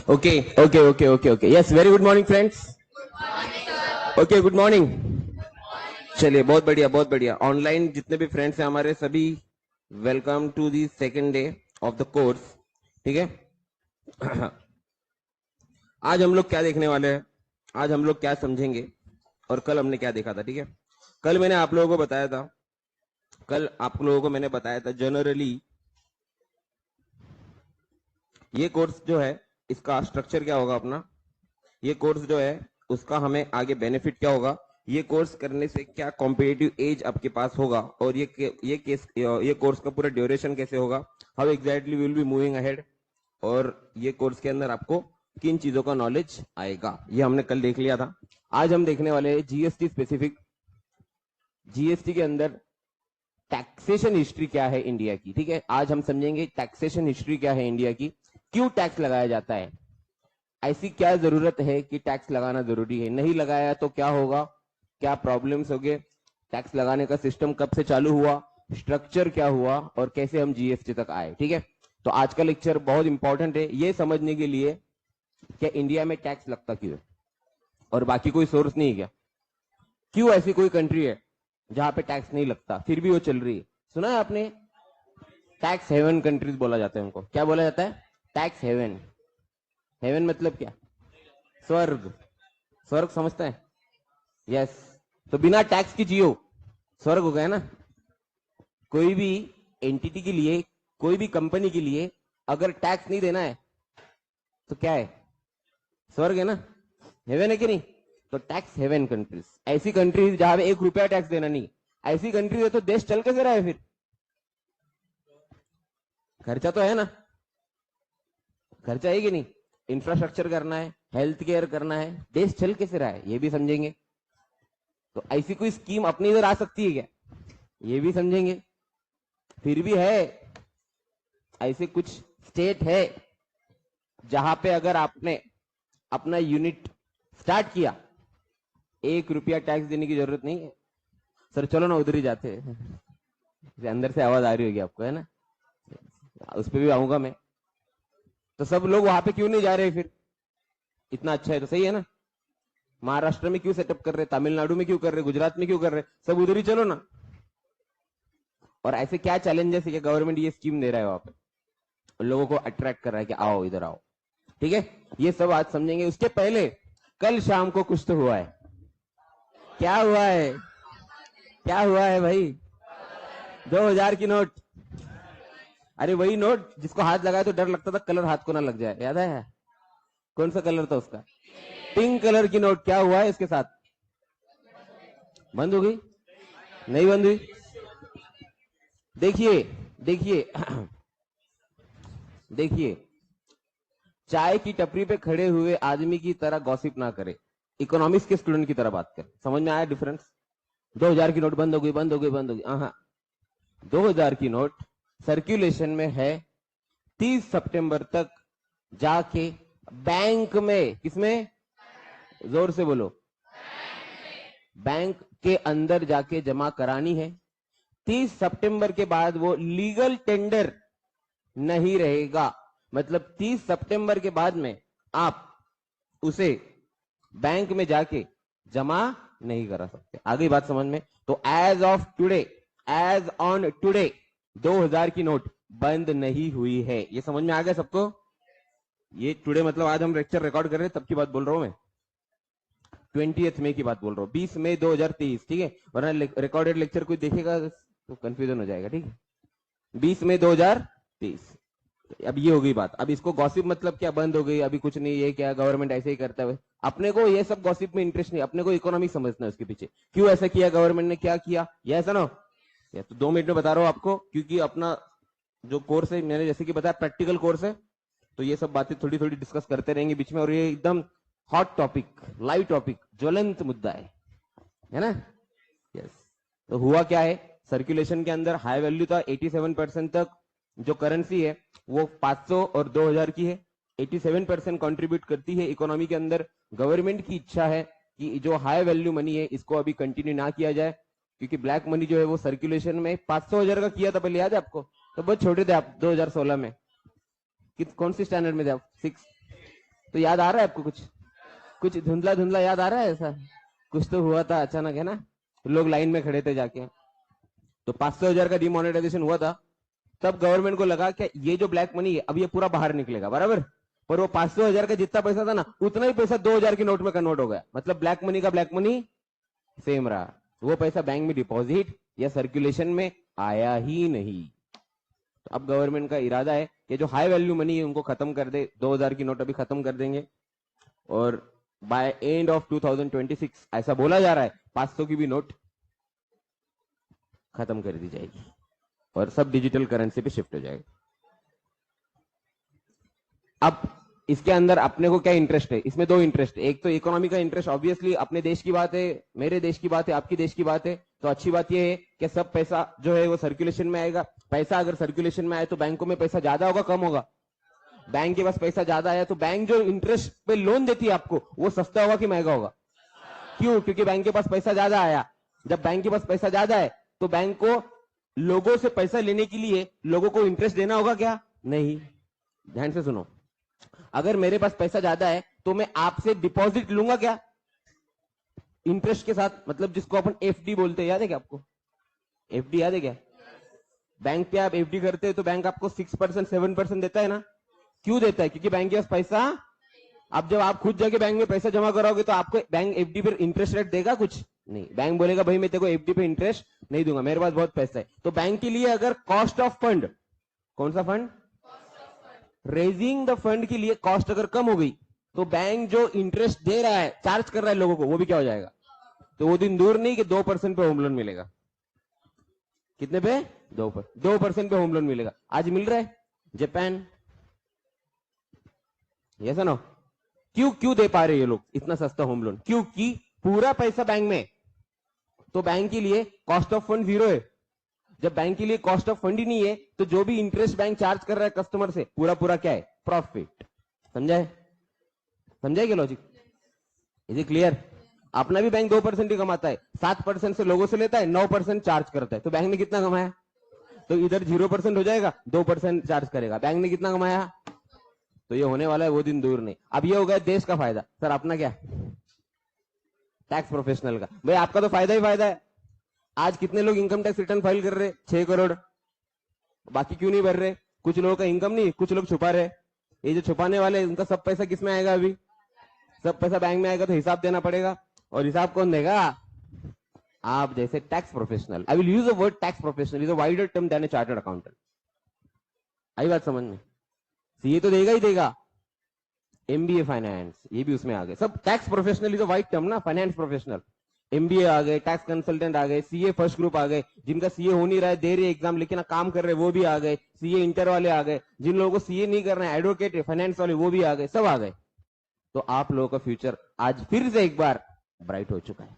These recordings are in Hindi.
Okay okay okay okay okay yes very good morning friends. Okay good morning. चलिए बहुत बढ़िया बहुत बढ़िया. ऑनलाइन जितने भी फ्रेंड्स हैं हमारे सभी welcome to the second day of the course. ठीक है. आज हम लोग क्या देखने वाले हैं, आज हम लोग क्या समझेंगे और कल हमने क्या देखा था. ठीक है. कल मैंने आप लोगों को बताया था जनरली ये कोर्स जो है इसका स्ट्रक्चर क्या होगा अपना. ये कोर्स जो है उसका हमें आगे बेनिफिट क्या होगा, ये कोर्स करने से क्या कॉम्पिटिटिव एज आपके पास होगा और ये कोर्स का पूरा ड्यूरेशन कैसे होगा, how exactly will be moving ahead, और ये कोर्स के अंदर आपको किन चीजों का नॉलेज आएगा, ये हमने कल देख लिया था. आज हम देखने वाले हैं जीएसटी स्पेसिफिक. जीएसटी के अंदर टैक्सेशन हिस्ट्री क्या है इंडिया की. ठीक है. आज हम समझेंगे टैक्सेशन हिस्ट्री क्या है इंडिया की, क्यों टैक्स लगाया जाता है, ऐसी क्या जरूरत है कि टैक्स लगाना जरूरी है, नहीं लगाया तो क्या होगा, क्या प्रॉब्लम्स होंगे, टैक्स लगाने का सिस्टम कब से चालू हुआ, स्ट्रक्चर क्या हुआ और कैसे हम जीएसटी तक आए. ठीक है. तो आज का लेक्चर बहुत इंपॉर्टेंट है ये समझने के लिए कि इंडिया में टैक्स लगता क्यों है और बाकी कोई सोर्स नहीं है क्या, क्यों ऐसी कोई कंट्री है जहां पे टैक्स नहीं लगता फिर भी वो चल रही है. सुना है आपने, टैक्स हेवन कंट्रीज बोला जाता है उनको. क्या बोला जाता है, टैक्स हेवन. हेवन मतलब क्या, स्वर्ग. स्वर्ग समझता है, यस. तो बिना टैक्स की जियो, स्वर्ग हो गया ना. कोई भी एंटिटी के लिए, कोई भी कंपनी के लिए अगर टैक्स नहीं देना है तो क्या है, स्वर्ग है ना, हेवन है कि नहीं. तो टैक्स हेवन कंट्रीज, ऐसी कंट्रीज जहां पे 1 रुपया टैक्स देना नहीं, ऐसी कंट्रीज है तो देश चल कैसे रहा है फिर, खर्चा तो है ना, खर्चा है कि नहीं, इंफ्रास्ट्रक्चर करना है, हेल्थ केयर करना है, देश चल कैसे रहा है ये भी समझेंगे. तो ऐसी कोई स्कीम अपनी इधर आ सकती है क्या, ये भी समझेंगे. फिर भी है, ऐसे कुछ स्टेट है जहां पे अगर आपने अपना यूनिट स्टार्ट किया 1 रुपया टैक्स देने की जरूरत नहीं है. सर चलो ना उधर ही जाते हैं. अंदर से आवाज आ रही होगी आपको, है ना, उस पर भी आऊंगा मैं. तो सब लोग वहां पे क्यों नहीं जा रहे फिर, इतना अच्छा है तो सही है ना. महाराष्ट्र में क्यों सेटअप कर रहे, तमिलनाडु में क्यों कर रहे, गुजरात में क्यों कर रहे, सब उधर ही चलो ना. और ऐसे क्या चैलेंजेस है कि गवर्नमेंट ये स्कीम दे रहा है वहां पे, लोगों को अट्रैक्ट कर रहा है कि आओ इधर आओ. ठीक है. ये सब आज समझेंगे. उसके पहले कल शाम को कुछ तो हुआ है. क्या हुआ है, क्या हुआ है भाई, 2000 की नोट. अरे वही नोट जिसको हाथ लगाए तो डर लगता था कलर हाथ को ना लग जाए, याद है, कौन सा कलर था उसका, पिंक कलर की नोट. क्या हुआ है इसके साथ, बंद हो गई, नहीं बंद हुई. देखिए देखिए देखिए, चाय की टपरी पे खड़े हुए आदमी की तरह गॉसिप ना करे, इकोनॉमिक्स के स्टूडेंट की तरह बात कर. समझ में आया डिफरेंस. 2000 की नोट बंद हो गई, बंद हो गई, बंद हो गई. हाँ, 2000 की नोट सर्कुलेशन में है 30 सितंबर तक. जाके बैंक में, किसमें, जोर से बोलो, बैंक के अंदर जाके जमा करानी है. 30 सितंबर के बाद वो लीगल टेंडर नहीं रहेगा. मतलब 30 सितंबर के बाद में आप उसे बैंक में जाके जमा नहीं करा सकते. आ गई बात समझ में. तो as of today, as on today 2000 की नोट बंद नहीं हुई है. ये समझ में आ गया सबको. ये टुडे मतलब आज हम लेक्चर रिकॉर्ड कर रहे हैं तब की बात बोल रहा हूं मैं, 20 मई की बात बोल रहा हूं, 20 मई 2023. ठीक है. वरना रिकॉर्डेड लेक्चर कोई देखेगा तो कंफ्यूजन हो जाएगा. ठीक है. 20 मई 2023. अब ये हो गई बात. अब इसको गॉसिप मतलब क्या, बंद हो गई, अभी कुछ नहीं, ये क्या गवर्नमेंट ऐसे ही करता है. अपने को ये सब गॉसिप में इंटरेस्ट नहीं, अपने को इकोनॉमिक समझना है उसके पीछे, क्यों ऐसा किया गवर्नमेंट ने, क्या किया, ये ऐसा ना. तो 2 मिनट में बता रहा हूं आपको, क्योंकि अपना जो कोर्स है मैंने जैसे कि बताया प्रैक्टिकल कोर्स है, तो ये सब बातें थोड़ी थोड़ी डिस्कस करते रहेंगे बीच में. और ये एकदम हॉट टॉपिक, लाइव टॉपिक, ज्वलंत मुद्दा है ना. यस. तो हुआ क्या है, सर्कुलेशन के अंदर हाई वैल्यू था 87% तक. जो करेंसी है वो 500 और 2000 की है. 87% कंट्रीब्यूट करती है इकोनॉमी के अंदर. गवर्नमेंट की इच्छा है कि जो हाई वैल्यू मनी है इसको अभी कंटिन्यू ना किया जाए, क्योंकि ब्लैक मनी जो है वो सर्कुलेशन में 500,000 का किया था पहले, याद है आपको, तो बहुत छोटे थे आप 2016 में. कौन सी स्टैंडर्ड में थे आप, 6. तो याद आ रहा है आपको कुछ? कुछ धुंधला धुंधला याद आ रहा है ऐसा? कुछ तो हुआ था अचानक, है ना? तो लोग लाइन में खड़े थे जाके, तो 500,000 का डिमोनेटाइजेशन हुआ था। तब गवर्नमेंट को लगा कि ये जो ब्लैक मनी है अब ये पूरा बाहर निकलेगा, बराबर। पर वो 500,000 का जितना पैसा था ना, उतना ही पैसा 2,000 की नोट में कन्वर्ट हो गया। मतलब ब्लैक मनी का ब्लैक मनी सेम रहा, वो पैसा बैंक में डिपॉजिट या सर्कुलेशन में आया ही नहीं। तो अब गवर्नमेंट का इरादा है कि जो हाई वैल्यू मनी है उनको खत्म कर दे। 2,000 की नोट अभी खत्म कर देंगे, और बाय एंड ऑफ 2026 ऐसा बोला जा रहा है 500 की भी नोट खत्म कर दी जाएगी और सब डिजिटल करेंसी पे शिफ्ट हो जाएगा। अब इसके अंदर अपने को क्या इंटरेस्ट है? इसमें दो इंटरेस्ट है। एक तो इकोनॉमी का इंटरेस्ट, ऑब्वियसली अपने देश की बात है, मेरे देश की बात है, आपकी देश की बात है। तो अच्छी बात यह है कि सब पैसा जो है वो सर्कुलेशन में आएगा। पैसा अगर सर्कुलेशन में आए तो बैंकों में पैसा ज्यादा होगा कम होगा? बैंक के पास पैसा ज्यादा आया तो बैंक जो इंटरेस्ट पे लोन देती है आपको वो सस्ता होगा कि महंगा होगा? क्यों? क्योंकि बैंक के पास पैसा ज्यादा आया। जब बैंक के पास पैसा ज्यादा है तो बैंक को लोगों से पैसा लेने के लिए लोगों को इंटरेस्ट देना होगा क्या? नहीं। ध्यान से सुनो, अगर मेरे पास पैसा ज्यादा है तो मैं आपसे डिपॉजिट लूंगा क्या? इंटरेस्ट के साथ, मतलब जिसको अपन एफडी बोलते हैं, याद है क्या आपको? एफडी याद है क्या? बैंक पे आप एफडी करते हैं तो बैंक आपको 6% 7% देता है ना? क्यों देता है? क्योंकि बैंक के पास पैसा, अब जब आप खुद जाके बैंक में पैसा जमा कराओगे तो आपको बैंक एफडी पर इंटरेस्ट रेट देगा? कुछ नहीं। बैंक बोलेगा भाई मैं तेरे को एफडी पे इंटरेस्ट नहीं दूंगा, मेरे पास बहुत पैसा है। तो बैंक के लिए अगर कॉस्ट ऑफ फंड, कौन सा फंड? रेजिंग द फंड के लिए कॉस्ट अगर कम हो गई तो बैंक जो इंटरेस्ट दे रहा है, चार्ज कर रहा है लोगों को, वो भी क्या हो जाएगा? तो वो दिन दूर नहीं कि 2% पे होम लोन मिलेगा। कितने पे? 2% पे होम लोन मिलेगा। आज मिल रहा है जापान, यस नो? क्यों दे पा रहे ये लोग इतना सस्ता होम लोन? क्योंकि पूरा पैसा बैंक में, तो बैंक के लिए कॉस्ट ऑफ फंड जीरो है। जब बैंक के लिए कॉस्ट ऑफ फंड ही नहीं है तो जो भी इंटरेस्ट बैंक चार्ज कर रहा है कस्टमर से, पूरा पूरा क्या है? प्रॉफिट। समझाए? समझाए क्या लॉजिक? Is it clear? अपना भी बैंक 2% ही कमाता है, 7% से लोगों से लेता है, 9% चार्ज करता है। तो बैंक ने कितना कमाया? तो इधर 0% हो जाएगा, 2% चार्ज करेगा। बैंक ने कितना कमाया? तो ये होने वाला है वो दिन दूर नहीं। अब ये हो गया देश का फायदा। सर अपना क्या? टैक्स प्रोफेशनल का। भाई आपका तो फायदा ही फायदा है। आज कितने लोग इनकम टैक्स रिटर्न फाइल कर रहे? 6 करोड़। बाकी क्यों नहीं भर रहे? कुछ लोगों का इनकम नहीं, कुछ लोग छुपा रहे। ये जो छुपाने वाले उनका सब पैसा किस में आएगा? अभी सब पैसा बैंक में आएगा तो हिसाब देना पड़ेगा। और हिसाब कौन देगा? आप जैसे tax professional. I will use the word tax professional, is a wider term than a chartered accountant. आई बात समझ में? सीए तो देगा ही देगा, एमबीए फाइनेंस ये भी उसमें आ गए सब। Tax professional is a wide term ना, फाइनेंस प्रोफेशनल। एमबीए आ गए, टैक्स कंसल्टेंट आ गए, सीए फर्स्ट ग्रुप आ गए, जिनका सीए हो नहीं रहा है, दे रहे एग्जाम लेकिन काम कर रहे वो भी आ गए, सीए इंटर वाले आ गए, जिन लोगों को सीए नहीं करना है, एडवोकेट फाइनेंस वाले वो भी आ गए, सब आ गए। तो आप लोगों का फ्यूचर आज फिर से एक बार ब्राइट हो चुका है।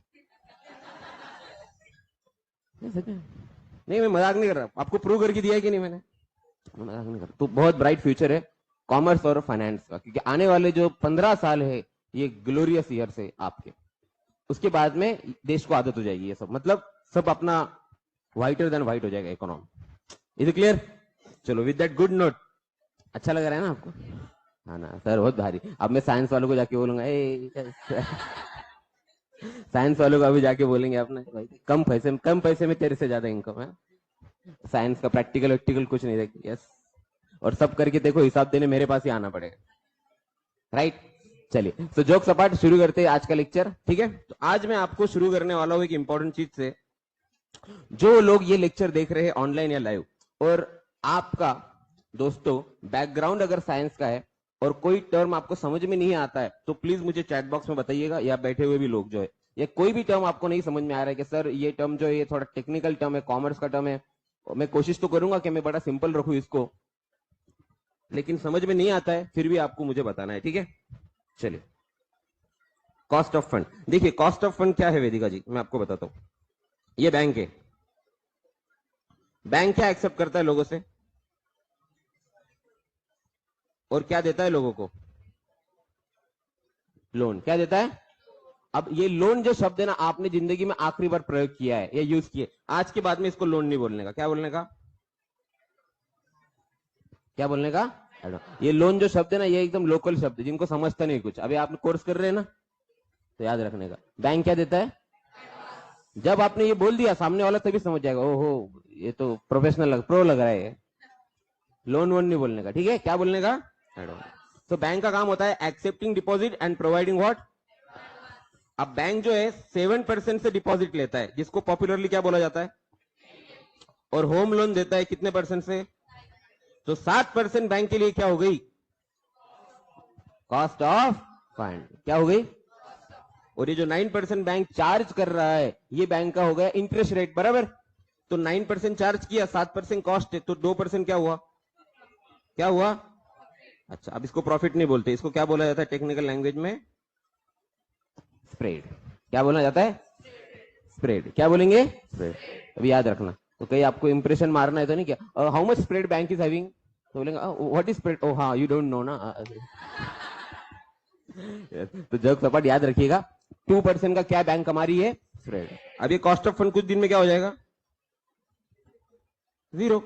नहीं मैं मजाक नहीं कर रहा, आपको प्रूव करके दिया है कि नहीं मैंने? मजाक नहीं कर रहा। तो बहुत ब्राइट फ्यूचर है कॉमर्स और फाइनेंस का, क्योंकि आने वाले जो 15 साल है ये ग्लोरियस ईयर से आपके। उसके बाद में देश को आदत हो जाएगी ये सब, मतलब सब अपना व्हाइटर देन व्हाइट हो जाएगा इकोनॉमी। Is it clear? चलो विद दैट गुड नोट, अच्छा लग रहा है ना आपको? हाँ ना सर, बहुत भारी। अब मैं साइंस वालों को जाके बोलूंगा साइंस वालों को अभी जाके बोलेंगे अपने भाई कम पैसे में तेरे से ज्यादा इनकम है। साइंस का प्रैक्टिकल वैक्टिकल कुछ नहीं देखते। यस, और सब करके देखो हिसाब देने मेरे पास ही आना पड़ेगा, राइट? चलिए तो जोक सपाट शुरू करते हैं आज का लेक्चर, ठीक है? तो आज मैं आपको शुरू करने वाला हूं एक इंपॉर्टेंट चीज से। जो लोग ये लेक्चर देख रहे हैं ऑनलाइन या लाइव, और आपका दोस्तों बैकग्राउंड अगर साइंस का है और कोई टर्म आपको समझ में नहीं आता है तो प्लीज मुझे चैट बॉक्स में बताइएगा, या बैठे हुए भी लोग जो है, या कोई भी टर्म आपको नहीं समझ में आ रहा है कि सर ये टर्म जो है ये थोड़ा टेक्निकल टर्म है, कॉमर्स का टर्म है, मैं कोशिश तो करूंगा कि मैं बड़ा सिंपल रखूं इसको, लेकिन समझ में नहीं आता है, फिर भी आपको मुझे बताना है, ठीक है? चलिए, कॉस्ट ऑफ फंड। देखिए कॉस्ट ऑफ फंड क्या है वेदिका जी, मैं आपको बताता हूं। ये बैंक है, बैंक क्या एक्सेप्ट करता है लोगों से और क्या देता है लोगों को? लोन। क्या देता है? अब ये लोन जो शब्द है ना, आपने जिंदगी में आखिरी बार प्रयोग किया है या यूज किया, आज के बाद में इसको लोन नहीं बोलने का। क्या बोलने का? क्या बोलने का? ये लोन जो शब्द है ना, ये एकदम लोकल शब्द है, जिनको समझता नहीं कुछ। अभी आप कोर्स कर रहे हैं ना, तो याद रखने का। बैंक क्या देता है? जब आपने ये बोल दिया, सामने वाला तभी समझ जाएगा, ओहो ये तो प्रोफेशनल प्रो लग रहा है। लोन वोन नहीं बोलने का, ठीक है? क्या बोलने का? तो बैंक का काम होता है accepting deposit and providing what. अब बैंक जो है 7% से डिपॉजिट लेता है, जिसको पॉपुलरली क्या बोला जाता है? और होम लोन देता है कितने परसेंट से? तो 7% बैंक के लिए क्या हो गई? Cost of fund. क्या हो गई? और ये जो 9% बैंक चार्ज कर रहा है, ये बैंक का हो गया इंटरेस्ट रेट, बराबर? तो 9% चार्ज किया, 7% कॉस्ट है, तो 2% क्या हुआ? क्या हुआ? अच्छा, अब इसको प्रॉफिट नहीं बोलते, इसको क्या बोला जाता है टेक्निकल लैंग्वेज में? स्प्रेड। क्या बोला जाता है? स्प्रेड। क्या बोलेंगे? स्प्रेड। अभी याद रखना। तो कहीं आपको इंप्रेशन मारना है तो नहीं, क्या how much spread bank is having, तो बोलेंगे व्हाट इज स्प्रेड? ओ हाँ, यू डोंट नो ना। तो जब सपाट याद रखिएगा, 2% का क्या बैंक कमा रही है? स्प्रेड। अब ये कॉस्ट ऑफ फंड कुछ दिन में क्या हो जाएगा? 0।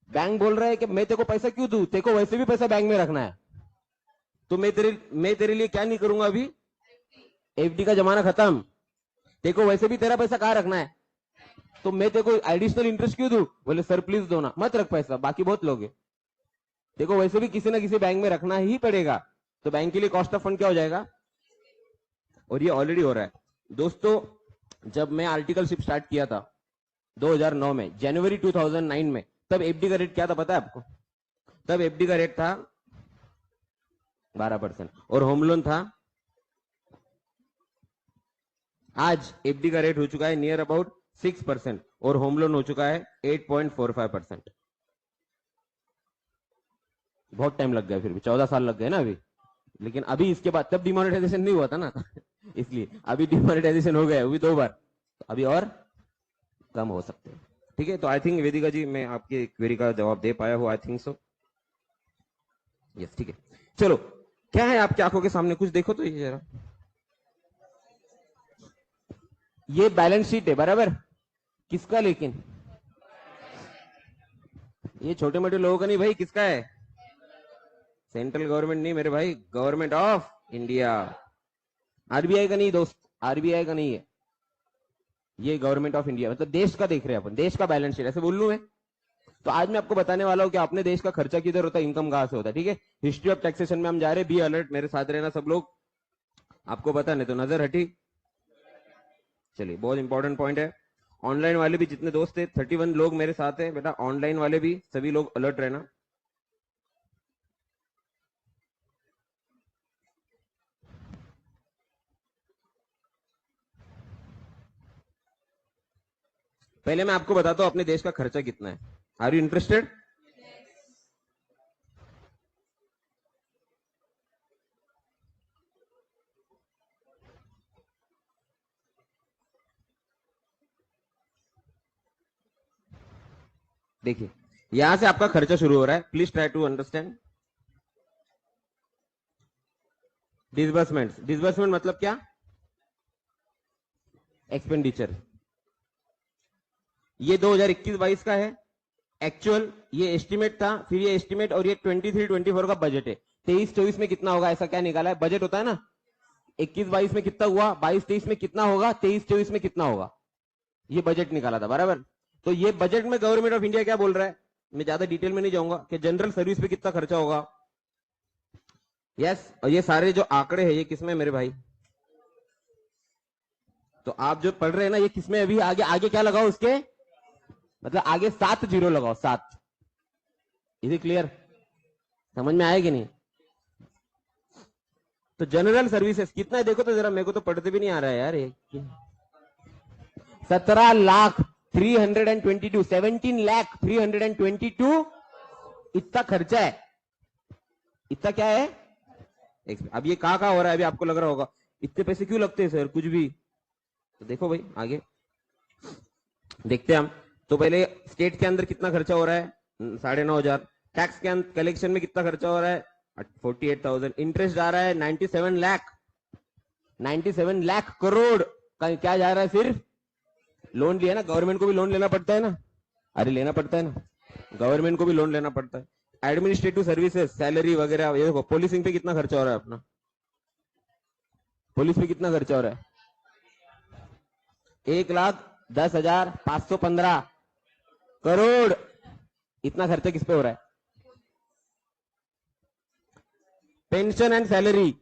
बैंक बोल रहा है कि मैं तेरे को पैसा क्यों दूं, तेरे को वैसे भी पैसा बैंक में रखना है, तो मैं तेरे लिए क्या नहीं करूंगा अभी? एफडी का जमाना खत्म। तेरे को वैसे भी तेरा पैसा कहां रखना है, तो मैं तेरे को एडिशनल इंटरेस्ट क्यों दूं? बोले सर प्लीज दो ना। मत रख पैसा, बाकी बहुत लोग हैं, तेरे को वैसे भी किसी ना किसी बैंक में रखना ही पड़ेगा। तो बैंक के लिए कॉस्ट ऑफ फंड क्या हो जाएगा? और ये ऑलरेडी हो रहा है दोस्तों। जब मैं आर्टिकलशिप स्टार्ट किया था 2009 में, जनवरी 2009 में, तब एफडी का रेट क्या था पता है आपको? तब एफडी का रेट था 12% और होम लोन था। आज एफडी का रेट हो चुका है नियर अबाउट 6% और होम लोन हो चुका है 8.45%। बहुत टाइम लग गया, फिर भी 14 साल लग गए ना अभी। लेकिन अभी इसके बाद, तब डिमोनेटाइजेशन नहीं हुआ था ना इसलिए अभी डिमोनेटाइजेशन हो गया अभी 2 बार, तो अभी और कम हो सकते हैं। ठीक है, तो आई थिंक वेदिका जी मैं आपकी क्वेरी का जवाब दे पाया हूं, आई थिंक सो। यस, ठीक है। चलो, क्या है आपकी आंखों के सामने? कुछ देखो तो ये जरा। ये बैलेंस शीट है, बराबर? किसका? लेकिन ये छोटे मोटे लोगों का नहीं भाई, किसका है? सेंट्रल गवर्नमेंट नहीं मेरे भाई, गवर्नमेंट ऑफ इंडिया। आरबीआई का नहीं दोस्त, आरबीआई का नहीं है ये, गवर्नमेंट ऑफ इंडिया, मतलब देश का देख रहे हैं अपन, देश का बैलेंस शीट, ऐसे बोल लूं मैं? तो आज मैं आपको बताने वाला हूं कि अपने देश का खर्चा किधर होता है, इनकम कहां से होता है। ठीक है, हिस्ट्री ऑफ टैक्सेशन में हम जा रहे हैं। बी अलर्ट, मेरे साथ रहना सब लोग। आपको पता नहीं तो नजर हटी। चलिए, बहुत इंपॉर्टेंट पॉइंट है। ऑनलाइन वाले भी जितने दोस्त थे, 31 लोग मेरे साथ हैं बेटा, ऑनलाइन वाले भी सभी लोग अलर्ट रहना। पहले मैं आपको बताता हूं अपने देश का खर्चा कितना है। Are you interested? देखिए, यहां से आपका खर्चा शुरू हो रहा है, please try to understand. Disbursement, disbursement मतलब क्या? एक्सपेंडिचर। ये 2021-22 का है एक्चुअल, ये एस्टिमेट था, फिर ये एस्टिमेट, और ये 23-24 का बजट है। 23-24 में कितना होगा ऐसा क्या निकाला है? बजट होता है ना, 21-22 में कितना हुआ, 22-23 में कितना होगा, 23-24 में कितना होगा, ये बजट निकाला था, बराबर? तो ये बजट में गवर्नमेंट ऑफ इंडिया क्या बोल रहा है, मैं ज्यादा डिटेल में नहीं जाऊंगा, कि जनरल सर्विस पे कितना खर्चा होगा। यस, और ये सारे जो आंकड़े हैं ये किसमें मेरे भाई? तो आप जो पढ़ रहे हैं ना, ये किसमें? अभी आगे आगे क्या लगाओ उसके, मतलब आगे 7 जीरो लगाओ, 7। Is clear? समझ में आएगी नहीं? तो जनरल सर्विसेज कितना है देखो तो जरा, मेरे को तो पढ़ते भी नहीं आ रहा है यार। 17,322, 17,322 इतना खर्चा है। इतना क्या है? अब ये कहां हो रहा है? अभी आपको लग रहा होगा इतने पैसे क्यों लगते हैं सर, कुछ भी। तो देखो भाई, आगे देखते हैं हम। तो पहले स्टेट के अंदर कितना खर्चा हो रहा है? 9,500। टैक्स के कलेक्शन में कितना खर्चा हो रहा है? 48,000। इंटरेस्ट जा रहा है 97 लाख, 97 लाख करोड़ का क्या जा रहा है? सिर्फ लोन लिया ना, गवर्नमेंट को भी लोन लेना पड़ता है ना, अरे लेना पड़ता है ना, गवर्नमेंट को भी लोन लेना पड़ता है। एडमिनिस्ट्रेटिव सर्विसेज, सैलरी वगैरह, ये देखो पुलिसिंग पे कितना खर्चा हो रहा है अपना, पुलिस पे कितना खर्चा हो रहा है, 1,10,515 करोड़, इतना खर्चा किस पे हो रहा है। पेंशन एंड सैलरी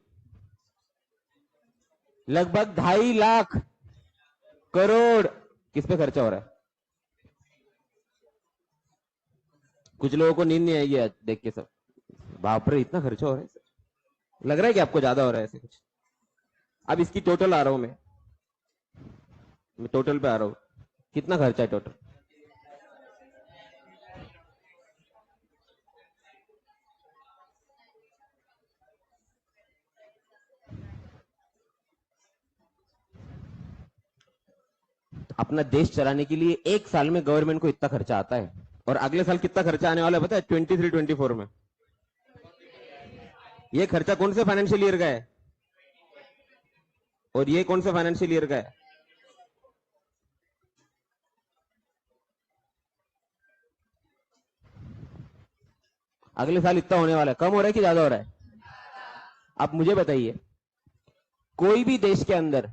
लगभग 2.5 लाख करोड़, किस पे खर्चा हो रहा है। कुछ लोगों को नींद नहीं आएगी आज देख के, सब बाप रे इतना खर्चा हो रहा है, लग रहा है कि आपको ज्यादा हो रहा है ऐसे कुछ। अब इसकी टोटल आ रहा हूं मैं टोटल पे आ रहा हूं, कितना खर्चा है टोटल। अपना देश चलाने के लिए एक साल में गवर्नमेंट को इतना खर्चा आता है, और अगले साल कितना खर्चा आने वाला है पता है, 23-24 में। ये खर्चा कौन से फाइनेंशियल ईयर का है, और ये कौन से फाइनेंशियल ईयर का है। अगले साल इतना होने वाला है, कम हो रहा है कि ज्यादा हो रहा है। आप मुझे बताइए, कोई भी देश के अंदर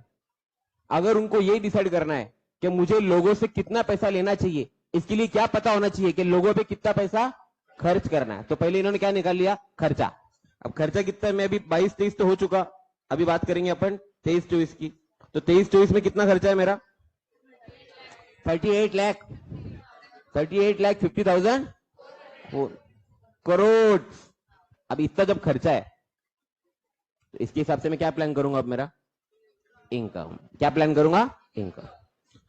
अगर उनको ये डिसाइड करना है कि मुझे लोगों से कितना पैसा लेना चाहिए, इसके लिए क्या पता होना चाहिए कि लोगों पे कितना पैसा खर्च करना है, तो पहले इन्होंने क्या निकाल लिया, खर्चा। अब खर्चा कितना है, मैं अभी 22-23 तो हो चुका, अभी बात करेंगे अपन 23-24 की। तो 23-24 में कितना खर्चा है मेरा, 38,50,000 करोड़। अब इतना जब खर्चा है तो इसके हिसाब से मैं क्या प्लान करूंगा, अब मेरा इनकम, क्या प्लान करूंगा, इनकम।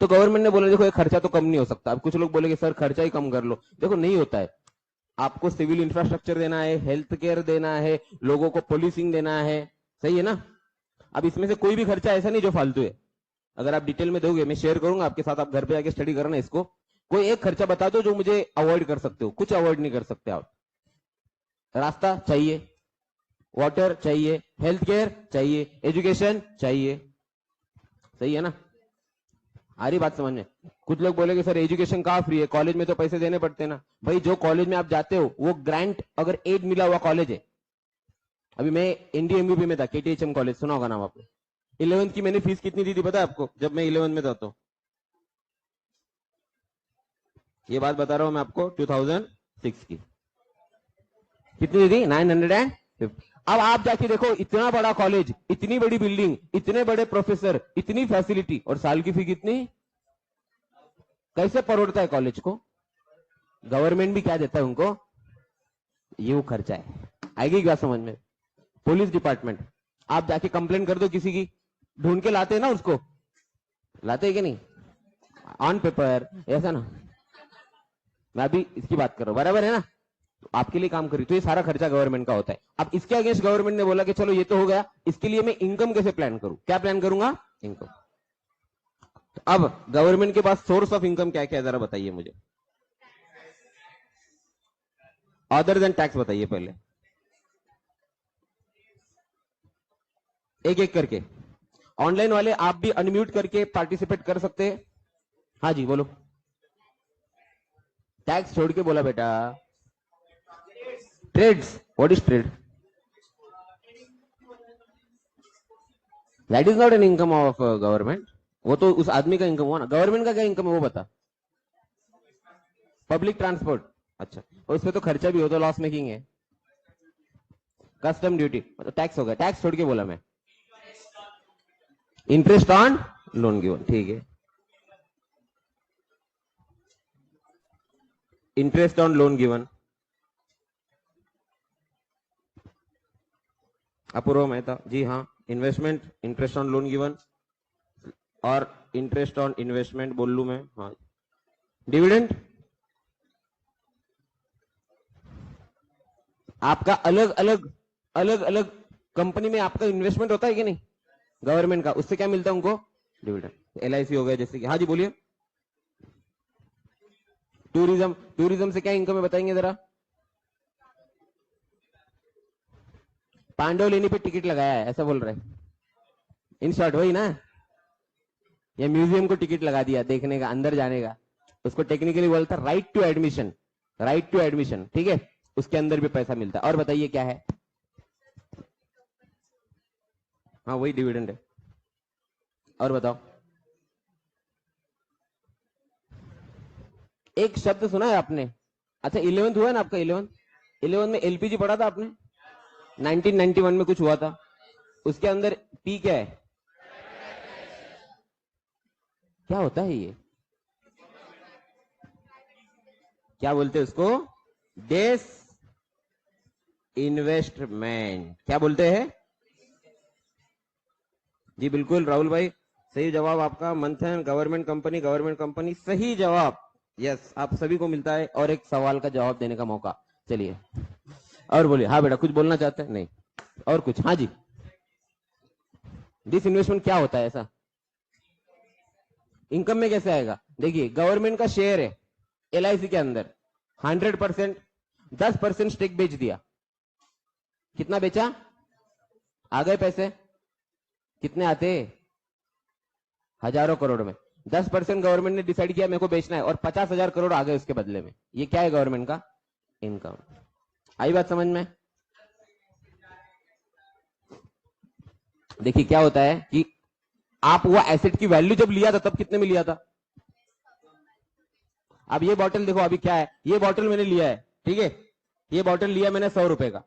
तो गवर्नमेंट ने बोला देखो ये खर्चा तो कम नहीं हो सकता। अब कुछ लोग बोलेंगे सर खर्चा ही कम कर लो, देखो नहीं होता है। आपको सिविल इंफ्रास्ट्रक्चर देना है, हेल्थ केयर देना है, लोगों को पुलिसिंग देना है, सही है ना। अब इसमें से कोई भी खर्चा ऐसा नहीं जो फालतू है। अगर आप डिटेल में दोगे, मैं शेयर करूंगा आपके साथ, आप घर पे आके स्टडी करना इसको। कोई एक खर्चा बता दो जो मुझे अवॉइड कर सकते हो, कुछ अवॉइड नहीं कर सकते आप। रास्ता चाहिए, वाटर चाहिए, हेल्थ केयर चाहिए, एजुकेशन चाहिए, सही है ना। आ रही बात समझ में। कुछ लोग बोलेंगे सर एजुकेशन कहाँ फ्री है, कॉलेज में तो पैसे देने पड़ते हैं ना। भाई जो कॉलेज में आप जाते हो वो ग्रांट अगर एड मिला हुआ कॉलेज है। अभी मैं एनडीएमयूपी में था, केटीएचएम कॉलेज, सुना होगा नाम आपको। 11th की मैंने फीस कितनी दी थी पता है आपको, जब मैं 11th में था तो, ये बात बता रहा हूं मैं आपको, 2006 की। कितनी दी थी, 950। अब आप जाके देखो, इतना बड़ा कॉलेज, इतनी बड़ी बिल्डिंग, इतने बड़े प्रोफेसर, इतनी फैसिलिटी, और साल की फी कितनी। कैसे परोड़ता है कॉलेज को। गवर्नमेंट भी क्या देता है उनको, ये वो खर्चा है। आएगी क्या समझ में। पुलिस डिपार्टमेंट, आप जाके कंप्लेन कर दो किसी की, ढूंढ के लाते हैं ना उसको, लाते हैं कि नहीं, ऑन पेपर ऐसा ना। मैं अभी इसकी बात कर रहा हूं, बराबर है ना। तो आपके लिए काम करी, तो ये सारा खर्चा गवर्नमेंट का होता है। अब इसके अगेंस्ट गवर्नमेंट ने बोला कि चलो ये तो हो गया, इसके लिए मैं इनकम कैसे प्लान करूं, क्या प्लान करूंगा, इनकम। तो अब गवर्नमेंट के पास सोर्स ऑफ इनकम क्या क्या है, जरा बताइए मुझे। अदर देन टैक्स बताइए पहले, एक एक करके। ऑनलाइन वाले आप भी अनम्यूट करके पार्टिसिपेट कर सकते हैं। हाँ जी बोलो। टैक्स छोड़ के बोला बेटा। Trades, what is trade, that is not an income of government. वो तो उस आदमी का इनकम हुआ ना, गवर्नमेंट का क्या इनकम है वो बता। पब्लिक ट्रांसपोर्ट, अच्छा, और उसमें तो खर्चा भी हो तो लॉस मेकिंग है। कस्टम ड्यूटी, तो टैक्स हो गया। टैक्स छोड़ के बोला मैं, इंटरेस्ट ऑन लोन गिवन, ठीक है, इंटरेस्ट ऑन लोन गिवन, अपूर्व मेहता जी, हाँ। Investment, interest on loan given, और इंटरेस्ट ऑन इन्वेस्टमेंट बोल लू मैं, हाँ। डिविडेंड, आपका अलग अलग अलग अलग कंपनी में आपका इन्वेस्टमेंट होता है कि नहीं, गवर्नमेंट का, उससे क्या मिलता है उनको, डिविडेंड। एलआईसी हो गया जैसे कि, हाँ जी बोलिए। टूरिज्म, टूरिज्म से क्या इनकम है बताएंगे जरा। पांडवलिनी पे टिकट लगाया है ऐसा बोल रहे हैं, इन शॉर्ट वही ना। या म्यूजियम को टिकट लगा दिया देखने का, अंदर जाने का, उसको टेक्निकली बोलता right to admission, right to admission, ठीक है। उसके अंदर भी पैसा मिलता है। और बताइए क्या है? हाँ वही डिविडेंड है। और बताओ, एक शब्द सुना है आपने? अच्छा 11th हुआ है ना आपका? 11th में एलपीजी पढ़ा था आपने? 1991 में कुछ हुआ था, उसके अंदर पी क्या है? क्या होता है ये? क्या बोलते हैं उसको? Disinvestment. क्या बोलते हैं? जी बिल्कुल राहुल भाई, सही जवाब आपका। मंथन गवर्नमेंट कंपनी सही जवाब। यस, आप सभी को मिलता है और एक सवाल का जवाब देने का मौका। चलिए और बोलिए। हाँ बेटा कुछ बोलना चाहते हैं? नहीं और कुछ? हाँ जी। डिस इन्वेस्टमेंट क्या होता है ऐसा? इनकम में कैसे आएगा? देखिए गवर्नमेंट का शेयर है एलआईसी के अंदर 100%, 10% स्टेक बेच दिया। कितना बेचा? आ गए पैसे। कितने आते? हजारों करोड़ में। 10% गवर्नमेंट ने डिसाइड किया मेरे को बेचना है और 50,000 करोड़ आ गए उसके बदले में। ये क्या है? गवर्नमेंट का इनकम। आई बात समझ में? देखिए क्या होता है कि आप वो एसेट की वैल्यू जब लिया था तब कितने में लिया था? अब ये बॉटल देखो, अभी क्या है, ये बॉटल मैंने लिया है, ठीक है, ये बॉटल लिया मैंने 100 रुपए का,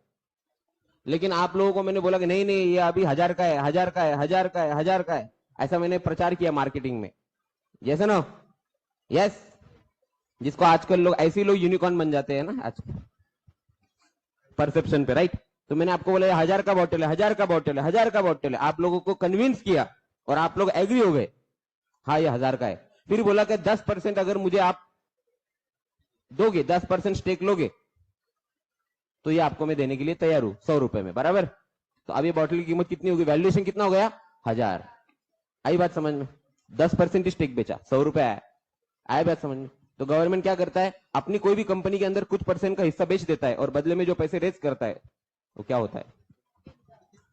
लेकिन आप लोगों को मैंने बोला कि नहीं नहीं ये अभी 1000 का है, 1000 का है, 1000 का है, 1000 का है, ऐसा मैंने प्रचार किया मार्केटिंग में। जैसे ना, यस, जिसको आजकल लोग ऐसे ही लोग यूनिकॉर्न बन जाते हैं ना आजकल परसेप्शन पे, राइट? तो मैंने आपको बोला 1000 का बॉटल है, 1000 का बॉटल है, 1000 का बॉटल है, आप लोगों को कन्विंस किया और आप लोग एग्री हो गए, हाँ ये 1000 का है। फिर बोला कि 10% अगर मुझे आप दोगे, 10% स्टेक लोगे तो ये आपको मैं देने के लिए तैयार हूं 100 रुपए में, बराबर? तो अब ये बॉटल की कीमत कितनी होगी? वैल्यूएशन कितना हो गया? 1000। आई बात समझ में? 10% स्टेक बेचा, 100 रुपए आया। आया बात समझ में? तो गवर्नमेंट क्या करता है, अपनी कोई भी कंपनी के अंदर कुछ परसेंट का हिस्सा बेच देता है और बदले में जो पैसे रेज करता है वो क्या होता है?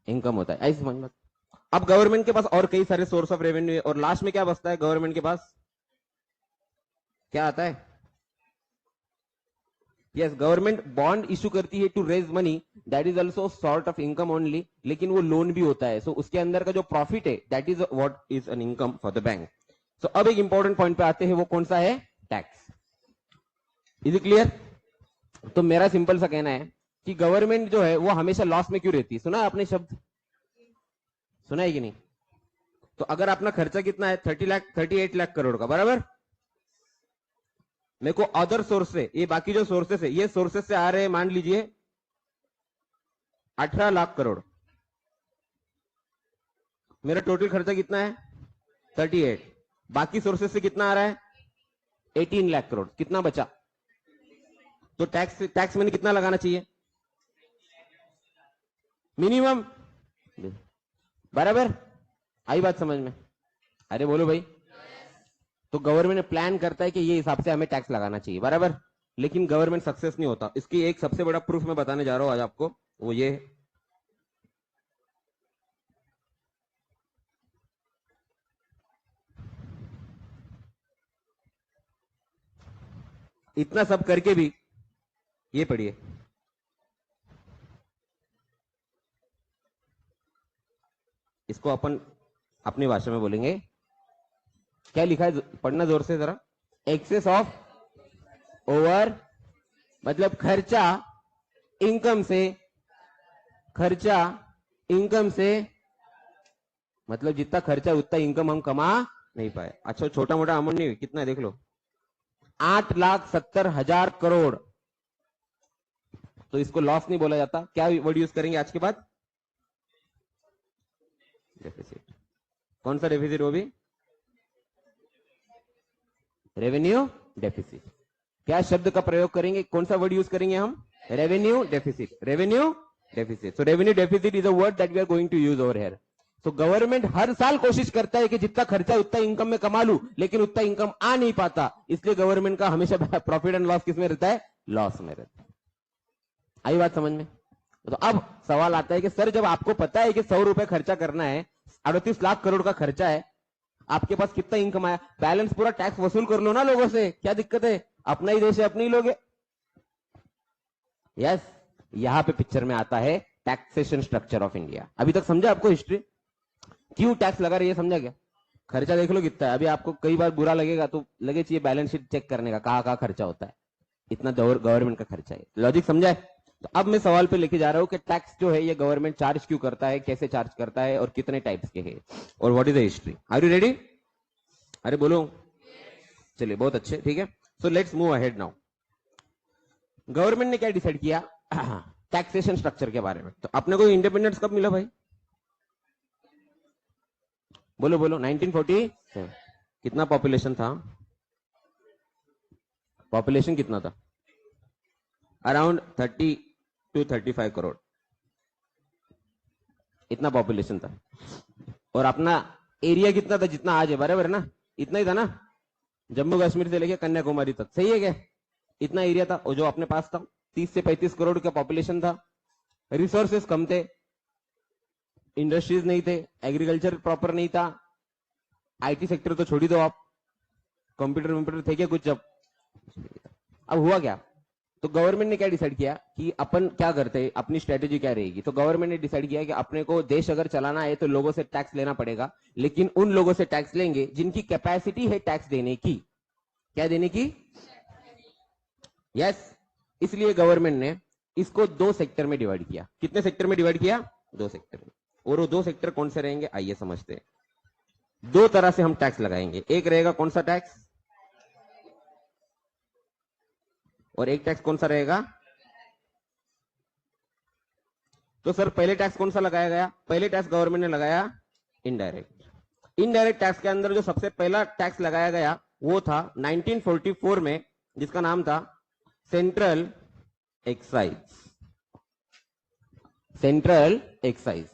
इनकम होता है। ऐसे समझ में? अब गवर्नमेंट के पास और कई सारे सोर्स ऑफ रेवेन्यू है और लास्ट में क्या बचता है गवर्नमेंट के पास? क्या आता है? यस, गवर्नमेंट बॉन्ड इशू करती है to raise money, that is also sort of income only, लेकिन वो लोन भी होता है। सो उसके अंदर का जो प्रॉफिट है that is what is an income for the bank. So अब एक इंपॉर्टेंट पॉइंट पे आते हैं, वो कौन सा है? टैक्स। Is it clear? तो मेरा सिंपल सा कहना है कि गवर्नमेंट जो है वो हमेशा लॉस में क्यों रहती है? सुना है आपने शब्द? सुना है कि नहीं? तो अगर अपना खर्चा कितना है 38 लाख करोड़ का, बराबर, मेरे को अदर सोर्स से, ये बाकी जो सोर्सेस है, ये सोर्सेस से आ रहे हैं मान लीजिए 18 लाख करोड़, मेरा टोटल खर्चा कितना है? 38। बाकी सोर्सेस से कितना आ रहा है? 18 लाख करोड़। कितना बचा? तो टैक्स मैंने कितना लगाना चाहिए? मिनिमम, बराबर? आई बात समझ में? अरे बोलो भाई। तो गवर्नमेंट प्लान करता है कि ये हिसाब से हमें टैक्स लगाना चाहिए, बराबर, लेकिन गवर्नमेंट सक्सेस नहीं होता। इसकी एक सबसे बड़ा प्रूफ मैं बताने जा रहा हूं आज आपको, वो ये इतना सब करके भी, ये पढ़िए, इसको अपन अपनी भाषा में बोलेंगे। क्या लिखा है? पढ़ना जोर से जरा। एक्सेस ऑफ ओवर, मतलब खर्चा इनकम से, खर्चा इनकम से, मतलब जितना खर्चा उतना इनकम हम कमा नहीं पाए। अच्छा छोटा मोटा अमाउंट नहीं, कितना है देख लो, 8,70,000 करोड़। तो इसको लॉस नहीं बोला जाता, क्या वर्ड यूज करेंगे आज के बाद? डेफिसिट। कौन सा डेफिसिट? वो भी रेवेन्यू डेफिसिट। क्या शब्द का प्रयोग करेंगे? कौन सा वर्ड यूज करेंगे हम? Revenue deficit. Revenue deficit. So revenue deficit is a word that we are going to use over here. तो गवर्नमेंट हर साल कोशिश करता है कि जितना खर्चा उतना इनकम में कमा लूं, लेकिन उतना इनकम आ नहीं पाता, इसलिए गवर्नमेंट का हमेशा प्रॉफिट एंड लॉस किसमें रहता है? लॉस में रहता है। आई बात समझ में? तो अब सवाल आता है कि सर जब आपको पता है कि 100 रुपए खर्चा करना है, 38 लाख करोड़ का खर्चा है, आपके पास कितना इनकम आया, बैलेंस पूरा टैक्स वसूल कर लो ना लोगों से, क्या दिक्कत है? अपना ही देश है, अपने ही लोग है। यस, यहां पे पिक्चर में आता है टैक्सेशन स्ट्रक्चर ऑफ इंडिया। अभी तक समझा आपको हिस्ट्री, क्यों टैक्स लगा रही है, समझा क्या? खर्चा देख लो कितना है। अभी आपको कई बार बुरा लगेगा तो लगे चाहिए बैलेंस शीट चेक करने का, कहाँ खर्चा होता है, इतना गवर्नमेंट का खर्चा है। लॉजिक समझा है? तो अब मैं सवाल पे लेके जा रहा हूं कि टैक्स जो है ये गवर्नमेंट चार्ज क्यों करता है, कैसे चार्ज करता है और कितने टाइप्स के हैं, और what is the history. Are you ready? अरे बोलो। चलिए बहुत अच्छे, ठीक है। So let's move ahead now. Government ने क्या डिसाइड किया टैक्सेशन स्ट्रक्चर के बारे में। तो अपने को इंडिपेंडेंस कब मिला भाई? बोलो बोलो। 1947। कितना पॉपुलेशन था? पॉपुलेशन कितना था? अराउंड 30 to 35 करोड़, इतना पॉपुलेशन था। और अपना एरिया कितना था? जितना आज है, बराबर ना, इतना ही था ना, जम्मू कश्मीर से लेके कन्याकुमारी तक, सही है क्या? इतना एरिया था, और जो अपने पास था 30 से 35 करोड़ का पॉपुलेशन था। रिसोर्सेस कम थे, इंडस्ट्रीज नहीं थे, एग्रीकल्चर प्रॉपर नहीं था, आईटी सेक्टर तो छोड़ ही दो आप, कंप्यूटर थे क्या कुछ जब? अब हुआ क्या? तो गवर्नमेंट ने क्या डिसाइड किया कि अपन क्या करते हैं, अपनी स्ट्रेटेजी क्या रहेगी। तो गवर्नमेंट ने डिसाइड किया कि अपने को देश अगर चलाना है तो लोगों से टैक्स लेना पड़ेगा, लेकिन उन लोगों से टैक्स लेंगे जिनकी कैपेसिटी है टैक्स देने की। क्या देने की? यस। इसलिए गवर्नमेंट ने इसको 2 सेक्टर में डिवाइड किया। कितने सेक्टर में डिवाइड किया? 2 सेक्टर में। और वो 2 सेक्टर कौन से रहेंगे, आइए समझते हैं। 2 तरह से हम टैक्स लगाएंगे। एक रहेगा कौन सा टैक्स, और एक टैक्स कौन सा रहेगा? तो सर पहले टैक्स कौन सा लगाया गया? पहले टैक्स गवर्नमेंट ने लगाया इनडायरेक्ट। इनडायरेक्ट टैक्स के अंदर जो सबसे पहला टैक्स लगाया गया वो था 1944 में, जिसका नाम था सेंट्रल एक्साइज। सेंट्रल एक्साइज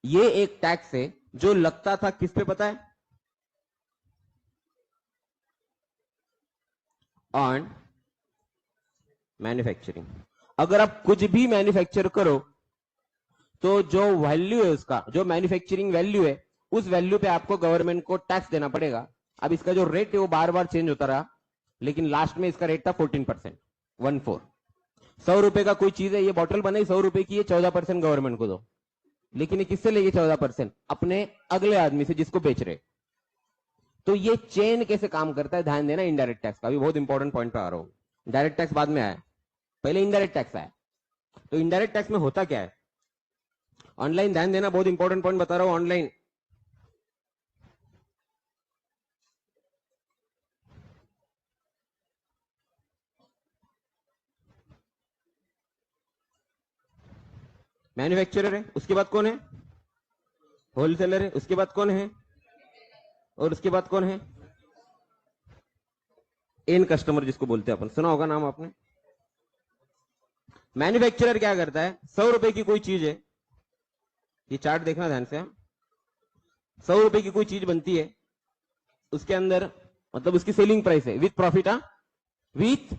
ये एक टैक्स है जो लगता था किस पे पता है? On manufacturing. अगर आप कुछ भी मैन्युफैक्चर करो तो जो वैल्यू है उसका, जो मैन्युफैक्चरिंग वैल्यू है, उस वैल्यू पे आपको गवर्नमेंट को टैक्स देना पड़ेगा। अब इसका जो रेट है वो बार बार चेंज होता रहा, लेकिन लास्ट में इसका रेट था 14%। 14। 100 रुपए का कोई चीज है, ये बॉटल बनाई 100 रुपए की है, 14% गवर्नमेंट को दो। लेकिन ये किससे लेगी 14%? अपने अगले आदमी से जिसको बेच रहे। तो ये चेन कैसे काम करता है, ध्यान देना। इनडायरेक्ट टैक्स का भी बहुत इंपॉर्टेंट पॉइंट पे आ रहा हूं। डायरेक्ट टैक्स बाद में आया, पहले इनडायरेक्ट टैक्स आया। तो इनडायरेक्ट टैक्स में होता क्या है? ऑनलाइन ध्यान देना, बहुत इंपॉर्टेंट पॉइंट बता रहा हूं ऑनलाइन। मैन्युफैक्चरर है, उसके बाद कौन है? होलसेलर है, उसके बाद कौन है? और उसके बाद कौन है? एंड कस्टमर जिसको बोलते हैं अपन, सुना होगा नाम आपने। मैन्युफैक्चरर क्या करता है? 100 रुपए की कोई चीज है, ये चार्ट देखना ध्यान से। 100 रुपए की कोई चीज बनती है, उसके अंदर मतलब उसकी सेलिंग प्राइस है विथ प्रॉफिट। विथ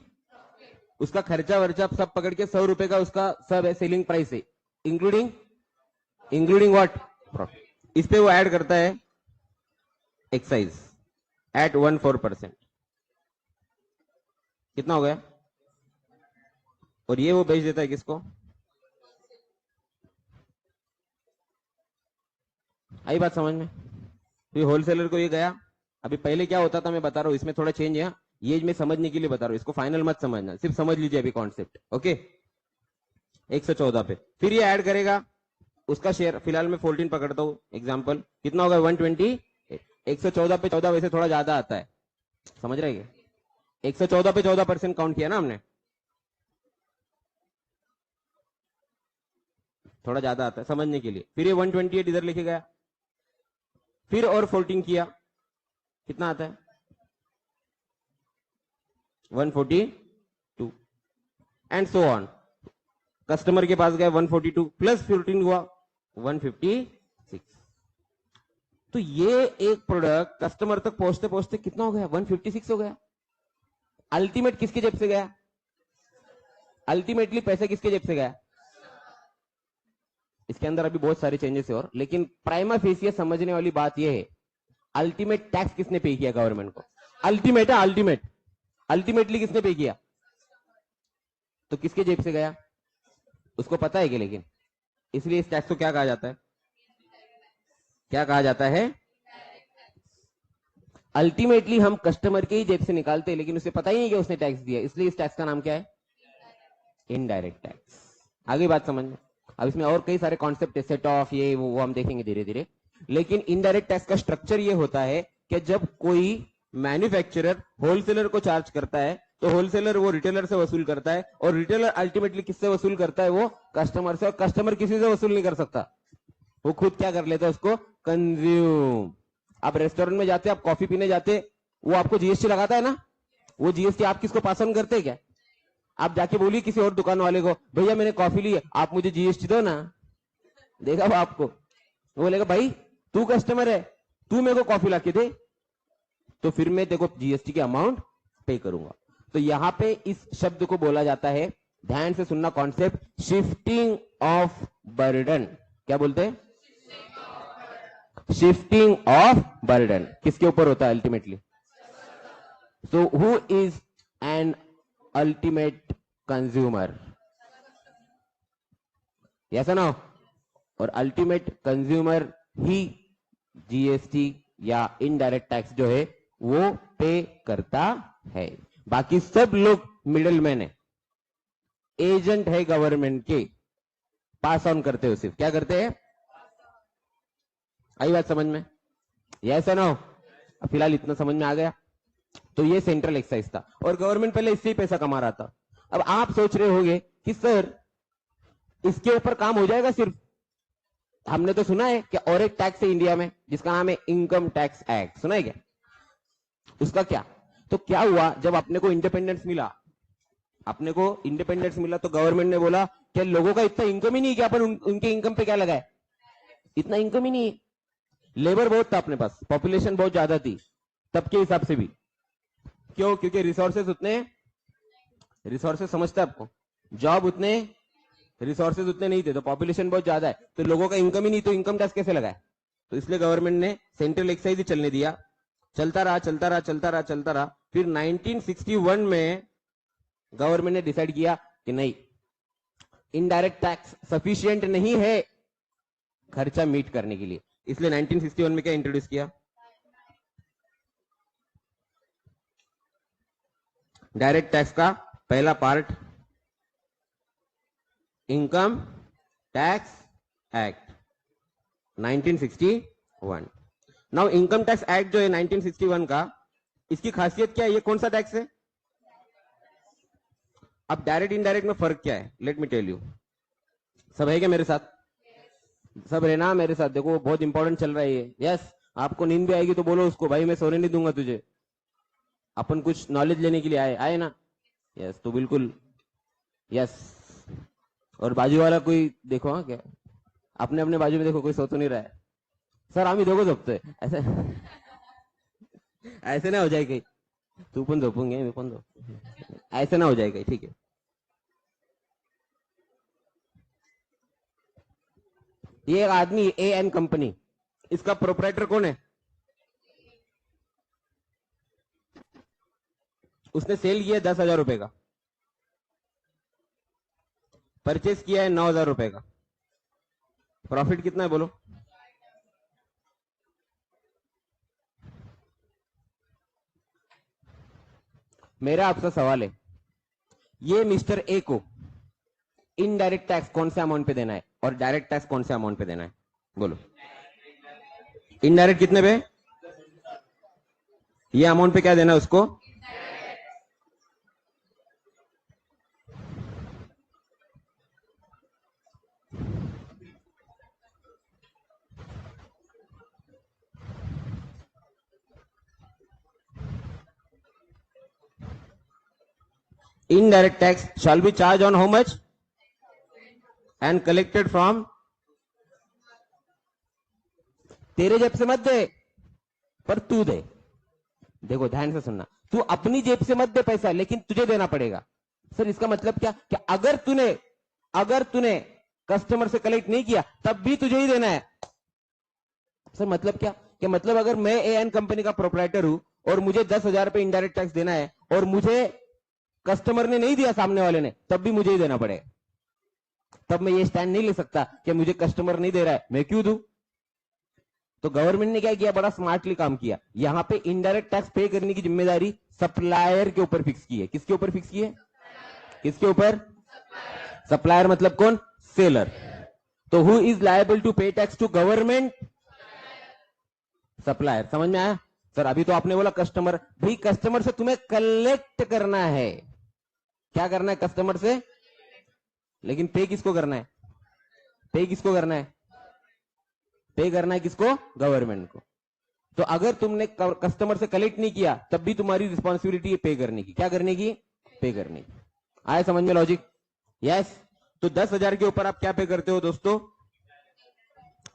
उसका खर्चा वर्चा सब पकड़ के 100 रुपए का उसका सब है, सेलिंग प्राइस है, इंक्लूडिंग व्हाट? प्रॉफिट। इस पे वो ऐड करता है एक्साइज एट 14%। कितना हो गया? और ये वो बेच देता है किसको? आई बात समझ में? तो ये होलसेलर को ये गया। अभी पहले क्या होता था मैं बता रहा हूं, इसमें थोड़ा चेंज है, ये मैं समझने के लिए बता रहा हूं, इसको फाइनल मत समझना, सिर्फ समझ लीजिए अभी कॉन्सेप्ट। ओके, 114 पे फिर ये ऐड करेगा उसका शेयर। फिलहाल मैं 14 पकड़ता हूं एग्जाम्पल, कितना होगा? 120। 114 पे 14 वैसे थोड़ा ज्यादा आता है, समझ रहे? 114 पे 14% काउंट किया ना हमने, थोड़ा ज्यादा आता है समझने के लिए। फिर ये 128 इधर लिखे गया, फिर और 14 किया, कितना आता है? 142 एंड सो ऑन। कस्टमर के पास गया 142 प्लस 14 हुआ 156। तो ये एक प्रोडक्ट कस्टमर तक पहुंचते पहुंचते कितना हो गया? 156 हो गया। अल्टीमेट किसके जेब से गया? अल्टीमेटली पैसे किसके जेब से गया? इसके अंदर अभी बहुत सारे चेंजेस है और, लेकिन प्राइमा फेसिया समझने वाली बात यह है, अल्टीमेट टैक्स किसने पे किया गवर्नमेंट को? अल्टीमेट है, अल्टीमेटली किसने पे किया? तो किसके जेब से गया, उसको पता है कि, लेकिन इसलिए इस टैक्स को क्या कहा जाता है, क्या कहा जाता है, अल्टीमेटली हम कस्टमर के ही जेब से निकालते हैं, लेकिन उसे पता ही नहीं कि उसने टैक्स दिया, इसलिए इस टैक्स का नाम क्या है, इनडायरेक्ट टैक्स। आगे बात समझ में। अब इसमें और कई सारे कॉन्सेप्ट है, सेट ऑफ, ये वो हम देखेंगे धीरे धीरे। लेकिन इनडायरेक्ट टैक्स का स्ट्रक्चर ये होता है कि जब कोई मैन्युफैक्चरर होलसेलर को चार्ज करता है, तो होलसेलर वो रिटेलर से वसूल करता है, और रिटेलर अल्टीमेटली किससे वसूल करता है, वो कस्टमर से, और कस्टमर किसी से वसूल नहीं कर सकता, वो खुद क्या कर लेता है, उसको कंज्यूम। आप रेस्टोरेंट में जाते, आप कॉफी पीने जाते, वो आपको जीएसटी लगाता है ना, वो जीएसटी आप किसको पास ऑन करते हैं क्या, आप जाके बोलिए किसी और दुकान वाले को, भैया मैंने कॉफी ली है, आप मुझे जीएसटी दो ना, देखा वो आपको, वो बोलेगा भाई तू कस्टमर है, तू मेरे को कॉफी ला के दे, तो फिर मैं देखो जीएसटी के अमाउंट पे करूंगा। तो यहां पे इस शब्द को बोला जाता है, ध्यान से सुनना कॉन्सेप्ट, शिफ्टिंग ऑफ बर्डन। क्या बोलते हैं, शिफ्टिंग ऑफ बर्डन। किसके ऊपर होता है ultimately, so who is an ultimate consumer, ऐसा ना हो, और अल्टीमेट कंज्यूमर ही जीएसटी या इनडायरेक्ट टैक्स जो है वो पे करता है। बाकी सब लोग मिडलमैन है, एजेंट है गवर्नमेंट के, पास ऑन करते हो, सिर्फ क्या करते हैं, आई बात समझ में, ऐसा ना हो। फिलहाल इतना समझ में आ गया। तो ये सेंट्रल एक्साइज था, और गवर्नमेंट पहले इससे ही पैसा कमा रहा था। अब आप सोच रहे होंगे कि सर इसके ऊपर काम हो जाएगा सिर्फ, हमने तो सुना है कि और एक टैक्स है इंडिया में जिसका नाम है इनकम टैक्स एक्ट, सुना है क्या, उसका क्या, तो क्या हुआ, जब अपने को इंडिपेंडेंस मिला, अपने को इंडिपेंडेंस मिला, तो गवर्नमेंट ने बोला कि लोगों का इतना इनकम ही नहीं कि अपन उनके इनकम पे क्या लगाए, इतना इनकम ही नहीं है, लेबर बहुत था अपने पास, पॉपुलेशन बहुत ज्यादा थी तब के हिसाब से भी, क्यों, क्योंकि रिसोर्सेज उतने, रिसोर्सेज समझते आपको, जॉब उतने, रिसोर्सेज उतने नहीं थे, तो पॉपुलेशन बहुत ज्यादा है, तो लोगों का इनकम ही नहीं, तो इनकम टैक्स कैसे लगाए, तो इसलिए गवर्नमेंट ने सेंट्रल एक्साइज ही चलने दिया, चलता रहा चलता रहा चलता रहा चलता रहा। फिर 1961 में गवर्नमेंट ने डिसाइड किया कि नहीं, इनडायरेक्ट टैक्स सफिशिएंट नहीं है खर्चा मीट करने के लिए, इसलिए 1961 में क्या इंट्रोड्यूस किया, डायरेक्ट टैक्स का पहला part, income tax act 1961। Now income tax act जो है 1961 का, इसकी खासियत क्या है, ये कौन सा टैक्स है, अब डायरेक्ट इनडायरेक्ट में फर्क क्या है, लेट मी टेल यू। सब है क्या मेरे साथ, सब रहना मेरे साथ, देखो बहुत इंपॉर्टेंट चल रहा है ये, यस। आपको नींद भी आएगी तो बोलो उसको, भाई मैं सोने नहीं दूंगा तुझे, अपन कुछ नॉलेज लेने के लिए आए, आए ना, यस, तो बिल्कुल यस। और बाजू वाला कोई देखो, हाँ क्या, अपने अपने बाजू में देखो, कोई सो तो नहीं रहा है, सर आम्ही दोघं झोपतोय, ऐसे ऐसे ना हो जाए कहीं, तू पण झोपून घे, मी पण झोप, ऐसे ना हो जाए कहीं, ठीक है। ये एक आदमी ए एन कंपनी, इसका प्रोपराइटर कौन है, उसने सेल किया 10,000 रुपए का, परचेस किया है 9,000 रुपए का, प्रॉफिट कितना है बोलो, मेरा आपसे सवाल है, ये मिस्टर ए को इनडायरेक्ट टैक्स कौन से अमाउंट पे देना है और डायरेक्ट टैक्स कौन से अमाउंट पे देना है, बोलो, इनडायरेक्ट कितने पे, ये अमाउंट पे क्या देना है उसको, indirect tax shall be charged on how much and collected from, तेरे जेब से मत दे पर तू दे, देखो ध्यान से सुनना, तू अपनी जेब से मत दे पैसा, लेकिन तुझे देना पड़ेगा। सर इसका मतलब क्या, कि अगर तूने कस्टमर से कलेक्ट नहीं किया तब भी तुझे ही देना है। सर मतलब क्या, कि मतलब अगर मैं ए एन कंपनी का प्रोपराइटर हूं और मुझे 10,000 रुपए इनडायरेक्ट टैक्स देना है, और मुझे कस्टमर ने नहीं दिया, सामने वाले ने, तब भी मुझे ही देना पड़ेगा। तब मैं ये स्टैंड नहीं ले सकता कि मुझे कस्टमर नहीं दे रहा है, मैं क्यों दूं। तो गवर्नमेंट ने क्या किया, बड़ा स्मार्टली काम किया। यहां पे इनडायरेक्ट टैक्स पे करने की जिम्मेदारी सप्लायर के ऊपर फिक्स की है। किसके ऊपर फिक्स की है? किसके ऊपर? सप्लायर मतलब कौन? सेलर। तो हु इज लायबल टू पे टैक्स टू गवर्नमेंट? सप्लायर। समझ में आया? सर अभी तो आपने बोला कस्टमर। भाई कस्टमर से तुम्हें कलेक्ट करना है। क्या करना है कस्टमर से? लेकिन पे किसको करना है? पे किसको करना है? पे करना है किसको? गवर्नमेंट को। तो अगर तुमने कस्टमर से कलेक्ट नहीं किया तब भी तुम्हारी रिस्पॉन्सिबिलिटी है पे करने की। क्या करने की? पे करने की। आया समझ में लॉजिक? यस। तो 10,000 के ऊपर आप क्या पे करते हो दोस्तों,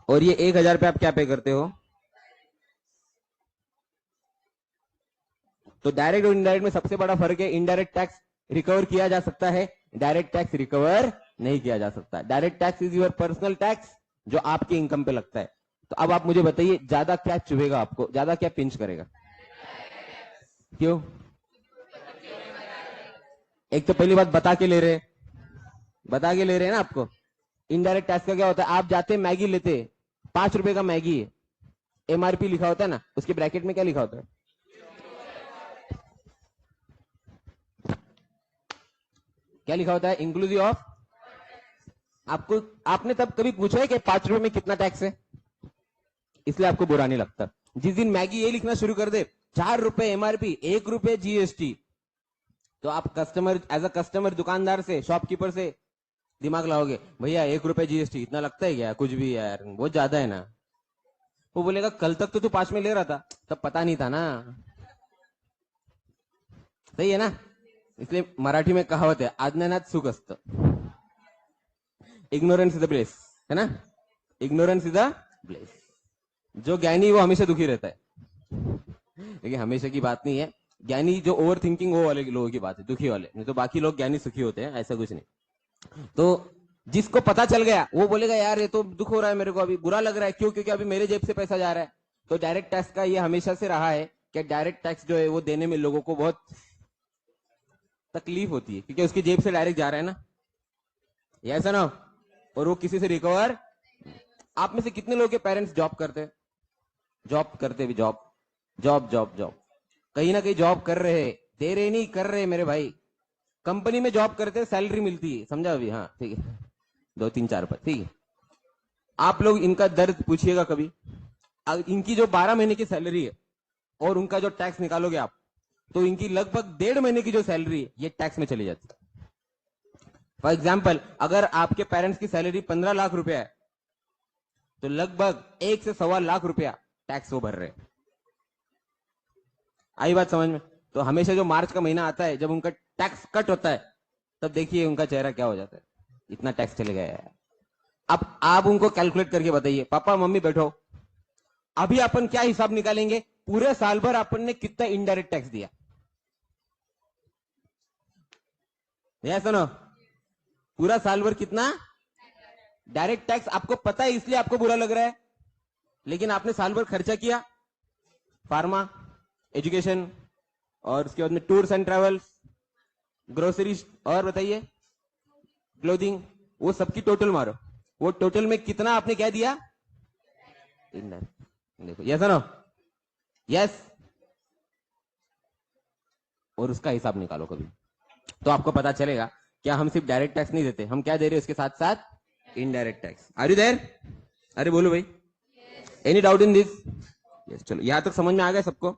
और ये 1,000 पे आप क्या पे करते हो? तो डायरेक्ट और इनडायरेक्ट में सबसे बड़ा फर्क है, इनडायरेक्ट टैक्स रिकवर किया जा सकता है, डायरेक्ट टैक्स रिकवर नहीं किया जा सकता। Direct tax is your personal tax, जो आपकी इनकम पे लगता है। तो अब आप मुझे बताइए, ज्यादा क्या चुभेगा आपको, ज्यादा क्या पिंच करेगा? क्यों? एक तो पहली बात बता के ले रहे हैं ना आपको। इनडायरेक्ट टैक्स का क्या होता है, आप जाते मैगी लेते, 5 रुपए का मैगी है, एमआरपी लिखा होता है ना, उसके ब्रैकेट में क्या लिखा होता है? क्या लिखा होता है? Inclusive of. आपको, आपने तब कभी पूछा है कि 5 रुपए में कितना टैक्स है? इसलिए आपको बुरा नहीं लगता। जिस दिन मैगी ये लिखना शुरू कर दे, 4 रुपए एमआरपी, 1 रुपए जीएसटी, तो आप कस्टमर, एज अ कस्टमर, दुकानदार से, शॉपकीपर से दिमाग लाओगे, भैया 1 रुपए जीएसटी इतना लगता है क्या? कुछ भी यार, बहुत ज्यादा है ना। वो बोलेगा कल तक तो तू 5 में ले रहा था, तब पता नहीं था ना। सही है ना? इसलिए मराठी में कहावत है, अज्ञानात सुख असतं, इग्नोरेंस इज द ब्लेस, है ना? Ignorance is the bless. जो ज्ञानी वो हमेशा दुखी रहता है, लेकिन हमेशा की बात नहीं है। ज्ञानी जो ओवर थिंकिंग, वो वाले लोगों की बात है, दुखी वाले। नहीं तो बाकी लोग ज्ञानी सुखी होते हैं, ऐसा कुछ नहीं। तो जिसको पता चल गया वो बोलेगा यार ये तो दुख हो रहा है मेरे को, अभी बुरा लग रहा है। क्यों? क्योंकि अभी मेरे जेब से पैसा जा रहा है। तो डायरेक्ट टैक्स का ये हमेशा से रहा है कि डायरेक्ट टैक्स जो है वो देने में लोगों को बहुत तकलीफ होती है, क्योंकि उसकी जेब से डायरेक्ट जा रहा है ना, ऐसा ना। और वो किसी से रिकवर। आप में से कितने लोगों के पेरेंट्स जॉब करते हैं? जॉब करते भी, जॉब जॉब जॉब जॉब, कहीं ना कहीं जॉब कर रहे, दे रहे नहीं कर रहे मेरे भाई। कंपनी में जॉब करते, सैलरी मिलती है, समझा अभी? हाँ ठीक है, 2 3 4 5, ठीक है। आप लोग इनका दर्द पूछिएगा कभी। इनकी जो 12 महीने की सैलरी है और उनका जो टैक्स निकालोगे आप, तो इनकी लगभग 1.5 महीने की जो सैलरी है ये टैक्स में चली जाती है। फॉर एग्जाम्पल, अगर आपके पेरेंट्स की सैलरी 15 लाख रुपया है, तो लगभग 1 से 1.25 लाख रुपया टैक्स वो भर रहे हैं। आई बात समझ में? तो हमेशा जो मार्च का महीना आता है, जब उनका टैक्स कट होता है, तब देखिए उनका चेहरा क्या हो जाता है, इतना टैक्स चले गया है। अब आप उनको कैलकुलेट करके बताइए, पापा मम्मी बैठो, अभी अपन क्या हिसाब निकालेंगे, पूरे साल भर अपन ने कितना इनडायरेक्ट टैक्स दिया। ऐसा ना, पूरा साल भर कितना डायरेक्ट टैक्स आपको पता है, इसलिए आपको बुरा लग रहा है। लेकिन आपने साल भर खर्चा किया, फार्मा, एजुकेशन, और उसके बाद में टूर्स एंड ट्रेवल्स, ग्रोसरीज, और बताइए क्लोथिंग, वो सबकी टोटल मारो, वो टोटल में कितना आपने क्या दिया? देखो, यस ना? यस। और उसका हिसाब निकालो कभी, तो आपको पता चलेगा क्या हम सिर्फ डायरेक्ट टैक्स नहीं देते, हम क्या दे रहे हैं उसके साथ साथ? Indirect tax. Are you there? अरे बोलो भाई, any doubt in this? Yes. चलो, यहां तक समझ में आ गया सबको?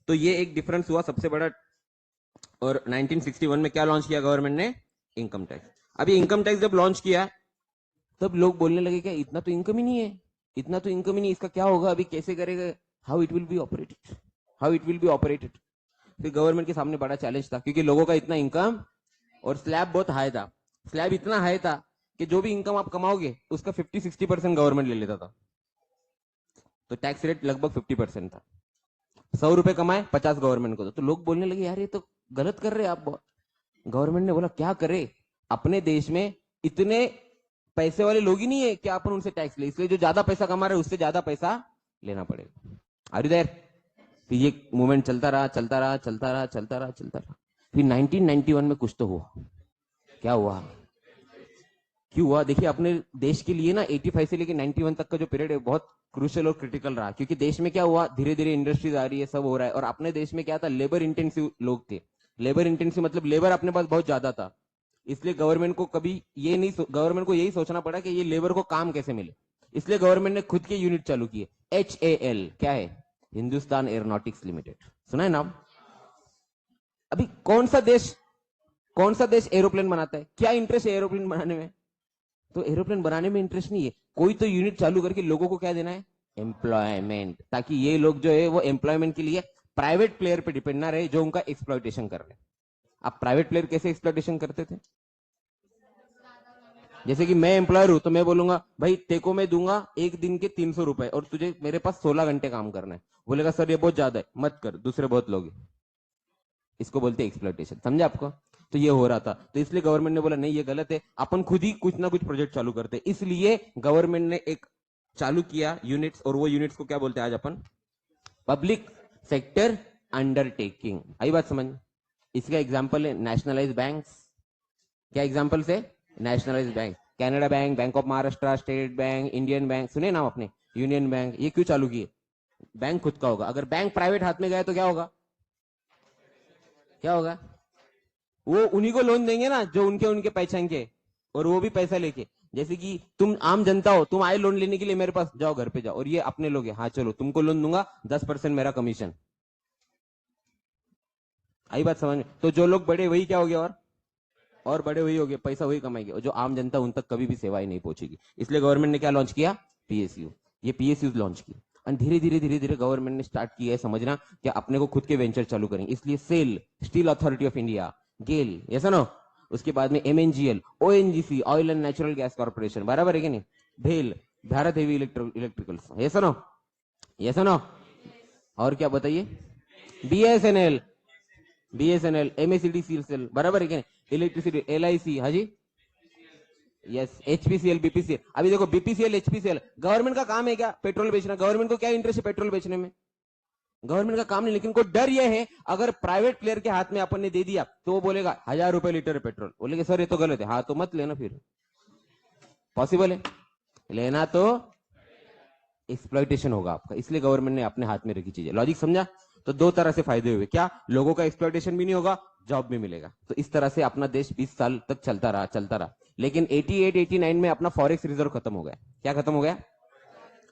तो ये एक डिफरेंस हुआ सबसे बड़ा। और 1961 में क्या लॉन्च किया गवर्नमेंट ने? Income tax. अभी इनकम टैक्स जब लॉन्च किया, तब लोग बोलने लगे क्या इतना तो इनकम ही नहीं है, इतना तो इनकम ही नहीं, इसका क्या होगा, अभी कैसे करेगा, how it will be operated, how it will be operated. फिर गवर्नमेंट के सामने बड़ा चैलेंज था, क्योंकि लोगों का इतना इनकम, और स्लैब बहुत हाई था। स्लैब इतना हाई था कि जो भी इनकम आप कमाओगे उसका 50-60% गवर्नमेंट ले लेता था। तो टैक्स रेट लगभग 50% था। 100 रुपए कमाए, 50 गवर्नमेंट को दो। तो लोग बोलने लगे यार ये तो गलत कर रहे हैं आप बहुत। गवर्नमेंट ने बोला क्या करे, अपने देश में इतने पैसे वाले लोग ही नहीं है कि अपन उनसे टैक्स ले, इसलिए जो ज्यादा पैसा कमा रहे उससे ज्यादा पैसा लेना पड़ेगा। Are you there? ये मूवमेंट चलता रहा, चलता रहा, चलता रहा, चलता रहा, चलता रहा। फिर 1991 में कुछ तो हुआ। क्या हुआ, क्यों हुआ? देखिए अपने देश के लिए ना 85 से लेकर 91 तक का जो पीरियड है बहुत क्रूशियल और क्रिटिकल रहा, क्योंकि देश में क्या हुआ, धीरे धीरे इंडस्ट्रीज आ रही है, सब हो रहा है, और अपने देश में क्या था, लेबर इंटेंसिव लोग थे। लेबर इंटेंसिव मतलब लेबर अपने पास बहुत ज्यादा था, इसलिए गवर्नमेंट को कभी ये नहीं गवर्नमेंट को यही सोचना पड़ा कि ये लेबर को काम कैसे मिले, इसलिए गवर्नमेंट ने खुद के यूनिट चालू किए। HAL क्या है? हिंदुस्तान एरोनॉटिक्स लिमिटेड, सुना है नाम? अभी कौन सा देश एरोप्लेन बनाता है? क्या इंटरेस्ट है एरोप्लेन बनाने में? तो एरोप्लेन बनाने में इंटरेस्ट नहीं है, कोई तो यूनिट चालू करके लोगों को क्या देना है, एम्प्लॉयमेंट, ताकि ये लोग जो है वो एम्प्लॉयमेंट के लिए प्राइवेट प्लेयर पे डिपेंड ना रहे जो उनका एक्सप्लॉइटेशन कर रहे हैं। अब प्राइवेट प्लेयर कैसे एक्सप्लॉइटेशन करते थे? जैसे कि मैं एम्प्लॉयर हूं तो मैं बोलूंगा भाई तेको मैं दूंगा एक दिन के 300 रुपए और तुझे मेरे पास 16 घंटे काम करना है। बोलेगा सर ये बहुत ज्यादा है, मत कर, दूसरे बहुत लोग हैं। इसको बोलते हैं एक्सप्लॉइटेशन, समझे आपको? तो ये हो रहा था, तो इसलिए गवर्नमेंट ने बोला नहीं ये गलत है, अपन खुद ही कुछ ना कुछ प्रोजेक्ट चालू करते हैं। इसलिए गवर्नमेंट ने एक चालू किया यूनिट्स, और वो यूनिट्स को क्या बोलते हैं आज अपन, पब्लिक सेक्टर अंडरटेकिंग। आई बात समझ? इसका एग्जाम्पल है नेशनलाइज बैंक। क्या एग्जाम्पल से? Nationalise bank, Canada bank, bank of Maharashtra, state bank, Indian bank, सुने नाम अपने, यूनियन बैंक। ये क्यों चालू किए? बैंक खुद का होगा, अगर बैंक प्राइवेट हाथ में गया तो क्या होगा, क्या होगा? वो उन्हीं को लोन देंगे ना जो उनके उनके पहचान के, और वो भी पैसा लेके। जैसे कि तुम आम जनता हो, तुम आए लोन लेने के लिए मेरे पास, जाओ घर पे जाओ, और ये अपने लोग हैं, हाँ चलो तुमको लोन दूंगा, 10% मेरा कमीशन। आई बात समझ में? तो जो लोग बड़े वही क्या हो गया, और बड़े वही हो गए, पैसा वही कमाएंगे, और जो आम जनता उन तक कभी भी सेवाएं नहीं पहुंचेगी। इसलिए गवर्नमेंट ने क्या लॉन्च किया, PSU। ये PSU लॉन्च किया, और धीरे धीरे गवर्नमेंट ने स्टार्ट किया है समझना कि अपने को खुद के वेंचर चालू करेंगे। इसलिए SAIL, Steel Authority of India, GAIL, ऐसा ना, उसके बाद में MNGL, ONGC, Oil and Natural Gas Corporation, बराबर है कि नहीं, भेल, भारत हेवी इलेक्ट्रिकल्स, ऐसा ना, ऐसा ना, और क्या बताइए, BSNL, MSEDCL, बराबर है कि नहीं, इलेक्ट्रिसिटी, LIC, हाँ जी, यस, HPCL, BPCL। अभी देखो BPCL, HPCL, गवर्नमेंट का काम है क्या, पेट्रोल बेचना? गवर्नमेंट को क्या इंटरेस्ट है पेट्रोल बेचने में? गवर्नमेंट का काम नहीं, लेकिन कोई डर यह है अगर प्राइवेट प्लेयर के हाथ में अपन ने दे दिया तो वो बोलेगा 1000 रुपए लीटर है पेट्रोल, बोलेगा सर ये तो गलत है, हाँ तो मत लेना, फिर पॉसिबल है लेना तो एक्सप्लॉइटेशन होगा आपका। इसलिए गवर्नमेंट ने अपने हाथ में रखी चीजें। लॉजिक समझा? तो दो तरह से फायदे हुए, क्या, लोगों का एक्सप्लॉइटेशन भी नहीं होगा, जॉब भी मिलेगा। तो इस तरह से अपना देश 20 साल तक चलता रहा। लेकिन 88-89 में अपना फॉरेक्स रिजर्व खत्म हो गया। क्या खत्म हो गया?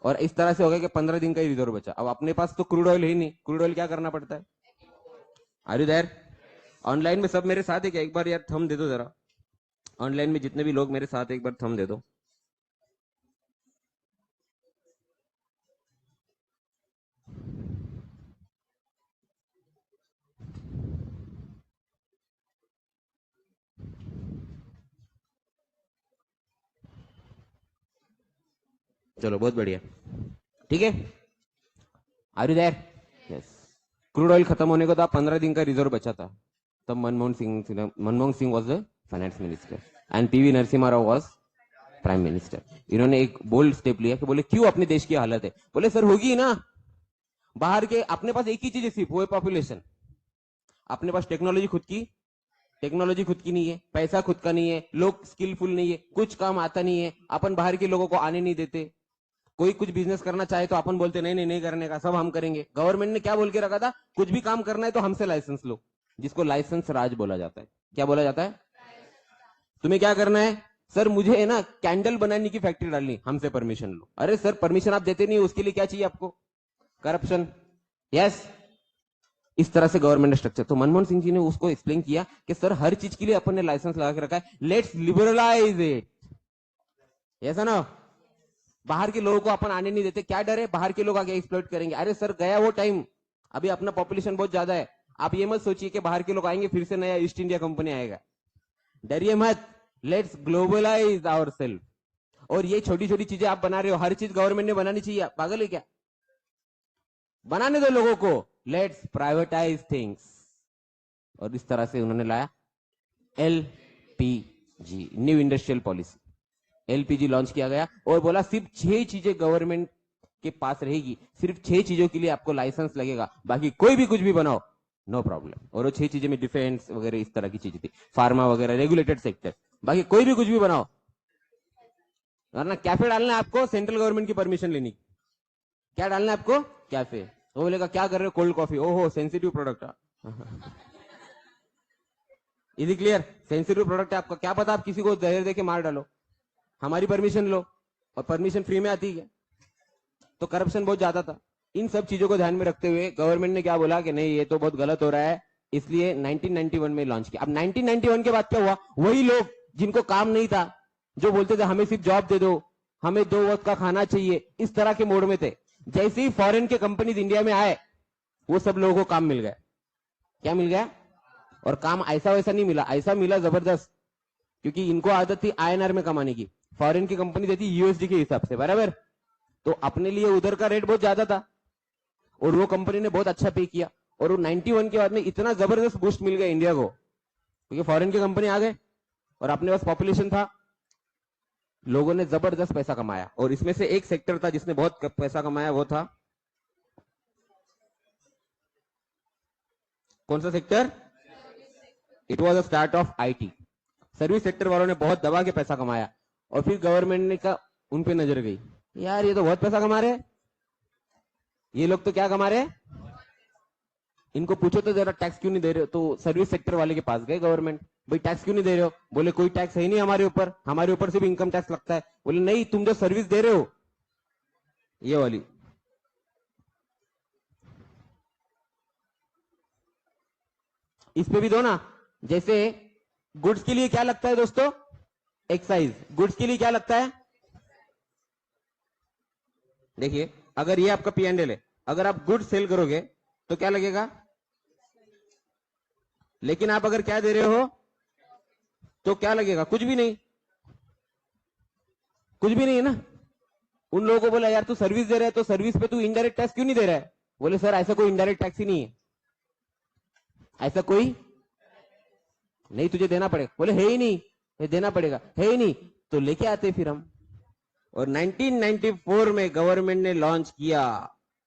और इस तरह से हो गया कि 15 दिन का ही रिजर्व बचा। अब अपने पास तो क्रूड ऑयल ही नहीं, क्रूड ऑयल क्या करना पड़ता है? Are you there? ऑनलाइन में सब मेरे साथ है क्या? एक बार यार थंब दे दो जरा, ऑनलाइन में जितने भी लोग मेरे साथ, एक बार थंब दे दो। चलो बहुत बढ़िया, ठीक है, are you there? Yes. Crude oil खत्म होने को था, 15 दिन का रिजर्व बचा था, तब Manmohan Singh was the finance minister and PV Narasimha Rao was prime minister. इन्होंने एक बोल्ड स्टेप लिया कि बोले क्यों अपने देश की हालत है, बोले सर होगी ना, बाहर के, अपने पास एक ही चीज है सिर्फ, वो है पॉपुलेशन। अपने पास टेक्नोलॉजी खुद की नहीं है, पैसा खुद का नहीं है, लोग स्किलफुल नहीं है, कुछ काम आता नहीं है, अपन बाहर के लोगों को आने नहीं देते। कोई कुछ बिजनेस करना चाहे तो अपन बोलते नहीं नहीं नहीं करने का, सब हम करेंगे। गवर्नमेंट ने क्या बोल के रखा था, कुछ भी काम करना है तो हमसे लाइसेंस लो, जिसको लाइसेंस राज बोला जाता है। क्या बोला जाता है? तुम्हें क्या करना है, सर मुझे है ना कैंडल बनाने की फैक्ट्री डालनी, हमसे परमिशन लो। अरे सर परमिशन आप देते नहीं, उसके लिए क्या चाहिए आपको? करप्शन। यस, इस तरह से गवर्नमेंट स्ट्रक्चर। तो मनमोहन सिंह जी ने उसको एक्सप्लेन किया कि सर हर चीज के लिए अपन ने लाइसेंस लगा के रखा है, लेट्स लिबरलाइज इट, ऐसा ना, बाहर के लोगों को अपन आने नहीं देते। क्या डर है, बाहर के लोग आगे एक्सप्लॉइट करेंगे। अरे सर गया वो टाइम, अभी अपना पॉपुलेशन बहुत ज्यादा है, आप ये मत सोचिए कि बाहर के लोग आएंगे फिर से नया ईस्ट इंडिया कंपनी आएगा, डरिए मत, लेट्स ग्लोबलाइज आवर सेल्फ। और ये छोटी छोटी चीजें आप बना रहे हो, हर चीज गवर्नमेंट ने बनानी चाहिए, पागल है क्या? बनाने दो लोगों को, लेट्स प्राइवेटाइज थिंग्स। और इस तरह से उन्होंने लाया LPG, new industrial policy. LPG launch किया गया और बोला सिर्फ 6 चीजें गवर्नमेंट के पास रहेगी, सिर्फ 6 चीजों के लिए आपको लाइसेंस लगेगा, बाकी कोई भी कुछ भी बनाओ नो प्रॉब्लम। और वो 6 चीजें में डिफेंस वगैरह इस तरह की चीजें थी, फार्मा वगैरह रेगुलेटेड सेक्टर। बाकी कोई भी कुछ भी बनाओ, वरना कैफे डालना है आपको सेंट्रल गवर्नमेंट की परमिशन लेनी। क्या डालना है आपको? कैफे। वो बोलेगा क्या कर रहे हो? Cold coffee. ओहो sensitive product. Is it clear? Sensitive product है आपका, क्या पता आप किसी को जहर देके मार डालो। हमारी परमिशन लो, और परमिशन फ्री में आती है। तो करप्शन बहुत ज्यादा था। इन सब चीजों को ध्यान में रखते हुए गवर्नमेंट ने क्या बोला कि नहीं ये तो बहुत गलत हो रहा है, इसलिए 1991 में लॉन्च किया। अब 1991 के बाद क्या हुआ? वही लोग जिनको काम नहीं था, जो बोलते थे हमें सिर्फ जॉब दे दो, हमें 2 वक्त का खाना चाहिए, इस तरह के मोड में थे। जैसे ही फॉरेन के कंपनीज इंडिया में आए, वो सब लोगों को काम मिल गया। क्या मिल गया? और काम ऐसा वैसा नहीं मिला, ऐसा मिला जबरदस्त, क्योंकि इनको आदत थी आईएनआर में कमाने की। फॉरेन की कंपनी देती यूएसडी के हिसाब से, बराबर। तो अपने लिए उधर का रेट बहुत ज्यादा था, और वो कंपनी ने बहुत अच्छा पे किया। और वो 91 के बाद में इतना जबरदस्त बूस्ट मिल गया इंडिया को, क्योंकि फॉरेन की कंपनी आ गए और अपने पास पॉपुलेशन था, लोगों ने जबरदस्त पैसा कमाया। और इसमें से एक सेक्टर था जिसने बहुत पैसा कमाया, वो था कौन सा sector? It was the start of IT. Service sector वालों ने बहुत दबा के पैसा कमाया, और फिर गवर्नमेंट ने कहा, उन पे नजर गई, यार ये तो बहुत पैसा कमा रहे, ये लोग तो क्या कमा रहे, इनको पूछो तो जरा टैक्स क्यों नहीं दे रहे हो? तो सर्विस सेक्टर वाले के पास गए गवर्नमेंट, भाई टैक्स क्यों नहीं दे रहे हो? बोले कोई टैक्स है ही नहीं हमारे ऊपर सिर्फ इनकम टैक्स लगता है। बोले नहीं, तुम जो सर्विस दे रहे हो, ये वाली, इस पे भी दो ना। जैसे गुड्स के लिए क्या लगता है दोस्तों? एक्साइज। गुड्स के लिए क्या लगता है? देखिए, अगर ये आपका P&L है, अगर आप गुड्स सेल करोगे तो क्या लगेगा? लेकिन आप अगर क्या दे रहे हो तो क्या लगेगा? कुछ भी नहीं, कुछ भी नहीं है ना। उन लोगों को बोला यार तू सर्विस दे रहा है, तो सर्विस पे तू इनडायरेक्ट टैक्स क्यों नहीं दे रहा है? बोले सर ऐसा कोई इनडायरेक्ट टैक्स ही नहीं है, ऐसा कोई नहीं, तुझे देना पड़ेगा। बोले है ही नहीं, ये देना पड़ेगा, है ही नहीं, तो लेके आते फिर हम। और 1994 में गवर्नमेंट ने लॉन्च किया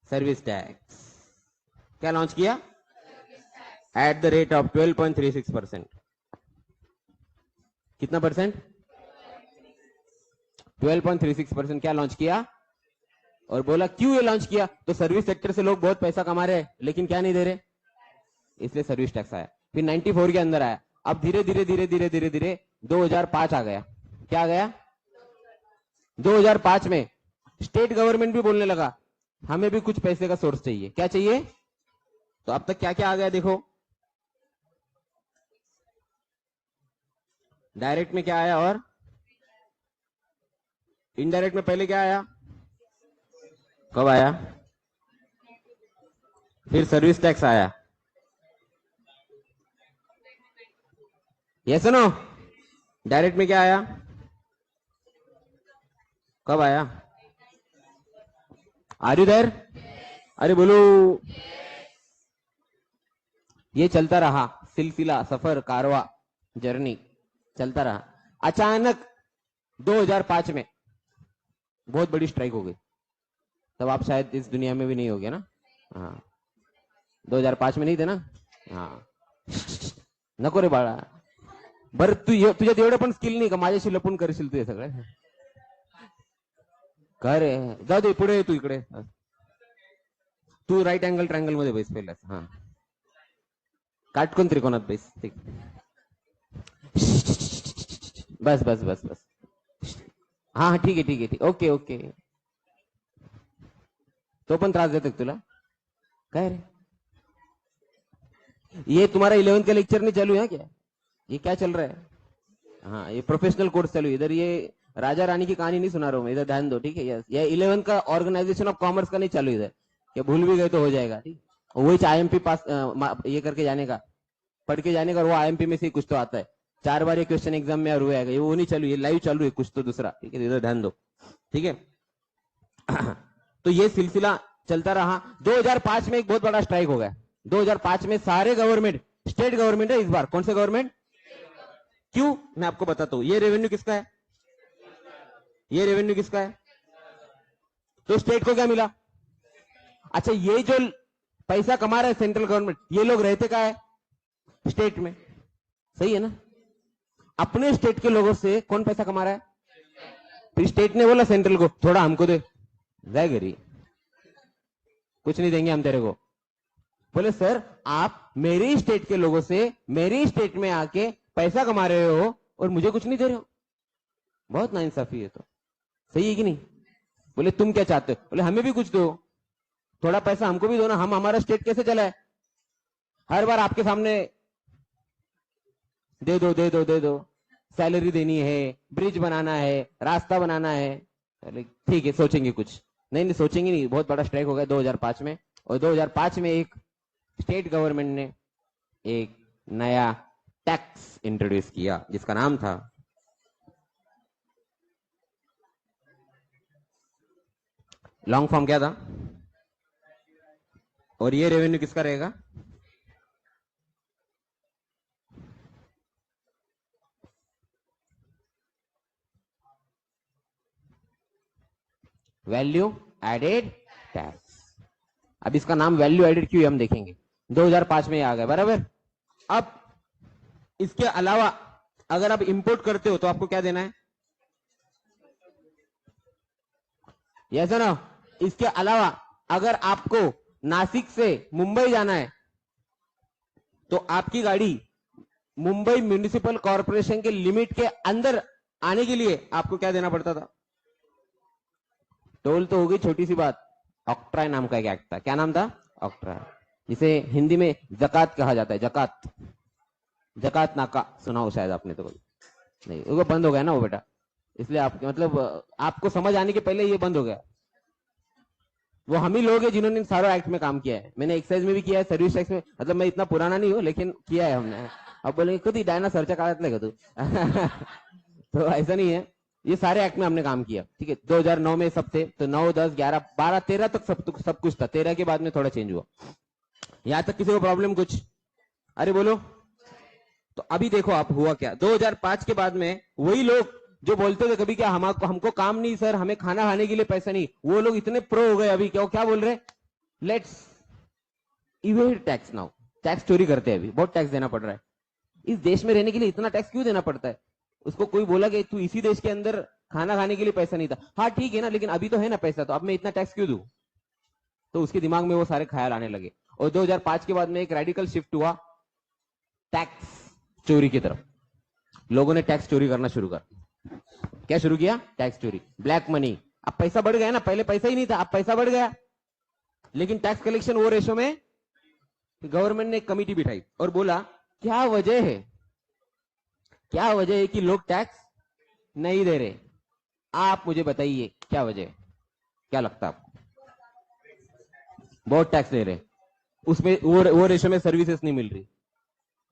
सर्विस टैक्स। क्या लॉन्च किया? At the rate of 12.36%। कितना परसेंट? 12.36% क्या लॉन्च किया? और बोला क्यों ये लॉन्च किया? तो सर्विस सेक्टर से लोग बहुत पैसा कमा रहे हैं, लेकिन क्या नहीं दे रहे, इसलिए सर्विस टैक्स आया। फिर 94 के अंदर आया। अब धीरे धीरे धीरे धीरे धीरे धीरे 2005 आ गया। क्या आ गया? 2005 में स्टेट गवर्नमेंट भी बोलने लगा हमें भी कुछ पैसे का सोर्स चाहिए। क्या चाहिए? तो अब तक क्या क्या आ गया देखो। डायरेक्ट में क्या आया और इनडायरेक्ट में पहले क्या आया? कब आया? फिर सर्विस टैक्स आया। Yes no? डायरेक्ट में क्या आया? कब आया? Are you there? अरे बोलो। ये चलता रहा सिलसिला, सफर, कारवा, जर्नी चलता रहा। अचानक 2005 में बहुत बड़ी स्ट्राइक हो गई। तब आप शायद इस दुनिया में भी नहीं हो गया ना? हाँ, 2005 में नहीं थे ना? हाँ, नको रे बाळा, बरं तुझ्यात एवढं पण स्किल नाही का माझ्याशी लपून करशील तू हे सगळं? काय रे, जाऊ दे, पुढे तू इकडे, तू राईट अँगल ट्रायंगल मध्ये बैस पहिल्याच. हा, काटकोन त्रिकोणात बैस. ठीक, बस बस बस बस. हा हा, ठीक आहे ठीक आहे ठीक, ओके ओके. तो पण त्रास देतो तुला काय रे? ये तुम्हारा 11th का लेक्चर नहीं चालू है क्या? ये क्या चल रहा है? हाँ, ये प्रोफेशनल कोर्स चालू है इधर. ये राजा रानी की कहानी नहीं सुना रहा हूं मैं, इधर ध्यान दो, ठीक है? यस, ये 11th का ऑर्गेनाइजेशन ऑफ कॉमर्स का नहीं चालू इधर. ये भूल भी गए तो हो जाएगा, ठीक. वही IMP पास ये करके जाने का, पढ़ के जाने का, और वो IMP में से कुछ तो आता है. 4 बार ये क्वेश्चन एग्जाम में और हुआ है, ये वो नहीं चालू, ये लाइव चालू है कुछ तो दूसरा, ठीक है? इधर ध्यान दो, ठीक है? तो ये सिलसिला चलता रहा. 2005 में एक बहुत बड़ा स्ट्राइक हो गया. 2005 में सारे गवर्नमेंट, स्टेट गवर्नमेंट है इस बार. कौन से गवर्नमेंट? क्यों, मैं आपको बताता हूं. ये रेवेन्यू किसका है? ये रेवेन्यू किसका है? तो स्टेट को क्या मिला? अच्छा, ये जो पैसा कमा रहे सेंट्रल गवर्नमेंट, ये लोग रहते क्या है? स्टेट में। सही है ना? अपने स्टेट के लोगों से कौन पैसा कमा रहा है? फिर स्टेट ने बोला सेंट्रल को थोड़ा हमको दे, जाए गरी, कुछ नहीं देंगे हम तेरे को। बोले सर आप मेरी स्टेट के लोगों से मेरी स्टेट में आके पैसा कमा रहे हो और मुझे कुछ नहीं दे रहे हो, बहुत नाइंसाफी है। तो सही है कि नहीं? बोले तुम क्या चाहते हो? बोले हमें भी कुछ दो, थोड़ा पैसा हमको भी दो ना, हम हमारा स्टेट कैसे चला है? हर बार आपके सामने दे दो दे दो दे दो, सैलरी देनी है, ब्रिज बनाना है, रास्ता बनाना है। ठीक है सोचेंगे कुछ। नहीं सोचेंगे नहीं, बहुत बड़ा स्ट्राइक हो गया 2005 में। और 2005 में एक स्टेट गवर्नमेंट ने एक नया टैक्स इंट्रोड्यूस किया जिसका नाम था लॉन्ग फॉर्म क्या था? और ये रेवेन्यू किसका रहेगा? Value added tax. अब इसका नाम वैल्यू एडेड क्यों हम देखेंगे। 2005 में आ गया बराबर। अब इसके अलावा अगर आप इंपोर्ट करते हो तो आपको क्या देना है? यस ना? इसके अलावा अगर आपको नासिक से मुंबई जाना है तो आपकी गाड़ी मुंबई म्युनिसिपल कॉर्पोरेशन के लिमिट के अंदर आने के लिए आपको क्या देना पड़ता था? टोल तो हो गई छोटी सी बात, ऑक्ट्राय नाम का एक एक्ट था। क्या नाम था? ऑक्ट्राय, जिसे हिंदी में जकात कहा जाता है। जकात, जकात नाका सुना हो शायद आपने, तो नहीं, वो बंद हो गया ना वो बेटा, इसलिए आपके मतलब आपको समझ आने के पहले ये बंद हो गया। वो हम ही लोग हैं जिन्होंने सारा एक्ट में काम किया है। मैंने एक्साइज में भी किया है, सर्विस टैक्स में, मतलब मैं इतना पुराना नहीं हूं लेकिन किया है हमने। अब बोलेंगे कभी डायनासॉरच्या काळातले का तू? तो ऐसा नहीं है, ये सारे एक्ट में हमने काम किया। ठीक है, 2009 में सब थे, तो 9, 10, 11, 12, 13 तक सब कुछ था। 13 के बाद में थोड़ा चेंज हुआ। यहां तक किसी को प्रॉब्लम कुछ? अरे बोलो। तो अभी देखो आप हुआ क्या, 2005 के बाद में वही लोग जो बोलते थे कभी क्या हमको काम नहीं सर, हमें खाना खाने के लिए पैसा नहीं, वो लोग इतने प्रो हो गए अभी। क्या बोल रहे? Let's evade tax now. Tax चोरी करते हैं अभी, बहुत टैक्स देना पड़ रहा है। इस देश में रहने के लिए इतना टैक्स क्यों देना पड़ता है? उसको कोई बोला कि तू इसी देश के अंदर खाना खाने के लिए पैसा नहीं था। हाँ ठीक है ना, लेकिन अभी तो है ना पैसा, तो अब मैं इतना टैक्स क्यों दूं? तो उसके दिमाग में वो सारे ख्याल आने लगे। और 2005 के बाद में एक रेडिकल शिफ्ट हुआ टैक्स चोरी की तरफ। लोगों ने टैक्स चोरी करना शुरू कर, क्या शुरू किया? टैक्स चोरी, ब्लैक मनी। अब पैसा बढ़ गया ना, पहले पैसा ही नहीं था, अब पैसा बढ़ गया। लेकिन टैक्स कलेक्शन वो रेशो में गवर्नमेंट ने एक कमिटी बिठाई और बोला क्या वजह है, क्या वजह है कि लोग टैक्स नहीं दे रहे? आप मुझे बताइए क्या वजह है, क्या लगता है आपको? बहुत टैक्स दे रहे, उसमें वो रेशो में सर्विसेज नहीं मिल रही,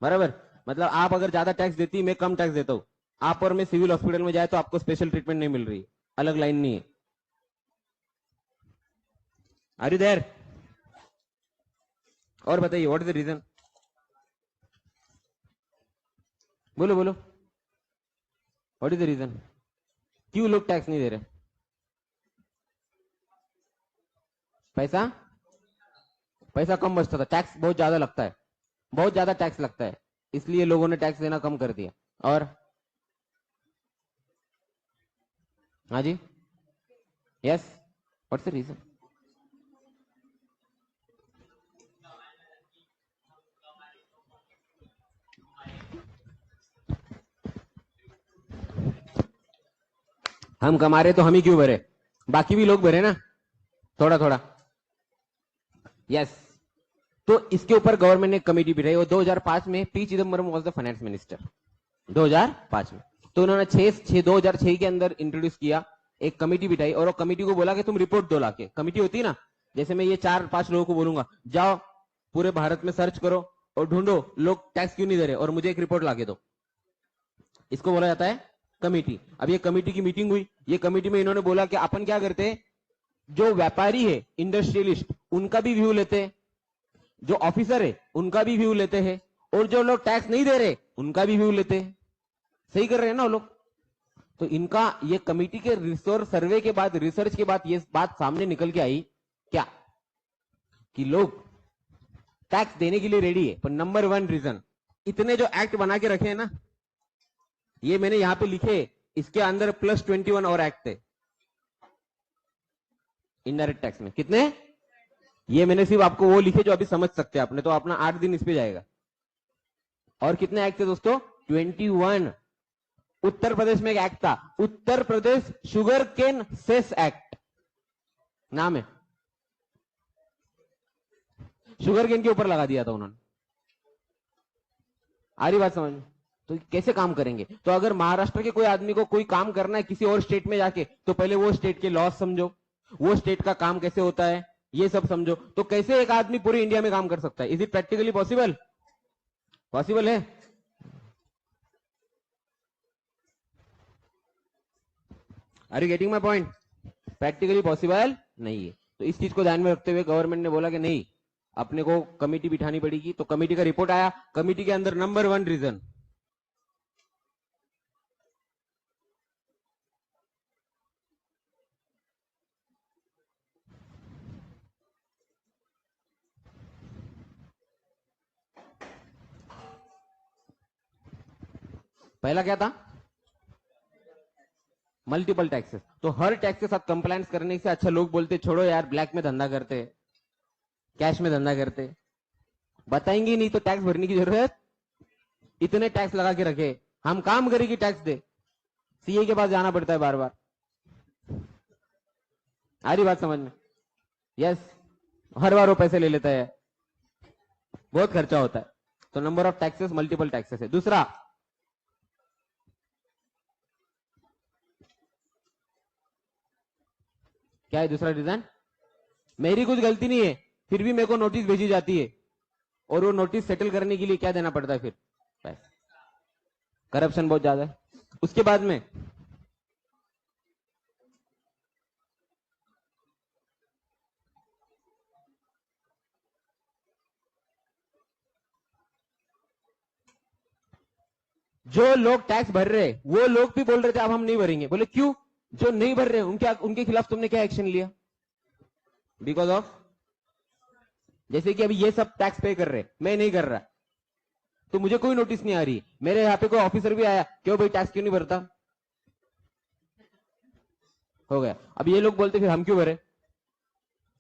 बराबर। मतलब आप अगर ज्यादा टैक्स देती, मैं कम टैक्स देता हूं, आप और मैं सिविल हॉस्पिटल में जाए तो आपको स्पेशल ट्रीटमेंट नहीं मिल रही, अलग लाइन नहीं है। Are you there? और बताइए व्हाट इज द रीजन? बोलो बोलो, व्हाट इज द रीजन? क्यों लोग टैक्स नहीं दे रहे? पैसा, पैसा कम बचता था, टैक्स बहुत ज्यादा लगता है, बहुत ज्यादा टैक्स लगता है, इसलिए लोगों ने टैक्स देना कम कर दिया। और हाँ जी, यस, व्हाट्स द रीजन? हम कमा रहे तो हम ही क्यों भरे, बाकी भी लोग भरे ना थोड़ा थोड़ा। यस, तो इसके ऊपर गवर्नमेंट ने कमेटी बिठाई और 2005 में P Chidambaram was the finance minister 2005 में। तो उन्होंने 2006 के अंदर इंट्रोड्यूस किया, एक कमेटी बिठाई और वो कमेटी को बोला कि तुम रिपोर्ट दो लाके। कमेटी होती है ना, जैसे मैं ये 4-5 लोगों को बोलूंगा जाओ पूरे भारत में सर्च करो और ढूंढो लोग टैक्स क्यों नहीं दे रहे और मुझे एक रिपोर्ट लाके दो। इसको बोला जाता है कमेटी। अब ये कमेटी की मीटिंग हुई, ये कमेटी में इन्होंने बोला कि अपन क्या करते हैं, जो व्यापारी है इंडस्ट्रियलिस्ट उनका भी व्यू लेते हैं, जो ऑफिसर है उनका भी व्यू लेते हैं, और जो लोग टैक्स नहीं दे रहे उनका भी व्यू लेते हैं। सही कर रहे हैं ना वो लोग? तो इनका ये कमेटी के रिसोर्स सर्वे के बाद, रिसर्च के बाद ये बात सामने निकल के आई क्या, कि लोग टैक्स देने के लिए रेडी है, पर नंबर 1 रीजन, इतने जो एक्ट बना के रखे हैं ना, ये मैंने यहां पे लिखे, इसके अंदर +21 और एक्ट है इनडायरेक्ट टैक्स में। कितने? ये मैंने सिर्फ आपको वो लिखे जो अभी समझ सकते हैं, आपने तो अपना 8 दिन इस पे जाएगा। और कितने एक्ट थे दोस्तों? 21। उत्तर प्रदेश में एक एक्ट था, Uttar Pradesh sugar cane cess act नाम है, शुगर केन के ऊपर लगा दिया था उन्होंने। आ रही बात समझ में? तो कैसे काम करेंगे? तो अगर महाराष्ट्र के कोई आदमी को कोई काम करना है किसी और स्टेट में जाके, तो पहले वो स्टेट के लॉज समझो, वो स्टेट का काम कैसे होता है ये सब समझो। तो कैसे एक आदमी पूरे इंडिया में काम कर सकता है? Is it practically possible? Possible है? Are you getting my point? Practically possible नहीं है। तो इस चीज को ध्यान में रखते हुए गवर्नमेंट ने बोला कि नहीं, अपने को कमेटी बिठानी पड़ेगी। तो कमेटी का रिपोर्ट आया, कमेटी के अंदर नंबर 1 रीजन, पहला क्या था? Multiple taxes. तो हर टैक्स के साथ कंप्लायंस करने से अच्छा लोग बोलते छोड़ो यार, ब्लैक में धंधा करते, कैश में धंधा करते, बताएंगे नहीं तो टैक्स भरने की जरूरत, इतने टैक्स लगा के रखे, हम काम करेंगे टैक्स दे, सीए के पास जाना पड़ता है बार बार। आ रही बात समझ में? यस, हर बार वो पैसे ले लेता है, बहुत खर्चा होता है। तो number of taxes, multiple taxes है। दूसरा, क्या है दूसरा रीजन? मेरी कुछ गलती नहीं है, फिर भी मेरे को नोटिस भेजी जाती है, और वो नोटिस सेटल करने के लिए क्या देना पड़ता है? फिर पैसा। करप्शन बहुत ज्यादा है। उसके बाद में जो लोग टैक्स भर रहे वो लोग भी बोल रहे थे अब हम नहीं भरेंगे। बोले क्यों? जो नहीं भर रहे उनके खिलाफ तुमने क्या एक्शन लिया? बिकॉज ऑफ, जैसे कि अभी ये सब टैक्स पे कर रहे, मैं नहीं कर रहा, तो मुझे कोई नोटिस नहीं आ रही, मेरे यहाँ पे कोई ऑफिसर भी आया, क्यों भाई टैक्स क्यों नहीं भरता? हो गया। अब ये लोग बोलते फिर हम क्यों भरे?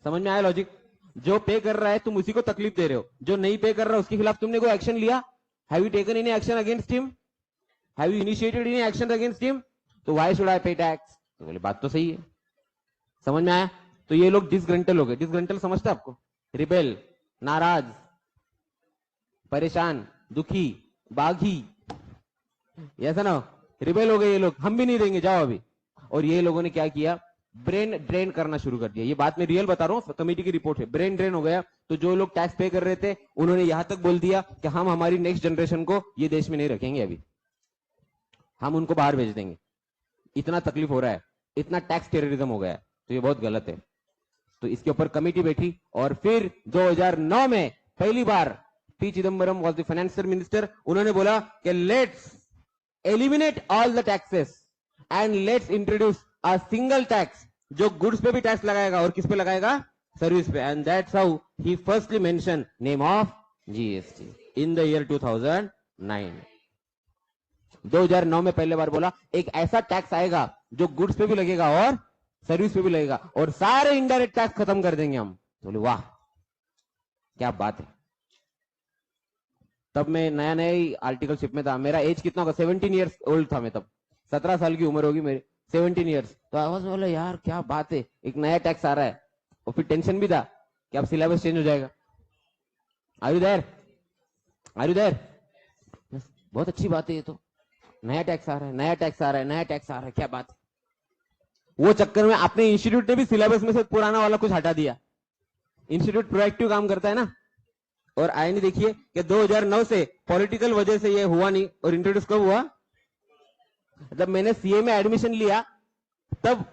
समझ में आया लॉजिक? जो पे कर रहा है तुम उसी को तकलीफ दे रहे हो, जो नहीं पे कर रहा उसके खिलाफ तुमने कोई एक्शन लिया? Have you taken any action against him? Have you initiated any action against him? तो व्हाई शुड आई पे टैक्स? तो बोले बात तो सही है। समझ में आया? तो ये लोग डिसग्रंटल हो गए। डिसग्रंटल समझते आपको? रिबेल, नाराज, परेशान, दुखी, बागी, ऐसा ना? रिबेल हो गए ये लोग, हम भी नहीं देंगे, जाओ अभी। और ये लोगों ने क्या किया? ब्रेन ड्रेन करना शुरू कर दिया। ये बात मैं रियल बता रहा हूं, कमेटी की रिपोर्ट है। ब्रेन ड्रेन हो गया। तो जो लोग टैक्स पे कर रहे थे उन्होंने यहां तक बोल दिया कि हम हमारी नेक्स्ट जनरेशन को ये देश में नहीं रखेंगे, अभी हम उनको बाहर भेज देंगे। इतना तकलीफ हो रहा है, इतना टैक्स टेररिज्म हो गया है, तो ये बहुत गलत है। तो इसके ऊपर कमेटी बैठी और फिर 2009 में पहली बार P Chidambaram was the financial minister, उन्होंने बोला कि let's eliminate all the taxes and let's introduce a single tax जो गुड्स पे भी टैक्स लगाएगा और किस पे लगाएगा? सर्विस पे। And that's how he firstly mention name of GST in the year 2009। 2009 में पहले बार बोला एक ऐसा टैक्स आएगा जो गुड्स पे भी लगेगा और सर्विस पे भी लगेगा, और सारे इनडायरेक्ट टैक्स खत्म कर देंगे हम। बोले वाह क्या बात है। तब मैं नया नया आर्टिकलशिप में था, मेरा एज कितना होगा? 17 ईयर्स ओल्ड था मैं तब, 17 साल की उम्र होगी मेरी, 17 ईयर्स। तो आवाज में बोला यार क्या बात है, एक नया टैक्स आ रहा है। और फिर टेंशन भी था कि अब सिलेबस चेंज हो जाएगा। Are you there? Are you there? बहुत अच्छी बात है, ये तो नया टैक्स आ रहा है, नया टैक्स आ रहा है, नया टैक्स आ रहा है, क्या बात है। वो चक्कर में अपने इंस्टीट्यूट ने भी सिलेबस में से पुराना वाला कुछ हटा दिया। इंस्टीट्यूट प्रोएक्टिव काम करता है ना। और आए नहीं, देखिए कि 2009 से पॉलिटिकल वजह से ये हुआ नहीं। और इंट्रोड्यूस कब हुआ? जब मैंने सीए में एडमिशन लिया तब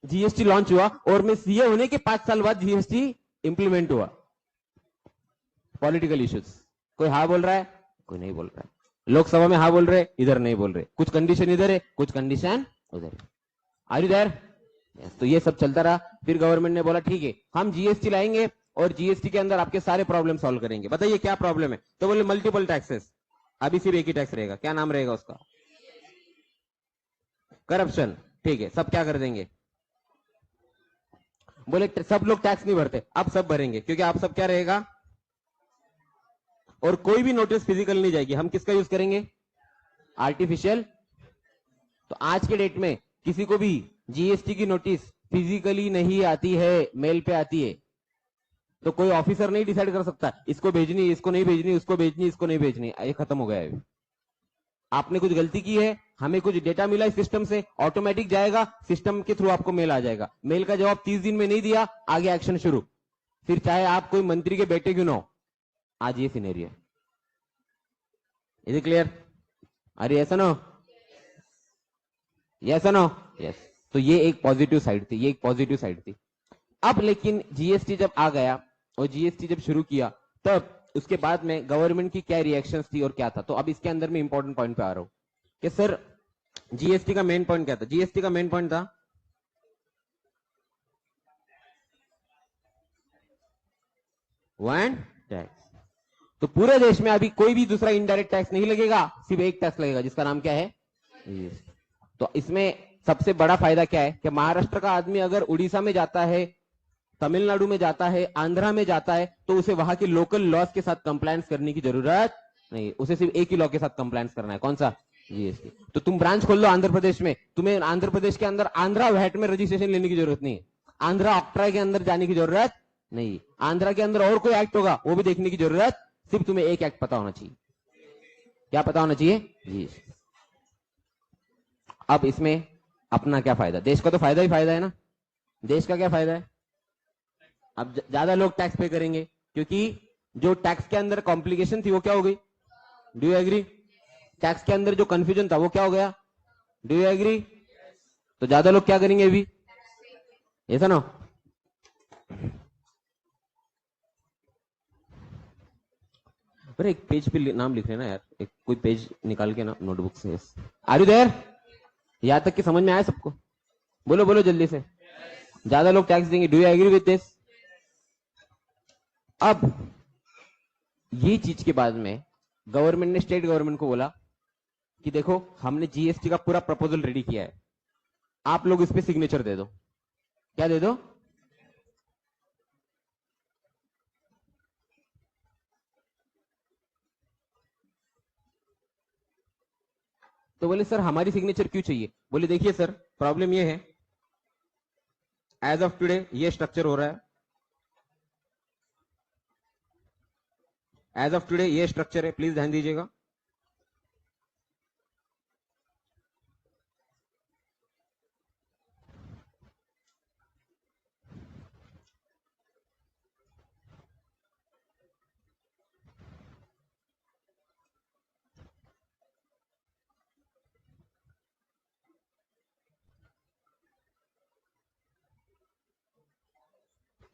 जीएसटी लॉन्च हुआ, और मैं सीए होने के 5 साल बाद जीएसटी इंप्लीमेंट हुआ। पॉलिटिकल इश्यूज, कोई हाँ बोल रहा है, कोई नहीं बोल रहा है। लोकसभा में हाँ बोल रहे, इधर नहीं बोल रहे, कुछ कंडीशन इधर है, कुछ कंडीशन उधर। Are you there? तो ये सब चलता रहा। फिर गवर्नमेंट ने बोला ठीक है हम जीएसटी लाएंगे, और जीएसटी के अंदर आपके सारे प्रॉब्लम सॉल्व करेंगे। बताइए क्या प्रॉब्लम है? तो बोले मल्टीपल टैक्सेस। अभी सिर्फ एक ही टैक्स रहेगा, क्या नाम रहेगा उसका? करप्शन। ठीक है, सब क्या कर देंगे? बोले सब लोग टैक्स नहीं भरते, अब सब भरेंगे, क्योंकि आप सब क्या रहेगा, और कोई भी नोटिस फिजिकल नहीं जाएगी। हम किसका यूज करेंगे? आर्टिफिशियल। तो आज के डेट में किसी को भी जीएसटी की नोटिस फिजिकली नहीं आती है, मेल पे आती है, तो कोई ऑफिसर नहीं डिसाइड कर सकता इसको भेजनी, इसको नहीं भेजनी, उसको भेजनी, इसको नहीं भेजनी। ये खत्म हो गया है। आपने कुछ गलती की है, हमें कुछ डेटा मिला इस सिस्टम से, ऑटोमेटिक जाएगा सिस्टम के थ्रू, आपको मेल आ जाएगा। मेल का जवाब 30 दिन में नहीं दिया, आगे एक्शन शुरू। फिर चाहे आप कोई मंत्री के बेटे क्यों ना हो। आज ये सिनेरियो है। Is it clear? अरे ऐसा ना, यस नो यस। तो ये एक पॉजिटिव साइड थी, ये एक पॉजिटिव साइड थी। अब लेकिन जीएसटी जब आ गया और जीएसटी जब शुरू किया, तब उसके बाद में गवर्नमेंट की क्या रिएक्शंस थी और क्या था। तो अब इसके अंदर में इंपॉर्टेंट पॉइंट पे आ रहा हूं कि सर जीएसटी का मेन पॉइंट क्या था? जीएसटी का मेन पॉइंट था वन टैक्स। तो पूरे देश में अभी कोई भी दूसरा इनडायरेक्ट टैक्स नहीं लगेगा, सिर्फ एक टैक्स लगेगा, जिसका नाम क्या है? जीएसटी। तो इसमें सबसे बड़ा फायदा क्या है कि महाराष्ट्र का आदमी अगर उड़ीसा में जाता है, तमिलनाडु में जाता है, आंध्रा में जाता है, तो उसे वहां के लोकल लॉज के साथ कंप्लायंस करने की जरूरत नहीं, उसे सिर्फ एक ही लॉ के साथ कंप्लायंस करना है। कौन सा? जीएसटी। तो तुम ब्रांच खोल लो आंध्र प्रदेश में, तुम्हें आंध्र प्रदेश के अंदर आंध्रा वैट में रजिस्ट्रेशन लेने की जरूरत नहीं है, आंध्रा ऑक्ट्रा के अंदर जाने की जरूरत नहीं, आंध्रा के अंदर और कोई एक्ट होगा वो भी देखने की जरूरत, सिर्फ तुम्हें एक एक्ट पता होना चाहिए। क्या पता होना चाहिए? जीएसटी। अब इसमें अपना क्या फायदा? देश का तो फायदा ही फायदा है ना। देश का क्या फायदा है? अब ज्यादा लोग टैक्स पे करेंगे, क्योंकि जो टैक्स के अंदर कॉम्प्लिकेशन थी वो क्या हो गई? Do you agree? टैक्स के अंदर जो कंफ्यूजन था वो क्या हो गया? Do you agree? तो ज्यादा लोग क्या करेंगे अभी? ऐसा ना। अरे एक पेज पे नाम लिख लेना यार, एक कोई पेज निकाल के ना नोटबुक से। Are you there? यहां तक कि समझ में आया सबको? बोलो बोलो जल्दी से। ज्यादा लोग टैक्स देंगे, do you agree with this? अब ये चीज के बाद में गवर्नमेंट ने स्टेट गवर्नमेंट को बोला कि देखो हमने जीएसटी का पूरा प्रपोजल रेडी किया है, आप लोग इस पे सिग्नेचर दे दो। क्या दे दो? तो बोले सर हमारी सिग्नेचर क्यों चाहिए? बोले देखिए सर प्रॉब्लम ये है, एज ऑफ टुडे ये स्ट्रक्चर हो रहा है, एज ऑफ टुडे ये स्ट्रक्चर है, प्लीज ध्यान दीजिएगा।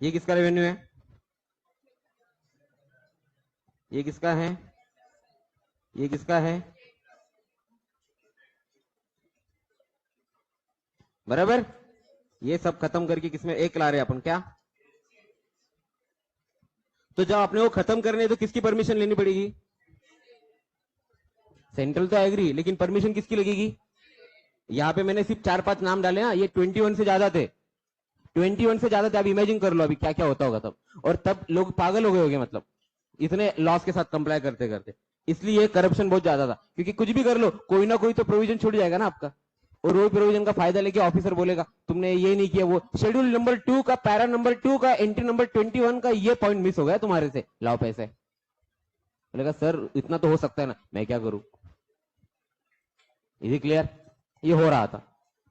ये किसका रेवेन्यू है? ये किसका है? ये किसका है? बराबर। ये सब खत्म करके किसमें एक ला रहे अपन? क्या? तो जब आपने वो खत्म करने तो किसकी परमिशन लेनी पड़ेगी? सेंट्रल तो एग्री, लेकिन परमिशन किसकी लगेगी? यहां पे मैंने सिर्फ 4-5 नाम डाले ना, ये 21 से ज्यादा थे, 21 से ज्यादा थे। अब इमेजिन कर लो अभी क्या क्या होता होगा तब, और तब लोग पागल हो गए होंगे, मतलब इतने लॉस के साथ कंप्लाई करते करते। इसलिए करप्शन बहुत ज्यादा था, क्योंकि कुछ भी कर लो कोई ना कोई तो प्रोविजन छूट जाएगा ना आपका, और वो प्रोविजन का फायदा लेके ऑफिसर बोलेगा तुमने ये नहीं किया, वो शेड्यूल नंबर 2 का पैरा नंबर 2 का एंट्री नंबर 21 का ये पॉइंट मिस हो गया तुम्हारे से, लाओ पैसे। बोलेगा सर इतना तो हो सकता है ना, मैं क्या करूं। Is clear? ये हो रहा था।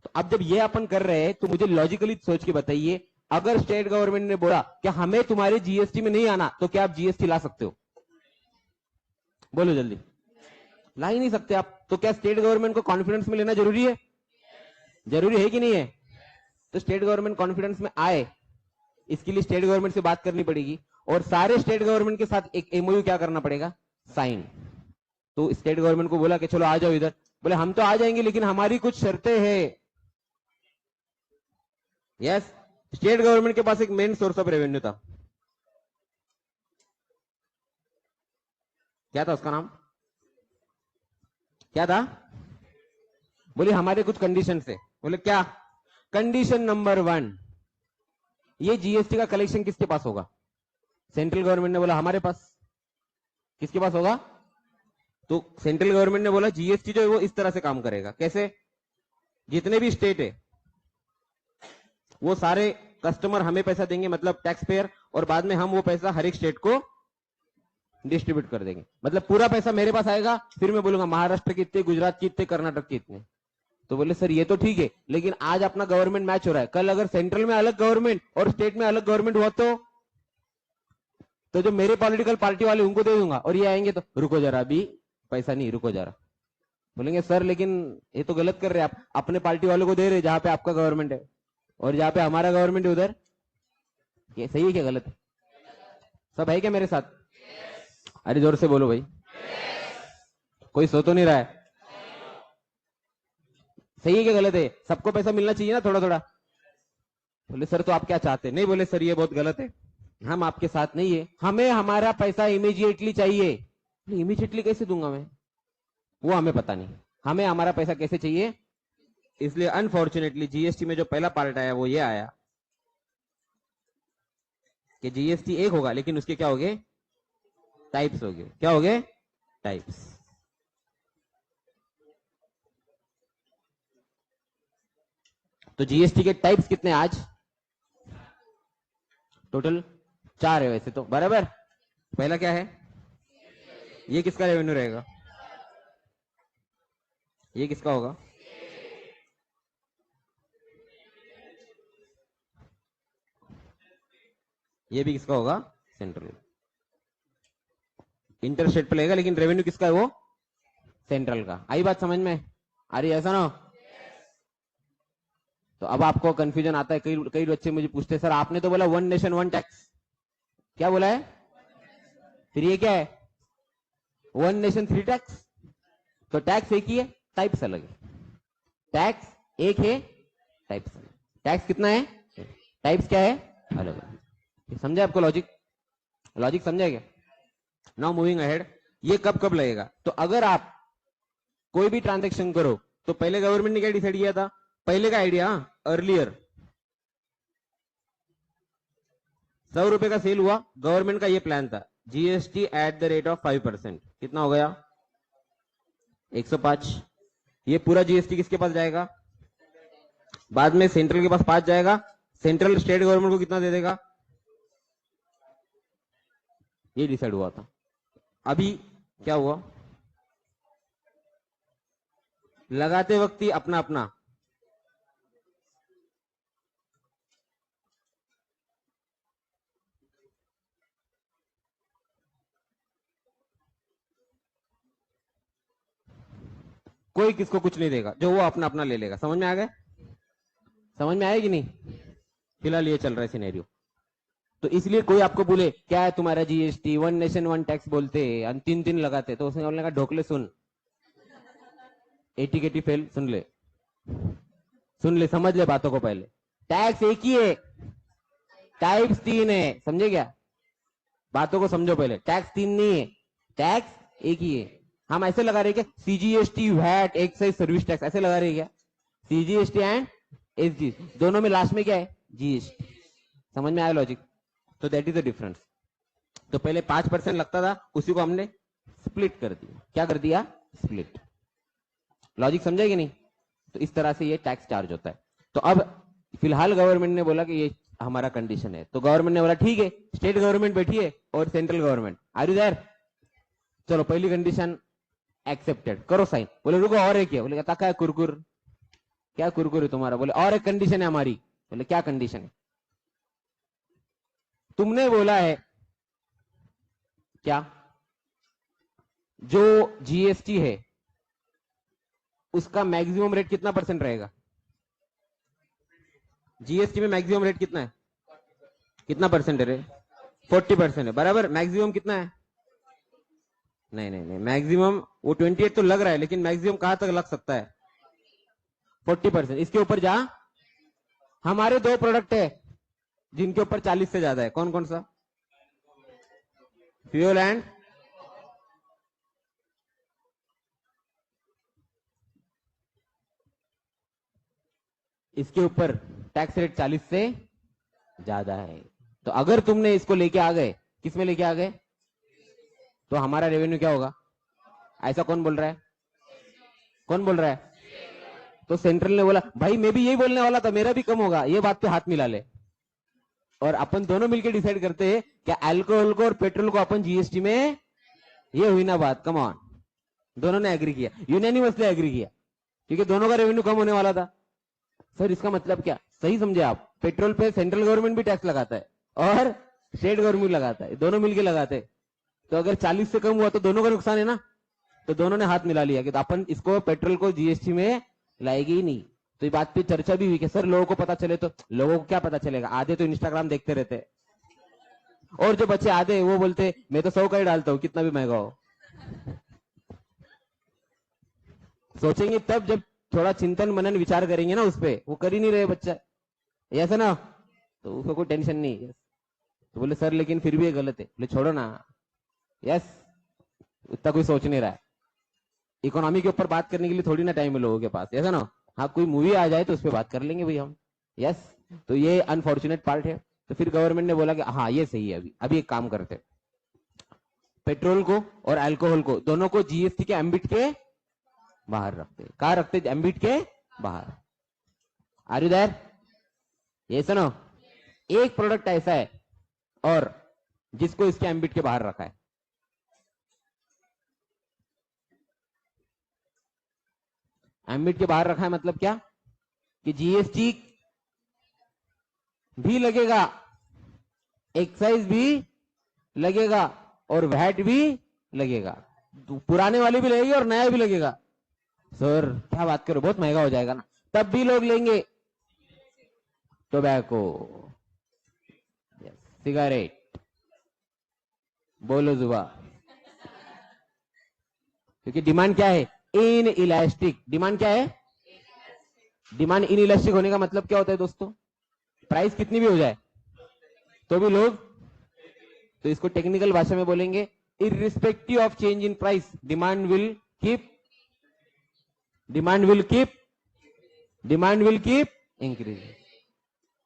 तो अब जब ये अपन कर रहे हैं तो मुझे लॉजिकली सोच के बताइए, अगर स्टेट गवर्नमेंट ने बोला कि हमें तुम्हारे जीएसटी में नहीं आना, तो क्या आप जीएसटी ला सकते हो? बोलो जल्दी। ला ही नहीं सकते आप। तो क्या स्टेट गवर्नमेंट को कॉन्फिडेंस में लेना जरूरी है? जरूरी है कि नहीं है? तो स्टेट गवर्नमेंट कॉन्फिडेंस में आए, इसके लिए स्टेट गवर्नमेंट से बात करनी पड़ेगी, और सारे स्टेट गवर्नमेंट के साथ एक एमओयू क्या करना पड़ेगा? साइन। तो स्टेट गवर्नमेंट को बोला कि चलो आ जाओ इधर, बोले हम तो आ जाएंगे लेकिन हमारी कुछ शर्तें हैं। यस, स्टेट गवर्नमेंट के पास एक मेन सोर्स ऑफ रेवेन्यू था, क्या था उसका नाम, क्या था? बोले हमारे कुछ कंडीशन है। बोले क्या? कंडीशन नंबर 1, ये जीएसटी का कलेक्शन किसके पास होगा? सेंट्रल गवर्नमेंट ने बोला हमारे पास। किसके पास होगा? तो सेंट्रल गवर्नमेंट ने बोला जीएसटी जो है वो इस तरह से काम करेगा। कैसे? जितने भी स्टेट है वो सारे कस्टमर हमें पैसा देंगे, मतलब टैक्स पेयर, और बाद में हम वो पैसा हर एक स्टेट को डिस्ट्रीब्यूट कर देंगे। मतलब पूरा पैसा मेरे पास आएगा, फिर मैं बोलूंगा महाराष्ट्र के इतने, गुजरात के इतने, कर्नाटक के इतने। तो बोले सर ये तो ठीक है, लेकिन आज अपना गवर्नमेंट मैच हो रहा है, कल अगर सेंट्रल में अलग गवर्नमेंट और स्टेट में अलग गवर्नमेंट हुआ तो जो मेरे पॉलिटिकल पार्टी वाले उनको दे दूंगा, और ये आएंगे तो रुको जरा, अभी पैसा नहीं, रुको जरा। बोलेंगे सर लेकिन ये तो गलत कर रहे हैं आप, अपने पार्टी वालों को दे रहे जहां पे आपका गवर्नमेंट है, और जहां पे हमारा गवर्नमेंट है उधर। ये सही है क्या गलत है? सब है क्या मेरे साथ? अरे जोर से बोलो भाई, कोई सो तो नहीं रहा है? सही है क्या गलत है? सबको पैसा मिलना चाहिए ना थोड़ा थोड़ा। बोले सर तो आप क्या चाहते? नहीं, बोले सर ये बहुत गलत है, हम आपके साथ नहीं है, हमें हमारा पैसा इमीडिएटली चाहिए। इमीडिएटली कैसे दूंगा मैं? वो हमें पता नहीं, हमें हमारा पैसा कैसे चाहिए। इसलिए अनफॉर्चुनेटली जीएसटी में जो पहला पार्ट आया वो ये आया कि जीएसटी एक होगा, लेकिन उसके क्या हो गए? टाइप्स हो गए। क्या हो गए? टाइप्स। तो जीएसटी के टाइप्स कितने आज? टोटल 4 है वैसे तो, बराबर। पहला क्या है? ये किसका रेवेन्यू रहेगा? ये किसका होगा? ये भी किसका होगा? सेंट्रल। इंटर स्टेट पे लगेगा, लेकिन रेवेन्यू किसका है? वो सेंट्रल का। आई बात समझ में? आ रही है ऐसा ना? तो अब आपको कंफ्यूजन आता है, कई कई बच्चे मुझे पूछते सर आपने तो बोला 1 नेशन 1 टैक्स, क्या बोला है? फिर ये क्या है? 1 नेशन 3 टैक्स। तो टैक्स एक ही है, टाइप्स अलग है। टैक्स एक है, टाइप्स अलग। टैक्स कितना है, टाइप्स क्या है, अलग अलग। समझे आपको लॉजिक? लॉजिक समझे क्या? नाउ मूविंग अहेड, ये कब कब लगेगा? तो अगर आप कोई भी ट्रांजेक्शन करो तो पहले गवर्नमेंट ने क्या डिसाइड किया था? पहले का आइडिया, अर्लियर 100 रुपए का सेल हुआ, गवर्नमेंट का ये प्लान था, GST at the rate of 5%। कितना हो गया? 105। ये पूरा जीएसटी किसके पास जाएगा? बाद में सेंट्रल के पास 5 जाएगा। सेंट्रल स्टेट गवर्नमेंट को कितना दे देगा? ये डिसाइड हुआ था। अभी क्या हुआ? लगाते वक्त ही अपना अपना कोई किसको कुछ नहीं देगा, जो वो अपना अपना ले लेगा। समझ में आ गया? समझ में आएगी नहीं? फिलहाल ये चल रहा है सिनेरियो। तो इसलिए कोई आपको बोले क्या है तुम्हारा जीएसटी, 1 नेशन 1 टैक्स बोलते हैं, 3 लगाते, तो उसने बोलने का ढोकले सुन, 80 केटी फेल, सुन ले, सुन ले, समझ ले बातों को पहले। टैक्स एक ही है, टाइप्स 3 है, समझे क्या? बातों को समझो पहले, टैक्स 3 नहीं है, टैक्स एक ही है। हम ऐसे लगा रहे क्या? CGST, VAT, excise, service tax, ऐसे लगा रहे क्या? सीजीएसटी एंड एसजी, दोनों में लास्ट में क्या है? जीएसटी। समझ में आया लॉजिक? तो दैट इज द डिफरेंस। तो पहले 5% लगता था, उसी को हमने स्प्लिट कर दिया। क्या कर दिया? स्प्लिट। लॉजिक समझेगी नहीं? तो इस तरह से ये टैक्स चार्ज होता है। तो अब फिलहाल गवर्नमेंट ने बोला कि ये हमारा कंडीशन है, तो गवर्नमेंट ने बोला ठीक है, स्टेट गवर्नमेंट बैठी है और central government, are you there? चलो पहली कंडीशन एक्सेप्टेड, करो साइन। बोले रुको और एक है। बोले तका है कुरकुर, क्या कुरकुर है तुम्हारा? बोले और एक कंडीशन है हमारी। बोले क्या कंडीशन है? तुमने बोला है क्या, जो जीएसटी है उसका मैक्सिमम रेट कितना परसेंट रहेगा? जीएसटी में मैक्सिमम रेट कितना है? कितना परसेंट है रे? 40% है, बराबर। मैक्सिमम कितना है? नहीं नहीं नहीं, मैक्सिमम वो 28 तो लग रहा है, लेकिन मैक्सिमम कहां तक लग सकता है? 40%। इसके ऊपर जा, हमारे 2 प्रोडक्ट है जिनके ऊपर 40 से ज्यादा है। कौन कौन सा? फ्यूल एंड इसके ऊपर टैक्स रेट 40 से ज्यादा है। तो अगर तुमने इसको लेके आ गए, किस में लेके आ गए, तो हमारा रेवेन्यू क्या होगा? ऐसा कौन बोल रहा है? कौन बोल रहा है? तो सेंट्रल ने बोला भाई मैं भी यही बोलने वाला था, मेरा भी कम होगा, ये बात पे हाथ मिला ले। और अपन दोनों मिलकर डिसाइड करते हैं क्या अल्कोहल को और पेट्रोल को अपन जीएसटी में, ये हुई ना बात, कम ऑन। दोनों ने एग्री किया, यूनानिमसली एग्री किया, क्योंकि दोनों का रेवेन्यू कम होने वाला था। सर इसका मतलब क्या, सही समझे आप, पेट्रोल पे सेंट्रल गवर्नमेंट भी टैक्स लगाता है और स्टेट गवर्नमेंट लगाता है, दोनों मिलकर लगाते हैं। तो अगर 40 से कम हुआ तो दोनों का नुकसान है ना। तो दोनों ने हाथ मिला लिया कि तो अपन इसको पेट्रोल को जीएसटी में लाएगी ही नहीं। तो ये बात पे चर्चा भी हुई कि सर लोगों को पता चले, तो लोगों को क्या पता चलेगा, आधे तो इंस्टाग्राम देखते रहते, और जो बच्चे आधे वो बोलते मैं तो 100 का ही डालता हूं कितना भी महंगा हो। सोचेंगे तब जब थोड़ा चिंतन मनन विचार करेंगे ना उस पर, वो कर ही नहीं रहे बच्चा, ऐसा ना, तो उसको कोई टेंशन नहीं। यस, तो बोले सर लेकिन फिर भी ये गलत है, बोले छोड़ो ना। यस, इतना कोई सोच नहीं रहा है। इकोनॉमी के ऊपर बात करने के लिए थोड़ी ना टाइम है लोगों के पास, ऐसा ना। हाँ कोई मूवी आ जाए तो उस पर बात कर लेंगे भाई हम। यस, तो ये अनफॉर्चुनेट पार्ट है। तो फिर गवर्नमेंट ने बोला कि हाँ ये सही है, अभी एक काम करते, पेट्रोल को और अल्कोहल को दोनों को जीएसटी के एम्बिट के बाहर रखते। कहा रखते? एम्बिट के बाहर। Are you there? ये सुनो, एक प्रोडक्ट ऐसा है और जिसको इसके एम्बिट के बाहर रखा है। एम्बिट के बाहर रखा है मतलब क्या, कि जीएसटी भी लगेगा, एक्साइज भी लगेगा और वैट भी लगेगा, पुराने वाले भी लगेगी और नया भी लगेगा। सर क्या बात करो, बहुत महंगा हो जाएगा ना। तब भी लोग लेंगे। टोबैको, सिगरेट, बोलो जुबा, क्योंकि डिमांड क्या है, इन इलास्टिक। डिमांड क्या है? डिमांड इन इलास्टिक होने का मतलब क्या होता है दोस्तों, प्राइस कितनी भी हो जाए तो भी लोग, तो इसको टेक्निकल भाषा में बोलेंगे irrespective of change in price demand will keep increase.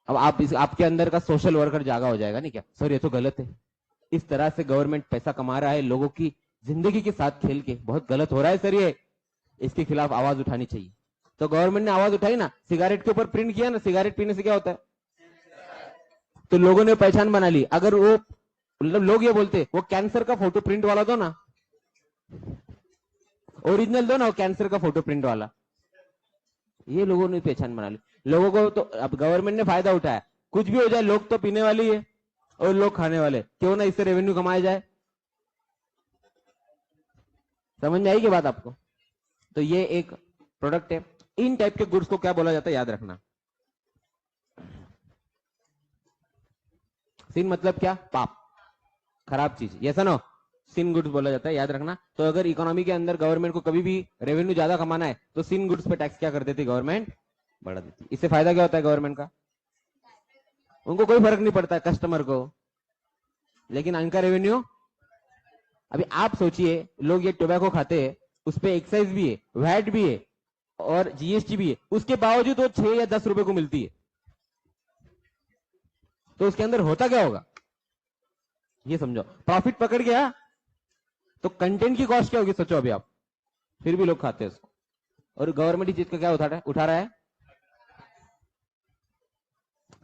अब आपके अंदर का सोशल वर्कर जागा हो जाएगा नहीं क्या, सर ये तो गलत है, इस तरह से गवर्नमेंट पैसा कमा रहा है लोगों की जिंदगी के साथ खेल के, बहुत गलत हो रहा है सर ये, इसके खिलाफ आवाज उठानी चाहिए। तो गवर्नमेंट ने आवाज उठाई ना, सिगरेट के ऊपर प्रिंट किया ना, सिगरेट पीने से क्या होता है, तो लोगों ने पहचान बना ली। अगर वो मतलब लोग ये बोलते वो कैंसर का फोटो प्रिंट वाला दो ना, ओरिजिनल दो ना वो कैंसर का फोटो प्रिंट वाला, ये लोगों ने पहचान बना ली। लोगों को तो अब गवर्नमेंट ने फायदा उठाया, कुछ भी हो जाए लोग तो पीने वाले ही है और लोग खाने वाले, क्यों ना इससे रेवेन्यू कमाया जाए। समझ में आएगी बात आपको? तो ये एक प्रोडक्ट है। इन टाइप के गुड्स को क्या बोला जाता है, याद रखना। सिन मतलब क्या, पाप, खराब चीज, ये सुनो, सिन गुड्स बोला जाता है, याद रखना। तो अगर इकोनॉमी के अंदर गवर्नमेंट को कभी भी रेवेन्यू ज्यादा कमाना है तो सिन गुड्स पे टैक्स क्या कर देती गवर्नमेंट, बढ़ा देती। इससे फायदा क्या होता है गवर्नमेंट का, उनको कोई फर्क नहीं पड़ता है कस्टमर को, लेकिन इनका रेवेन्यू। अभी आप सोचिए, लोग ये टोबैको खाते हैं, उस पर एक्साइज भी है, वैट भी है और जीएसटी भी है, उसके बावजूद वो 6 या 10 रुपए को मिलती है, तो उसके अंदर होता क्या होगा ये समझो। प्रॉफिट पकड़ गया तो कंटेंट की कॉस्ट क्या होगी सोचो अभी आप, फिर भी लोग खाते हैं उसको। और गवर्नमेंट ही चीज का क्या उठा रहा है।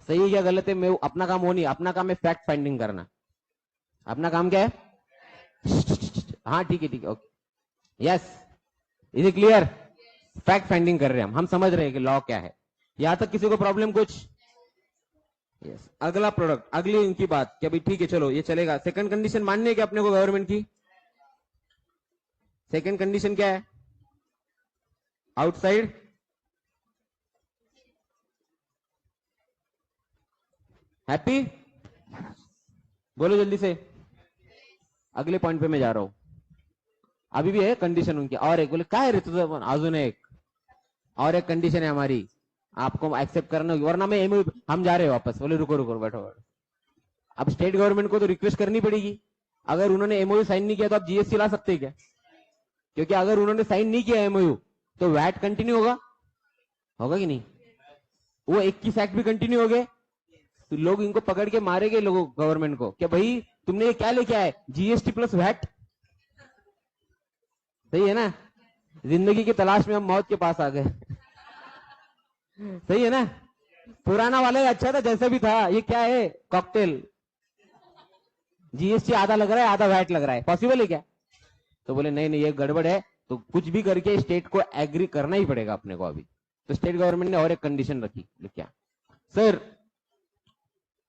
सही है क्या गलत है, मैं अपना काम वो नहीं, अपना काम है फैक्ट फाइंडिंग करना। अपना काम क्या है, हाँ ठीक है okay, yes, is it clear? Fact finding कर रहे हैं हम समझ रहे हैं कि लॉ क्या है। यहां तक किसी को प्रॉब्लम कुछ? यस। अगला प्रोडक्ट, अगली इनकी बात कि अभी ठीक है चलो ये चलेगा। सेकंड कंडीशन माननी है कि अपने को गवर्नमेंट की, सेकंड कंडीशन क्या है, आउटसाइड हैप्पी, बोलो जल्दी से, अगले पॉइंट पे मैं जा रहा हूं। अभी भी है कंडीशन उनकी, और एक बोले क्या है ऋतु, अजून एक और एक कंडीशन है हमारी, आपको एक्सेप्ट करना होगी वरना मैं एमओयू, हम जा रहे हैं वापस। बोले रुको रुको बैठो बैठो। अब स्टेट गवर्नमेंट को तो रिक्वेस्ट करनी पड़ेगी, अगर उन्होंने एमओयू साइन नहीं किया तो आप जीएसटी ला सकते हैं क्या, क्योंकि अगर उन्होंने साइन नहीं किया एमओयू तो वैट कंटिन्यू होगा कि नहीं, वो 21 एक्ट भी कंटिन्यू हो गए, तो लोग इनको पकड़ के मारेंगे लोगों गवर्नमेंट को, क्या भाई तुमने ये क्या लेके आए, जीएसटी प्लस वैट। सही है ना, जिंदगी की तलाश में हम मौत के पास आ गए। सही है ना, पुराना वाला ही अच्छा था जैसा भी था, ये क्या है कॉकटेल, जीएसटी आधा लग रहा है आधा वैट लग रहा है, पॉसिबल है क्या। तो बोले नहीं नहीं ये गड़बड़ है, तो कुछ भी करके स्टेट को एग्री करना ही पड़ेगा अपने को अभी। तो स्टेट गवर्नमेंट ने और एक कंडीशन रखी, क्या सर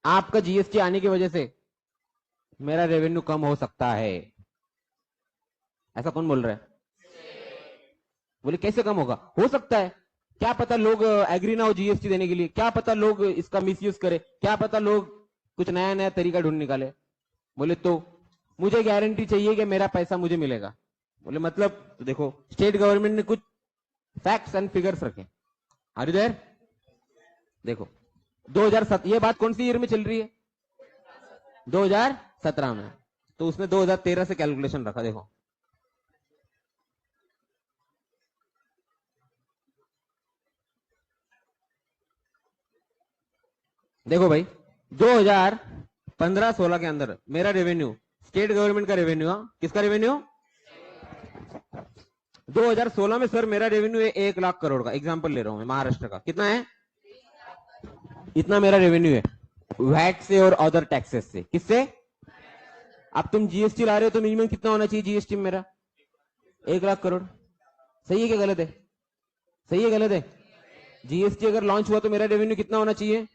आपका जीएसटी आने की वजह से मेरा रेवेन्यू कम हो सकता है। ऐसा कौन बोल रहा है, बोले कैसे कम होगा, हो सकता है, क्या पता लोग एग्री ना हो जीएसटी देने के लिए, क्या पता लोग इसका मिसयूज करे, क्या पता लोग कुछ नया नया तरीका ढूंढ निकाले। बोले तो मुझे गारंटी चाहिए कि मेरा पैसा मुझे मिलेगा। बोले मतलब, तो देखो स्टेट गवर्नमेंट ने कुछ फैक्ट्स एंड फिगर्स रखे। आर यू देयर, देखो 2007, ये बात कौन सी ईयर में चल रही है, 2017 में, तो उसने 2013 से कैलकुलेशन रखा। देखो देखो भाई 2015-16 के अंदर मेरा रेवेन्यू, स्टेट गवर्नमेंट का रेवेन्यू, किसका रेवेन्यू, 2016 में सर मेरा रेवेन्यू है 1 लाख करोड़ का, एग्जांपल ले रहा हूं मैं महाराष्ट्र का, कितना है, इतना मेरा रेवेन्यू है वैट से और अदर टैक्सेस से, किससे, अब तुम जीएसटी ला रहे हो तो मिनिमम कितना होना चाहिए जीएसटी में मेरा, 1 लाख करोड़। सही है क्या गलत है, सही है गलत है, जीएसटी अगर लॉन्च हुआ तो मेरा रेवेन्यू कितना होना चाहिए,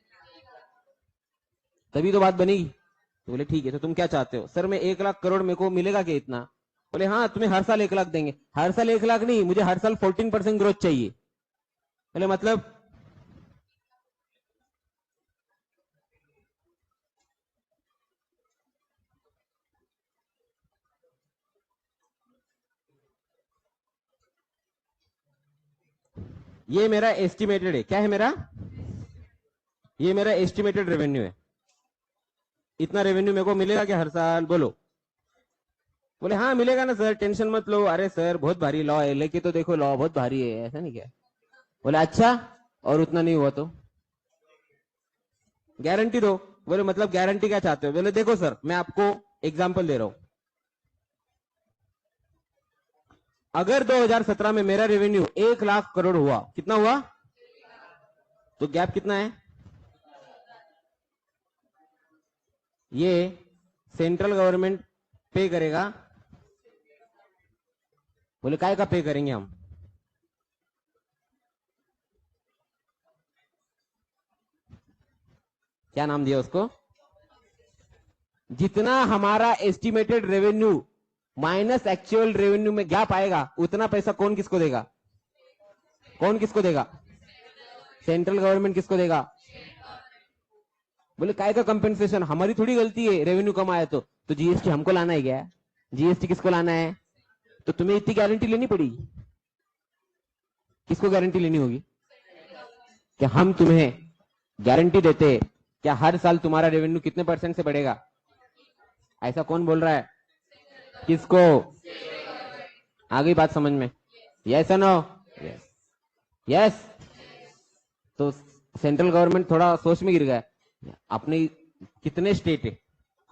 तभी तो बात बनेगी। तो बोले ठीक है, तो तुम क्या चाहते हो, सर मैं 1 लाख करोड़ मेरे को मिलेगा क्या इतना। बोले हाँ तुम्हें हर साल 1 लाख देंगे, हर साल 1 लाख नहीं, मुझे हर साल 14% ग्रोथ चाहिए। बोले मतलब, ये मेरा एस्टिमेटेड है, क्या है मेरा, ये मेरा एस्टिमेटेड रेवेन्यू है, इतना रेवेन्यू मेरे को मिलेगा क्या हर साल, बोलो। बोले हाँ मिलेगा ना सर, टेंशन मत लो। अरे सर बहुत भारी लॉ है, लेके तो देखो लॉ बहुत भारी है, ऐसा नहीं क्या। बोले अच्छा, और उतना नहीं हुआ तो गारंटी दो। बोले मतलब गारंटी क्या चाहते हो। बोले देखो सर मैं आपको एग्जांपल दे रहा हूं, अगर 2017 में मेरा रेवेन्यू 1 लाख करोड़ हुआ, कितना हुआ, तो गैप कितना है, ये सेंट्रल गवर्नमेंट पे करेगा। बोले काय का पे करेंगे हम, क्या नाम दिया उसको, जितना हमारा estimated revenue minus actual revenue में गैप आएगा, उतना पैसा कौन किसको देगा, कौन किसको देगा, सेंट्रल गवर्नमेंट किसको देगा। बोले काय का कंपेंसेशन, हमारी थोड़ी गलती है रेवेन्यू कम आया तो जीएसटी हमको लाना है क्या, जीएसटी किसको लाना है, तो तुम्हें इतनी गारंटी लेनी पड़ेगी, किसको गारंटी लेनी होगी, कि हम तुम्हें गारंटी देते क्या हर साल तुम्हारा रेवेन्यू कितने % से बढ़ेगा। ऐसा कौन बोल रहा है, किसको, आ गई बात समझ में, यस नो, यस यस। तो सेंट्रल गवर्नमेंट थोड़ा सोच में गिर गया, अपने कितने स्टेट है,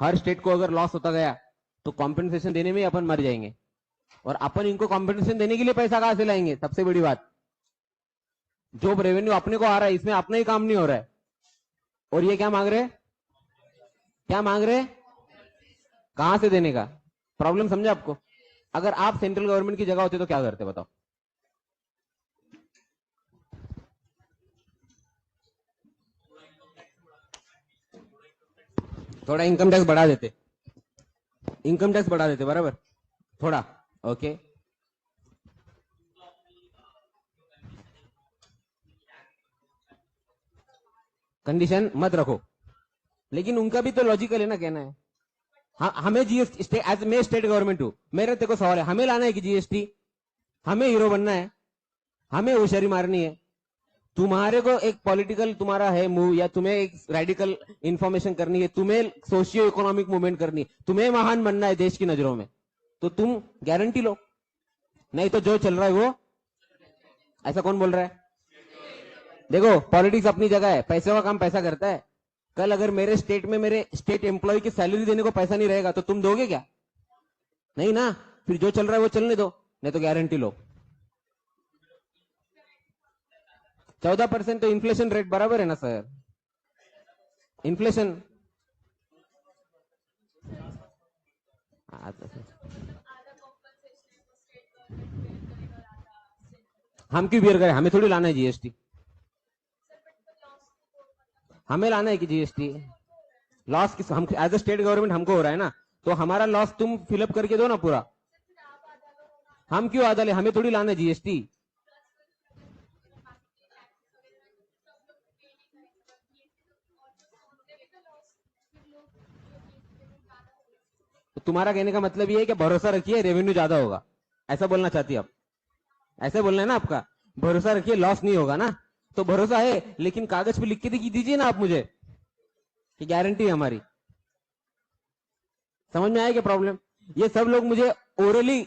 हर स्टेट को अगर लॉस होता गया तो कॉम्पेंसेशन देने में अपन मर जाएंगे, और अपन इनको कॉम्पेंसेशन देने के लिए पैसा कहां से लाएंगे, सबसे बड़ी बात, जो रेवेन्यू अपने को आ रहा है इसमें अपना ही काम नहीं हो रहा है, और ये क्या मांग रहे, क्या मांग रहे, कहां से देने का। प्रॉब्लम समझे आपको, अगर आप सेंट्रल गवर्नमेंट की जगह होते तो क्या करते बताओ, थोड़ा इनकम टैक्स बढ़ा देते, इनकम टैक्स बढ़ा देते बराबर, थोड़ा, ओके। कंडीशन मत रखो, लेकिन उनका भी तो लॉजिकल है ना कहना है, हमें जीएसटी एज मैं स्टेट गवर्नमेंट हूं, मेरा तेरे को सवाल है, हमें लाना है कि जीएसटी, हमें हीरो बनना है, हमें होशियारी मारनी है, तुम्हारे को एक पॉलिटिकल तुम्हारा है मूव, या तुम्हें एक रेडिकल इंफॉर्मेशन करनी है, तुम्हें सोशियो इकोनॉमिक मूवमेंट करनी है, तुम्हें महान बनना है देश की नजरों में, तो तुम गारंटी लो, नहीं तो जो चल रहा है वो, ऐसा कौन बोल रहा है, देखो पॉलिटिक्स अपनी जगह है, पैसे का काम पैसा करता है। कल अगर मेरे स्टेट में मेरे स्टेट एम्प्लॉय की सैलरी देने को पैसा नहीं रहेगा तो तुम दोगे क्या? नहीं ना। फिर जो चल रहा है वो चलने दो, नहीं तो गारंटी लो। 14% तो इन्फ्लेशन रेट बराबर है ना सर? इन्फ्लेशन हम क्यों बियर करें? हमें थोड़ी लाना है जीएसटी। हमें लाना है कि जीएसटी लॉस किस हम एज ए स्टेट गवर्नमेंट हमको हो रहा है ना, तो हमारा लॉस तुम फिलअप करके दो ना पूरा। हम क्यों आधा ले? हमें थोड़ी लाना है जीएसटी। तो तुम्हारा कहने का मतलब ये है कि भरोसा रखिए रेवेन्यू ज्यादा होगा, ऐसा बोलना चाहती है आप? ऐसे बोलना है ना आपका? भरोसा रखिए लॉस नहीं होगा ना। तो भरोसा है, लेकिन कागज पे लिख के दीजिए ना आप मुझे कि गारंटी है हमारी। समझ में आया क्या प्रॉब्लम? ये सब लोग मुझे ओरली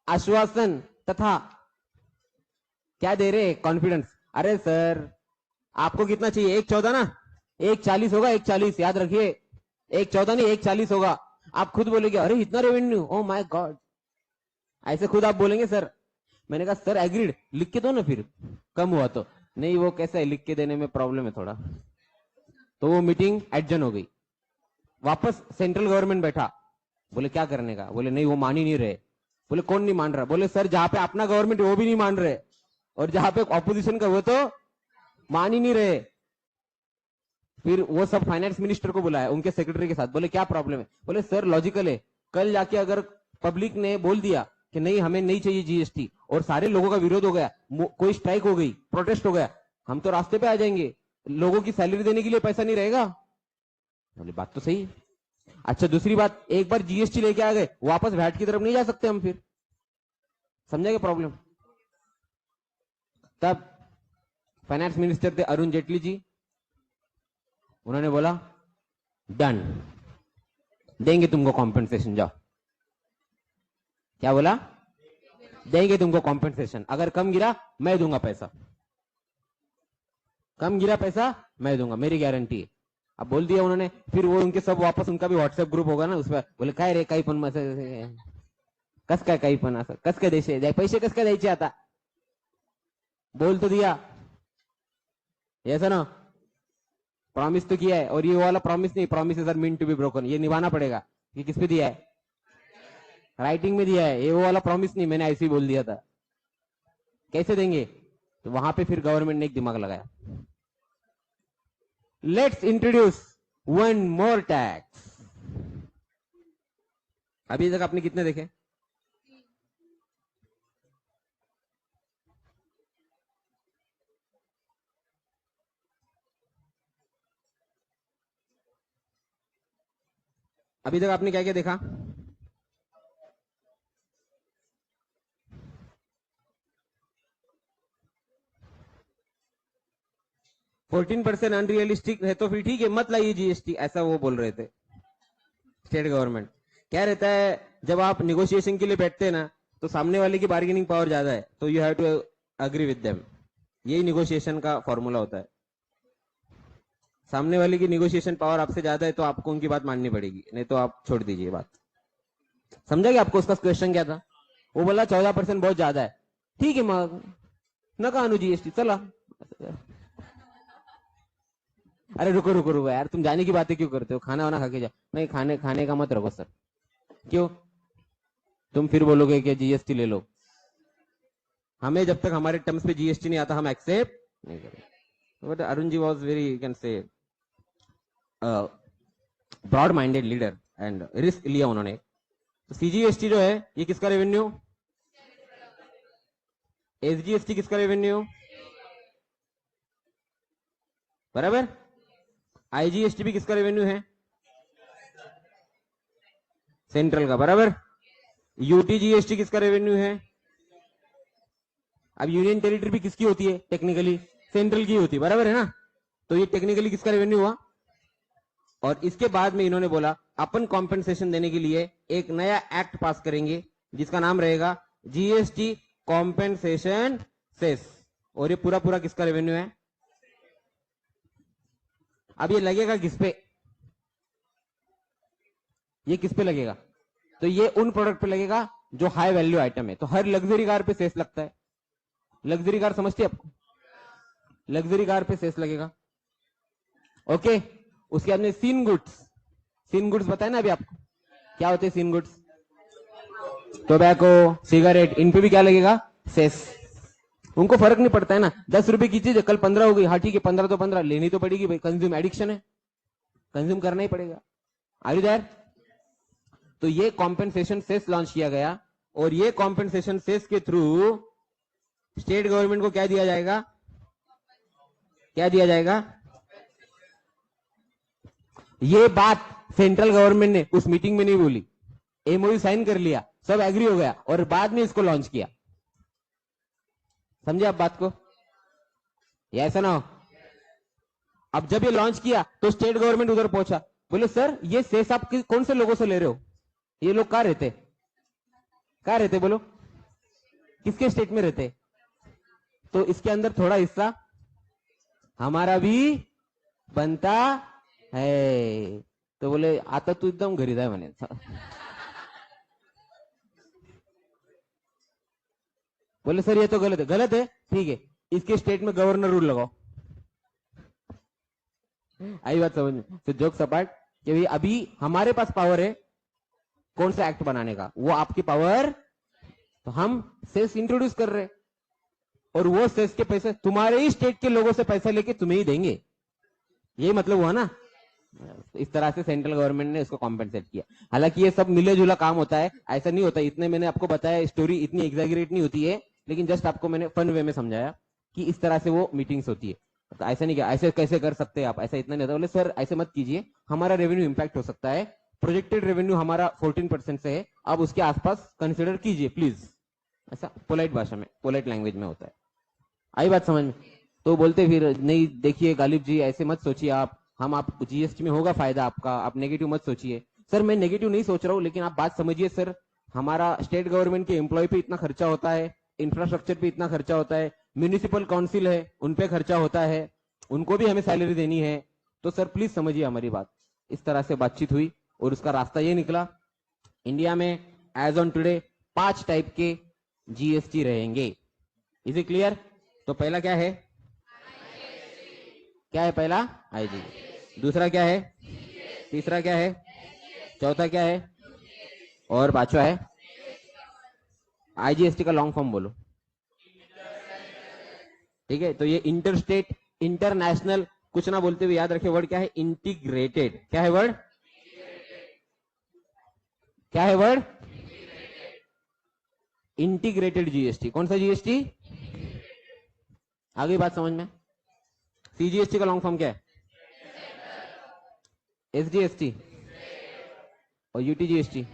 आश्वासन तथा क्या दे रहे? कॉन्फिडेंस। अरे सर आपको कितना चाहिए? 1.14 ना? 1.40 होगा, 1.40 याद रखिए। 1.14 नहीं 1.40 होगा। आप खुद बोलेंगे अरे इतना रेवेन्यू, ओ माय गॉड, ऐसे खुद आप बोलेंगे सर। मैंने कहा सर एग्रीड, लिख के दो ना फिर, कम हुआ तो। नहीं वो कैसा है, लिख के देने में प्रॉब्लम है थोड़ा। तो वो मीटिंग एडजन हो गई। वापस सेंट्रल गवर्नमेंट बैठा, बोले क्या करने का? बोले नहीं वो मान ही नहीं रहे। बोले कौन नहीं मान रहा? बोले सर जहां पे अपना गवर्नमेंट वो भी नहीं मान रहे, और जहां पे ऑपोजिशन का वो तो मान ही नहीं रहे। फिर वो सब फाइनेंस मिनिस्टर को बुलाया उनके सेक्रेटरी के साथ, बोले क्या प्रॉब्लम है? बोले सर लॉजिकल है, कल जाके अगर पब्लिक ने बोल दिया कि नहीं हमें नहीं चाहिए जीएसटी, और सारे लोगों का विरोध हो गया, कोई स्ट्राइक हो गई, प्रोटेस्ट हो गया, हम तो रास्ते पे आ जाएंगे, लोगों की सैलरी देने के लिए पैसा नहीं रहेगा। बोले बात तो सही। अच्छा दूसरी बात, एक बार जीएसटी लेके आ गए वापस वैट की तरफ नहीं जा सकते हम फिर। समझेंगे प्रॉब्लम? तब फाइनेंस मिनिस्टर थे अरुण जेटली जी, उन्होंने बोला डन, देंगे तुमको कॉम्पेंसेशन, जाओ। क्या बोला? देंगे तुमको कॉम्पेंसेशन, अगर कम गिरा मैं दूंगा पैसा, कम गिरा पैसा मैं दूंगा, मेरी गारंटी है। अब बोल दिया उन्होंने। फिर वो उनके सब वापस, उनका भी व्हाट्सएप ग्रुप होगा ना, उसमें बोले काय रे काही पण कस काय काही पण असं कस काय द्यायचे पैसे, कस काय द्यायचे आता? बोल तो दिया, ऐसा ना, प्रॉमिस तो किया है, और ये वाला प्रॉमिस नहीं, promise are mean to be broken, ये निभाना पड़ेगा। ये किस पे दिया है? राइटिंग में दिया है, ये वो वाला प्रॉमिस नहीं, मैंने ऐसे ही बोल दिया था। कैसे देंगे? तो वहां पे फिर गवर्नमेंट ने एक दिमाग लगाया, let's introduce one more tax. अभी तक आपने कितने देखे? अभी तक आपने क्या क्या देखा? 14% अनरियलिस्टिक है तो फिर ठीक है मत लाइए जीएसटी, ऐसा वो बोल रहे थे स्टेट गवर्नमेंट। क्या रहता है, जब आप निगोशिएशन के लिए बैठते हैं ना, तो सामने वाले की बार्गेनिंग पावर ज्यादा है, तो you have to agree with them. यही निगोशिएशन का फॉर्मूला होता है। सामने वाले की निगोशिएशन पावर आपसे ज्यादा है तो आपको उनकी बात माननी पड़ेगी, नहीं तो आप छोड़ दीजिए बात। समझा कि आपको उसका क्वेश्चन क्या था? वो बोला 14% बहुत ज्यादा है, ठीक है मग नका आणू जीएसटी, चला। अरे रुको रुको रुको यार, तुम जाने की बातें क्यों करते हो? खाना वाना खा के जाओ। नहीं खाने खाने का मत रखो सर। क्यों? तुम फिर बोलोगे कि जीएसटी ले लो। हमें जब तक हमारे टर्म्स पे जीएसटी नहीं आता हम एक्सेप्ट नहीं करेंगे। But Arun ji was very you can say broad minded leader and risk लिया उन्होंने। तो सीजीएसटी जो है ये किसका रेवेन्यू? एसजीएसटी किसका रेवेन्यू? बराबर। आईजीएसटी भी किसका रेवेन्यू है? सेंट्रल का, बराबर। यूटीजीएसटी किसका रेवेन्यू है? अब यूनियन टेरिटरी भी किसकी होती है? टेक्निकली सेंट्रल की होती है, बराबर है ना? तो ये टेक्निकली किसका रेवेन्यू हुआ? और इसके बाद में इन्होंने बोला अपन कॉम्पेंसेशन देने के लिए एक नया एक्ट पास करेंगे जिसका नाम रहेगा जीएसटी कॉम्पेंसेशन सेस। और ये पूरा पूरा किसका रेवेन्यू है? अब ये लगेगा किस पे, ये किस पे लगेगा, तो ये उन प्रोडक्ट पे लगेगा जो हाई वैल्यू आइटम है। तो हर लग्जरी कार पे सेस लगता है, लग्जरी कार समझती है आपको, लग्जरी कार पे सेस लगेगा। ओके, उसके बाद में सीन गुड्स, सीन गुड्स बताए ना अभी आपको, क्या होते हैं सीन गुड्स, टोबैको, सिगरेट, इन पे भी क्या लगेगा, सेस। उनको फर्क नहीं पड़ता है ना, 10 रुपए की चीज है, कल 15 हो गई, हाँ ठीक है 15 तो 15 लेनी तो पड़ेगी भाई, कंज्यूम एडिक्शन है, कंज्यूम करना ही पड़ेगा। Are you there? तो ये कॉम्पेंसेशन सेस लॉन्च किया गया, और ये कॉम्पेंसेशन सेस के थ्रू स्टेट गवर्नमेंट को क्या दिया जाएगा, क्या दिया जाएगा, ये बात सेंट्रल गवर्नमेंट ने उस मीटिंग में नहीं बोली, एमओयू साइन कर लिया, सब एग्री हो गया, और बाद में इसको लॉन्च किया। समझे आप बात को, या ऐसा ना हो? अब जब ये लॉन्च किया तो स्टेट गवर्नमेंट उधर पहुंचा, बोले सर ये सेस आप कौन से लोगों से ले रहे हो, ये लोग कहां रहते, कहां रहते बोलो, किसके स्टेट में रहते, तो इसके अंदर थोड़ा हिस्सा हमारा भी बनता है। तो बोले आता तू एकदम घरी जाए म्हणे, बोले सर ये तो गलत है, गलत है ठीक है, इसके स्टेट में गवर्नर रूल लगाओ। आई बात समझ में, तो जोक सपाट कि भाई अभी हमारे पास पावर है कौन सा एक्ट बनाने का, वो आपकी पावर, तो हम सेस इंट्रोड्यूस कर रहे हैं, और वो सेस के पैसे तुम्हारे ही स्टेट के लोगों से पैसा लेके तुम्हें ही देंगे, यही मतलब हुआ ना। इस तरह से सेंट्रल गवर्नमेंट ने इसको कॉम्पेंसेट किया। हालांकि ये सब मिले जुला काम होता है, ऐसा नहीं होता, इतने मैंने आपको बताया, स्टोरी इतनी एग्जैगरेट नहीं होती है, लेकिन जस्ट आपको मैंने फन वे में समझाया कि इस तरह से वो मीटिंग्स होती है। तो ऐसा नहीं क्या ऐसे कैसे कर सकते हैं आप, ऐसा इतना नहीं होता, बोले सर ऐसे मत कीजिए, हमारा रेवेन्यू इंपैक्ट हो सकता है, प्रोजेक्टेड रेवेन्यू हमारा 14% से है, आप उसके आसपास कंसिडर कीजिए प्लीज, ऐसा पोलाइट भाषा में, पोलाइट लैंग्वेज में होता है। आई बात समझ में? तो बोलते फिर नहीं देखिए गालिब जी ऐसे मत सोचिए आप, हम आप जीएसटी में होगा फायदा आपका, आप नेगेटिव मत सोचिए। सर मैं नेगेटिव नहीं सोच रहा हूँ, लेकिन आप बात समझिए सर, हमारा स्टेट गवर्नमेंट के एम्प्लॉय पे इतना खर्चा होता है, इंफ्रास्ट्रक्चर पे इतना खर्चा होता है, म्यूनिसिपल काउंसिल है उन पे खर्चा होता है, उनको भी हमें सैलरी देनी है, तो सर प्लीज समझिए हमारी बात। इस तरह से बातचीत हुई, और उसका रास्ता ये निकला, इंडिया में एज ऑन टुडे 5 टाइप के जीएसटी रहेंगे। Is it clear? तो पहला क्या है, क्या है पहला, आईजी, दूसरा क्या है, तीसरा क्या है, चौथा क्या है, और पांचवा है, आईजीएसटी का लॉन्ग फॉर्म बोलो। ठीक है, तो ये इंटर स्टेट, इंटरनेशनल, कुछ ना बोलते हुए याद रखे वर्ड क्या है, इंटीग्रेटेड, क्या है वर्ड, क्या है वर्ड, इंटीग्रेटेड जीएसटी। कौन सा जीएसटी, आगे बात समझ में। सीजीएसटी का लॉन्ग फॉर्म क्या है, एसजीएसटी, और यूटीजीएसटी,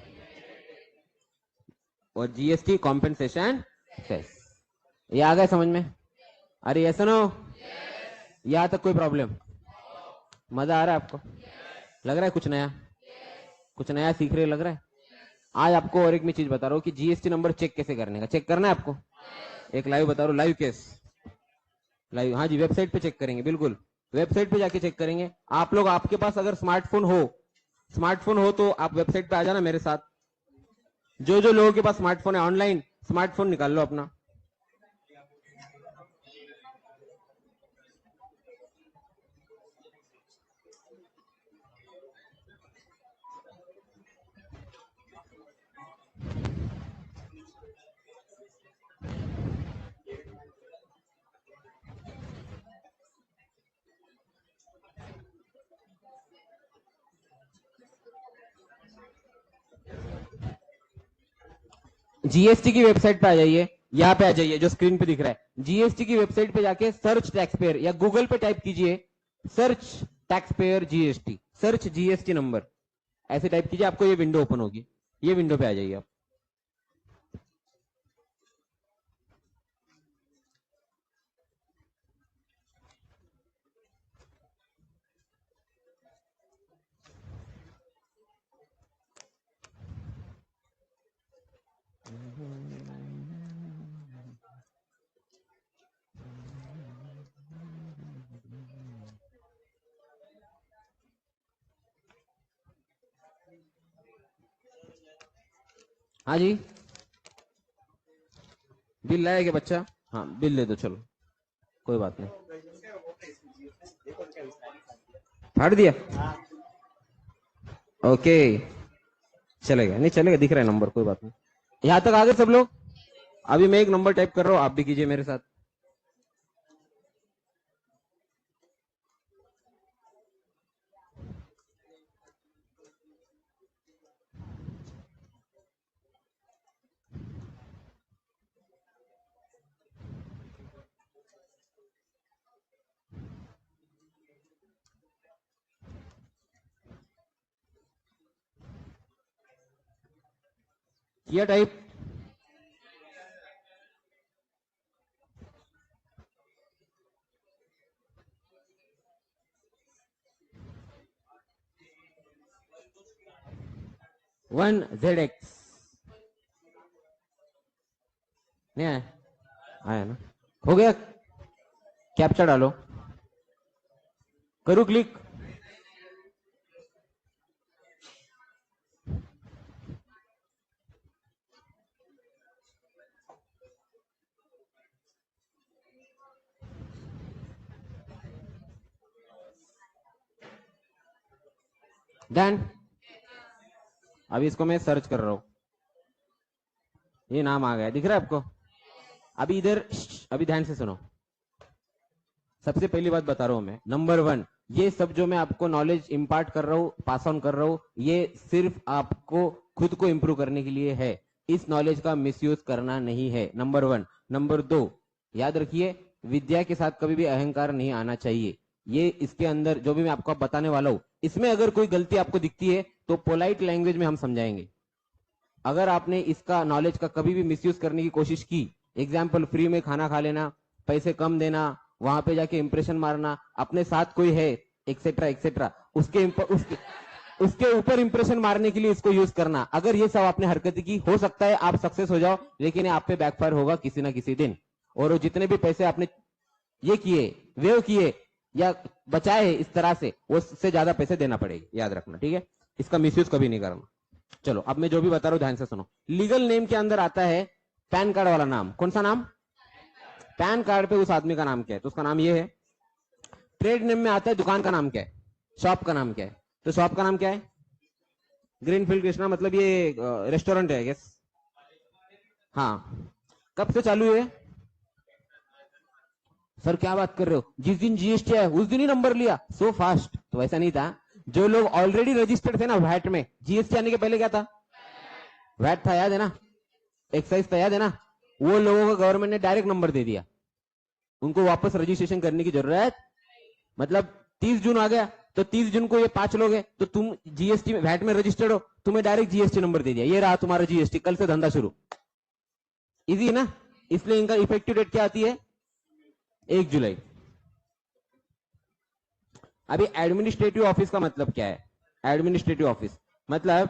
और जीएसटी कॉम्पेंसेशन सेस। ये आ गया समझ में? अरे ऐसा ना हो, यहां तक कोई प्रॉब्लम, मजा आ रहा है आपको, लग रहा है कुछ नया, कुछ नया सीख रहे लग रहा है। आज आपको और एक मैं चीज बता रहा हूँ कि जीएसटी नंबर चेक कैसे करने का, चेक करना है आपको, एक लाइव बता रहा हूँ, लाइव केस, लाइव, हाँ जी वेबसाइट पे चेक करेंगे, बिल्कुल वेबसाइट पे जाके चेक करेंगे। आप लोग, आपके पास अगर स्मार्टफोन हो, स्मार्टफोन हो तो आप वेबसाइट पे आ जाना मेरे साथ, जो जो लोगों के पास स्मार्टफोन है ऑनलाइन स्मार्टफोन निकाल लो अपना। जीएसटी की वेबसाइट पे आ जाइए, यहाँ पे आ जाइए जो स्क्रीन पे दिख रहा है, जीएसटी की वेबसाइट पे जाके सर्च टैक्स पेयर, या गूगल पे टाइप कीजिए search tax payer GST, search GST number, ऐसे टाइप कीजिए, आपको ये विंडो ओपन होगी, ये विंडो पे आ जाइए आप। हाँ जी, बिल लाया क्या बच्चा? हाँ बिल दे दो, चलो कोई बात नहीं। फाड़ दिया, ओके चलेगा, नहीं चलेगा, दिख रहा है नंबर, कोई बात नहीं। यहां तक आ गए सब लोग? अभी मैं एक नंबर टाइप कर रहा हूं, आप भी कीजिए मेरे साथ। किया टाइप? वन जेड एक्स नहीं आया? आया ना, हो गया। कैप्चा डालो, करूँ क्लिक? डन। अभी इसको मैं सर्च कर रहा हूं, ये नाम आ गया, दिख रहा है आपको? अभी इधर अभी ध्यान से सुनो। सबसे पहली बात बता रहा हूं मैं, नंबर वन, ये सब जो मैं आपको नॉलेज इंपार्ट कर रहा हूं, पास ऑन कर रहा हूं, ये सिर्फ आपको खुद को इंप्रूव करने के लिए है। इस नॉलेज का मिसयूज करना नहीं है, नंबर वन। नंबर दो, याद रखिए, विद्या के साथ कभी भी अहंकार नहीं आना चाहिए। ये इसके अंदर जो भी मैं आपको बताने वाला हूं, इसमें अगर कोई गलती आपको दिखती है तो पोलाइट लैंग्वेज में हम समझाएंगे। अगर आपने इसका नॉलेज का कभी भी मिसयूज करने की कोशिश की, एग्जाम्पल फ्री में खाना खा लेना, पैसे कम देना, वहां पे जाके इंप्रेशन मारना, अपने साथ कोई है एक्सेट्रा एक्सेट्रा, उसके ऊपर इंप्रेशन मारने के लिए इसको यूज करना, अगर ये सब आपने हरकत की, हो सकता है आप सक्सेस हो जाओ, लेकिन आप पे बैकफायर होगा किसी ना किसी दिन। और वो जितने भी पैसे आपने ये किए, वेव किए या बचाए इस तरह से, वो उससे ज्यादा पैसे देना पड़ेगा, याद रखना, ठीक है? इसका मिसयूज कभी नहीं करना। चलो अब मैं जो भी बता रहा हूं ध्यान से सुनो। लीगल नेम के अंदर आता है पैन कार्ड वाला नाम। कौन सा नाम? पैन कार्ड पे उस आदमी का नाम क्या है, तो उसका नाम ये है। ट्रेड नेम में आता है दुकान का नाम क्या है, शॉप का नाम क्या है, तो शॉप का नाम क्या है? ग्रीनफील्ड कृष्णा, मतलब ये रेस्टोरेंट है गेस। हाँ, कब से चालू है? सर क्या बात कर रहे हो, जिस दिन जीएसटी है उस दिन ही नंबर लिया, सो फास्ट। तो ऐसा नहीं था, जो लोग ऑलरेडी रजिस्टर्ड थे ना वैट में, जीएसटी आने के पहले क्या था? वैट था, याद है ना? एक्साइज था, याद है ना? वो लोगों को गवर्नमेंट ने डायरेक्ट नंबर दे दिया, उनको वापस रजिस्ट्रेशन करने की जरूरत, मतलब 30 जून आ गया तो 30 जून को ये 5 लोग हैं, तो तुम जीएसटी में वैट में रजिस्टर्ड हो, तुम्हें डायरेक्ट जीएसटी नंबर दे दिया, ये रहा तुम्हारा जीएसटी, कल से धंधा शुरू। इजी है ना? इसलिए इनका इफेक्टिव डेट क्या आती है? 1 जुलाई। अभी एडमिनिस्ट्रेटिव ऑफिस का मतलब क्या है? एडमिनिस्ट्रेटिव ऑफिस मतलब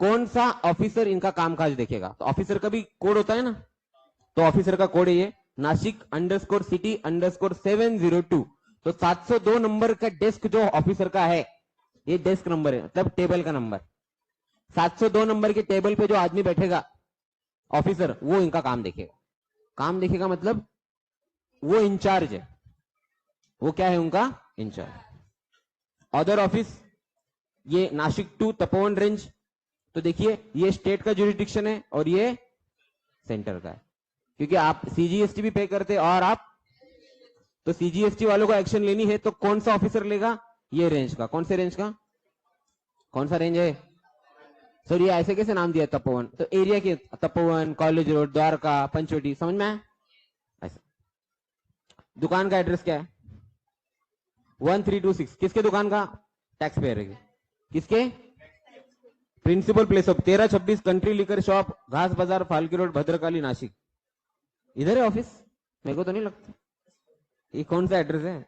कौन सा ऑफिसर इनका कामकाज देखेगा, तो ऑफिसर का भी कोड होता है ना, तो ऑफिसर का कोड है ये नासिक _city_702। तो 702 नंबर का डेस्क जो ऑफिसर का है, ये डेस्क नंबर है, मतलब टेबल का नंबर। 702 नंबर के टेबल पे जो आदमी बैठेगा ऑफिसर, वो इनका काम देखेगा। काम देखेगा मतलब वो इंचार्ज है, वो क्या है उनका? इंचार्ज। अदर ऑफिस, ये नासिक टू तपोवन रेंज, तो देखिए ये स्टेट का जुरिडिक्शन है और ये सेंटर का है, क्योंकि आप सीजीएसटी भी पे करते और आप, तो सीजीएसटी वालों को एक्शन लेनी है तो कौन सा ऑफिसर लेगा? ये रेंज का। कौन से रेंज का? कौन सा रेंज है सर? ये ऐसे कैसे नाम दिया तपोवन? तो एरिया के, तपोवन, कॉलेज रोड, द्वारका, पंचवटी, समझ में आया? ऐसा। दुकान का एड्रेस क्या है? 1326। किसके दुकान का? टैक्स पेयर है। किसके? Principal place of 1326 country liquor shop, Ghas Bazar, फाल्की road, Bhadrakali, Nashik. इधर है ऑफिस? मेरे को तो नहीं लगता। ये कौन सा एड्रेस है?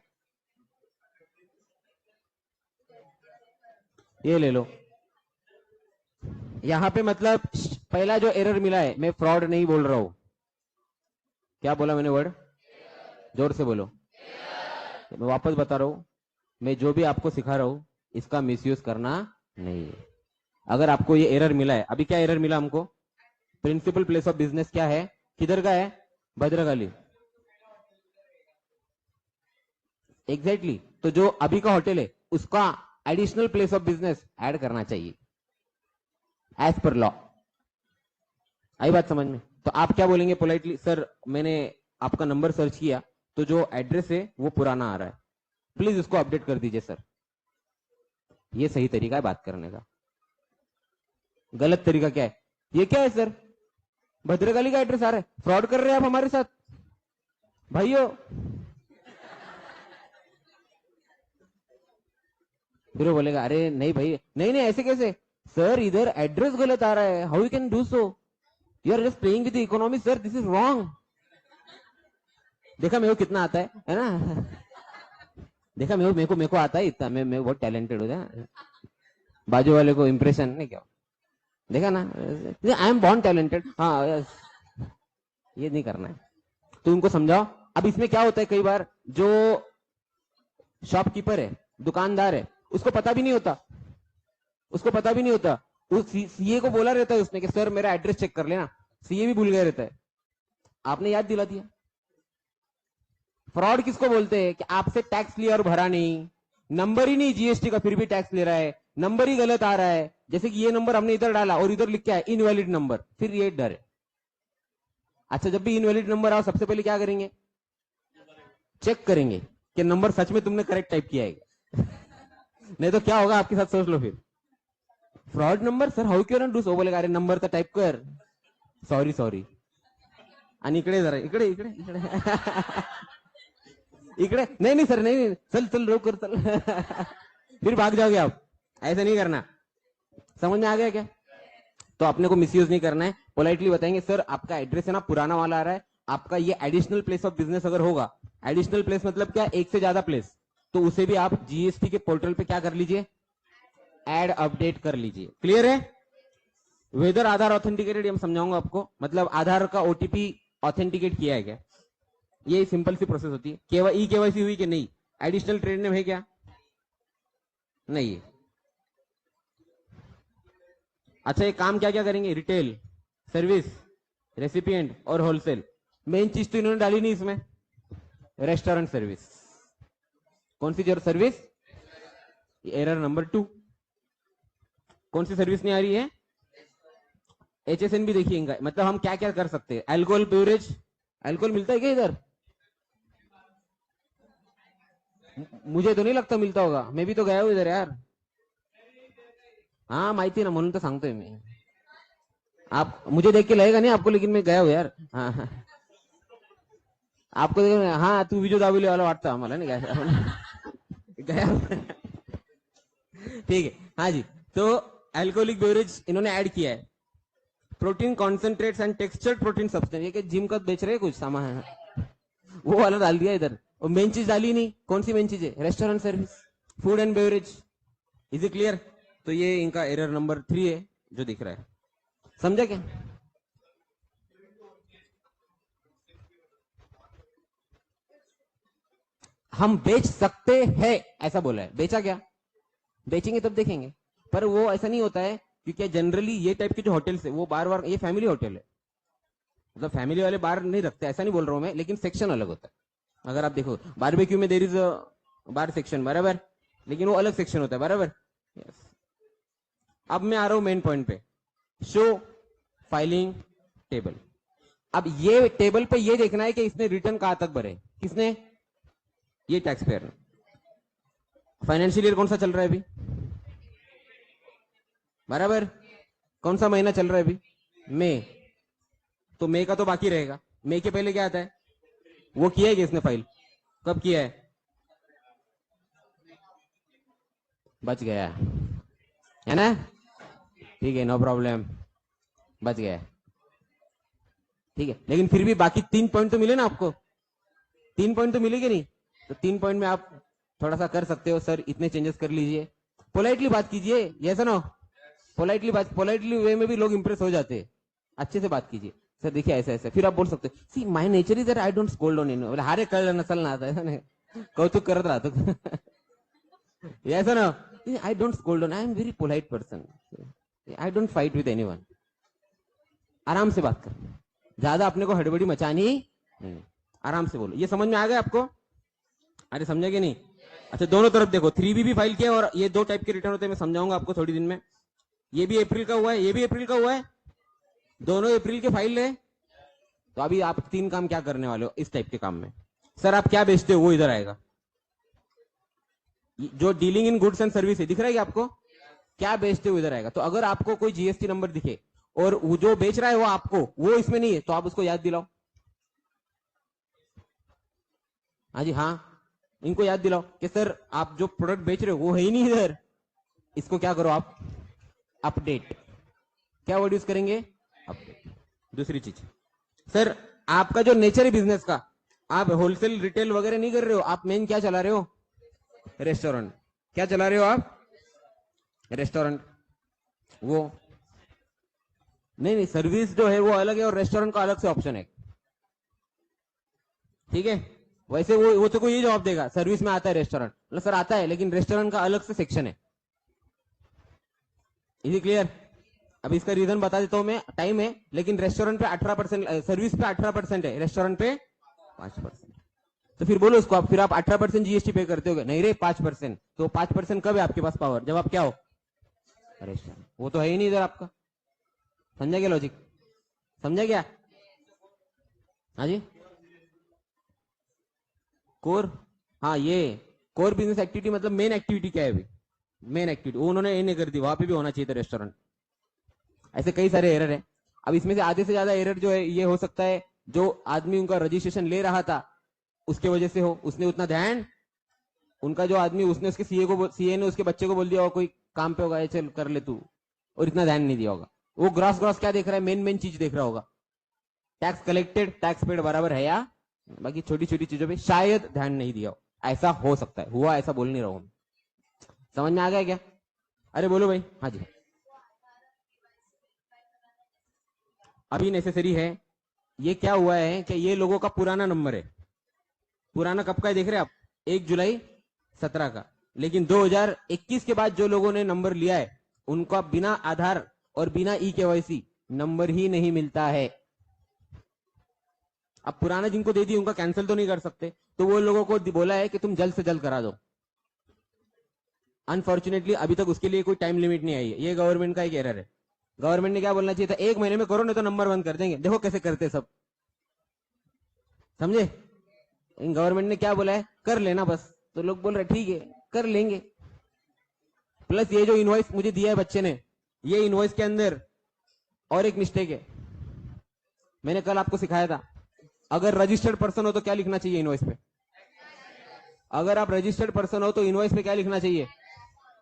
ये ले लो। यहां पे मतलब पहला जो एरर मिला है, मैं फ्रॉड नहीं बोल रहा हूं। क्या बोला मैंने वर्ड? जोर से बोलो। मैं वापस बता रहा हूं, मैं जो भी आपको सिखा रहा हूं इसका मिसयूज करना नहीं है। अगर आपको ये एरर मिला है, अभी क्या एरर मिला हमको, प्रिंसिपल प्लेस ऑफ बिजनेस क्या है, किधर का है, भद्रकाली। एग्जैक्टली तो जो अभी का होटल है उसका additional place of business add करना चाहिए एज पर लॉ। आई बात समझ में? तो आप क्या बोलेंगे पोलाइटली, सर मैंने आपका नंबर सर्च किया तो जो एड्रेस है वो पुराना आ रहा है, प्लीज उसको अपडेट कर दीजिए सर। ये सही तरीका है बात करने का। गलत तरीका क्या है, ये क्या है सर, भद्रकाली का एड्रेस आ रहा है, फ्रॉड कर रहे हैं आप हमारे साथ भाइयों। फिर वो बोलेगा अरे नहीं भाई, नहीं नहीं ऐसे कैसे सर, इधर एड्रेस गलत आ रहा है, how you can do so, you are just playing with the economy sir, this is wrong. देखा मेरे को कितना आता है ना, देखा मेरे को आता है इतना, मैं बहुत टैलेंटेड हो जाए, बाजू वाले को इंप्रेशन नहीं क्या, देखा ना, आई एम बॉर्न टैलेंटेड। हाँ ये नहीं करना है, तो उनको समझाओ। अब इसमें क्या होता है, कई बार जो शॉपकीपर है, दुकानदार है, उसको पता भी नहीं होता, उसको पता भी नहीं होता, उस सीए को बोला रहता है उसने कि सर मेरा एड्रेस चेक कर लेना, सीए भी भूल गया रहता है, आपने याद दिला दिया। फ्रॉड किसको बोलते हैं कि आपसे टैक्स लिया और भरा नहीं, नंबर ही नहीं जीएसटी का, फिर भी टैक्स ले रहा है, नंबर ही गलत आ रहा है, जैसे कि ये नंबर हमने इधर डाला और इधर लिख के है इनवैलिड नंबर, फिर ये डर है। अच्छा जब भी इनवैलिड नंबर आओ सबसे पहले क्या करेंगे, चेक करेंगे कि नंबर सच में तुमने करेक्ट टाइप किया है नहीं तो क्या होगा आपके साथ, सोच लो फिर, fraud number sir how can do सो, बोलेगा अरे नंबर तर टाइप कर, सॉरी सॉरी, आणि इकडे जरा इकडे इकडे इकडे इकडे नहीं नहीं सर, नहीं चल चल रोक कर चल फिर भाग जाओगे आप, ऐसा नहीं करना। समझ में आ गया क्या? तो अपने को मिसयूज नहीं करना है, पोलाइटली बताएंगे सर आपका एड्रेस है ना पुराना वाला आ रहा है, आपका ये एडिशनल प्लेस ऑफ बिजनेस अगर होगा, एडिशनल प्लेस मतलब क्या, एक से ज्यादा प्लेस, तो उसे भी आप जीएसटी के पोर्टल पे क्या कर लीजिए, ऐड अपडेट कर लीजिए। क्लियर है? वेदर आधार ऑथेंटिकेटेड हम समझाऊंगा आपको, मतलब आधार का ओटीपी ऑथेंटिकेट किया है क्या, ये सिंपल सी प्रोसेस होती है। ई केवाईसी हुई कि नहीं, एडिशनल ट्रेड नेम है क्या, नहीं है। अच्छा ये काम क्या क्या करेंगे, रिटेल, सर्विस, रेसिपिएंट और होलसेल। मेन चीज तो इन्होंने डाली नहीं इसमें, रेस्टोरेंट सर्विस। कौन सी जरूर सर्विस, एरर नंबर 2, कौन सी सर्विस नहीं आ रही है, एचएसएन भी देखिए इनका, मतलब हम क्या क्या कर सकते हैं, अल्कोहल बेवरेज, अल्कोहल मिलता है क्या इधर, मुझे तो नहीं लगता मिलता होगा, मैं भी तो गया हूं इधर यार। हाँ माहिती ना, म्हणून तो सांगतोय मी, आप मुझे देख के लगेगा नहीं आपको, लेकिन मैं गया हूं यार। हाँ हाँ आपको हाँ तू विजय दाविले वाला वाटतं आम्हाला नहीं गया ठीक है। हाँ जी, तो अल्कोहलिक बेवरेज इन्होंने ऐड किया है, protein concentrates and textured protein substance, ये कि जिम का बेच रहे हैं कुछ सामान, वो वाला डाल दिया इधर, और मेन चीज डाली नहीं, कौन सी मेन चीज है, restaurant service, food and beverage. Is it clear? तो ये इनका एरर नंबर 3 है जो दिख रहा है, समझा क्या? हम बेच सकते हैं ऐसा बोला है, बेचा क्या, बेचेंगे तब देखेंगे, पर वो ऐसा नहीं होता है, क्योंकि जनरली ये टाइप के जो होटल्स है वो बार बार, ये फैमिली होटल है, मतलब फैमिली वाले बार नहीं रखते, ऐसा नहीं बोल रहा हूं मैं, लेकिन सेक्शन अलग होता है। अगर आप देखो बारबेक्यू में देर इज बार सेक्शन, बराबर, लेकिन वो अलग सेक्शन होता है, बराबर। yes. अब मैं आ रहा हूं मेन पॉइंट पे, शो फाइलिंग टेबल। अब ये टेबल पे ये देखना है कि इसने रिटर्न कहां तक भरे, किसने, ये टैक्स पेयर ने। फाइनेंशियल ईयर कौन सा चल रहा है अभी, बराबर, कौन सा महीना चल रहा है अभी, मई, तो मई का तो बाकी रहेगा, मई के पहले क्या आता है, वो किया है कि इसने फाइल, कब किया है, बच गया है ना, ठीक है नो प्रॉब्लम, बच गया, ठीक है। लेकिन फिर भी बाकी 3 पॉइंट तो मिले ना आपको, 3 पॉइंट तो मिलेंगे नहीं, तो 3 पॉइंट में आप थोड़ा सा कर सकते हो, सर इतने चेंजेस कर लीजिए, पोलाइटली बात कीजिए, ये ना, पोलाइटली बात, पोलाइटली वे में भी लोग इंप्रेस हो जाते हैं, अच्छे से बात कीजिए, सर देखिए ऐसा ऐसा, फिर आप बोल सकते see my nature is that I don't scold on in, हारे कळलं नसल ना आता कौतुक करत राहतो ऐसा ना, I don't scold on, I am very polite person, I don't fight with anyone, आराम से बात कर, ज्यादा अपने को हड़बड़ी मचानी नहीं, आराम से बोलो। ये समझ में आ गया आपको? अरे समझे कि नहीं? अच्छा दोनों तरफ देखो, 3B भी फाइल किया, और ये 2 टाइप के रिटर्न होते हैं, मैं समझाऊंगा आपको थोड़ी दिन में। ये भी अप्रैल का हुआ है, ये भी अप्रैल का हुआ है, दोनों अप्रैल के फाइल है। तो अभी आप 3 काम क्या करने वाले हो इस टाइप के काम में? सर आप क्या बेचते हो वो इधर आएगा, जो dealing in goods and service है दिख रहा है आपको, क्या बेचते हो इधर आएगा। तो अगर आपको कोई जीएसटी नंबर दिखे और वो जो बेच रहा है वो आपको, वो इसमें नहीं है, तो आप उसको याद दिलाओ। हाँ जी हाँ, इनको याद दिलाओ कि सर आप जो प्रोडक्ट बेच रहे हो वो है ही नहीं इधर, इसको क्या करो आप, अपडेट। क्या वर्ड यूज करेंगे? अपडेट। दूसरी चीज, सर आपका जो नेचर है बिजनेस का, आप होलसेल रिटेल वगैरह नहीं कर रहे हो, आप मेन क्या चला रहे हो? रेस्टोरेंट। क्या चला रहे हो आप? रेस्टोरेंट। वो नहीं, सर्विस जो है वो अलग है और रेस्टोरेंट का अलग से ऑप्शन है, ठीक है। वैसे वो तो कोई ये जवाब देगा, सर्विस में आता है रेस्टोरेंट, मतलब सर आता है लेकिन रेस्टोरेंट का अलग से सेक्शन है। Is clear? अब इसका रीजन बता देता हूं मैं, टाइम है, लेकिन रेस्टोरेंट पे 18%, सर्विस पे 18% है, रेस्टोरेंट पे 5%। तो फिर बोलो उसको, आप फिर आप 18% जीएसटी पे करते हो? नहीं रे 5%। तो 5% कब है आपके पास पावर? जब आप क्या हो? रेस्टोरेंट। वो तो है ही नहीं इधर आपका। समझा क्या लॉजिक? समझा क्या? हाँ जी, कोर, हाँ ये कोर बिजनेस एक्टिविटी मतलब मेन एक्टिविटी क्या है अभी? मेन एक्टिविटी वो उन्होंने ये नहीं कर दी, वहां पे भी होना चाहिए था रेस्टोरेंट। ऐसे कई सारे एरर है। अब इसमें से आधे से ज्यादा एरर जो है ये हो सकता है जो आदमी उनका रजिस्ट्रेशन ले रहा था उसके वजह से हो, उसने उतना ध्यान, उनका जो आदमी, उसने उसके सीए ने उसके बच्चे को बोल दिया होगा कोई काम पे होगा, चल कर ले तू, और इतना ध्यान नहीं दिया होगा। वो ग्रॉस ग्रॉस क्या देख रहा है? मेन मेन चीज देख रहा होगा, टैक्स कलेक्टेड, टैक्स पेड बराबर है या, बाकी छोटी छोटी चीजों पे शायद ध्यान नहीं दिया हो। ऐसा हो सकता है, हुआ ऐसा बोल नहीं रहा हूं। समझ में आ गया क्या? अरे बोलो भाई। हाँ जी, अभी नेसेसरी है। ये क्या हुआ है कि ये लोगों का पुराना नंबर है, पुराना कब का है देख रहे हैं आप? 1 जुलाई 17 का। लेकिन 2021 के बाद जो लोगों ने नंबर लिया है उनका बिना आधार और बिना ई-केवाईसी नंबर ही नहीं मिलता है। अब पुराना जिनको दे दी उनका कैंसिल तो नहीं कर सकते, तो वो लोगों को बोला है कि तुम जल्द से जल्द करा दो। अनफॉर्चुनेटली अभी तक उसके लिए कोई टाइम लिमिट नहीं आई है, ये गवर्नमेंट का एक एरर है। गवर्नमेंट ने क्या बोलना चाहिए था, 1 महीने में करो नहीं तो नंबर बंद कर देंगे। देखो कैसे करते सब, समझे? गवर्नमेंट ने क्या बोला है, कर लेना बस, तो लोग बोल रहे ठीक है कर लेंगे। प्लस ये जो इनवॉइस मुझे दिया है बच्चे ने, ये इनवॉइस के अंदर और एक मिस्टेक है, मैंने कल आपको सिखाया था। अगर रजिस्टर्ड पर्सन हो तो क्या लिखना चाहिए इनवॉइस पे? अगर आप रजिस्टर्ड पर्सन हो तो इनवॉइस पे क्या लिखना चाहिए?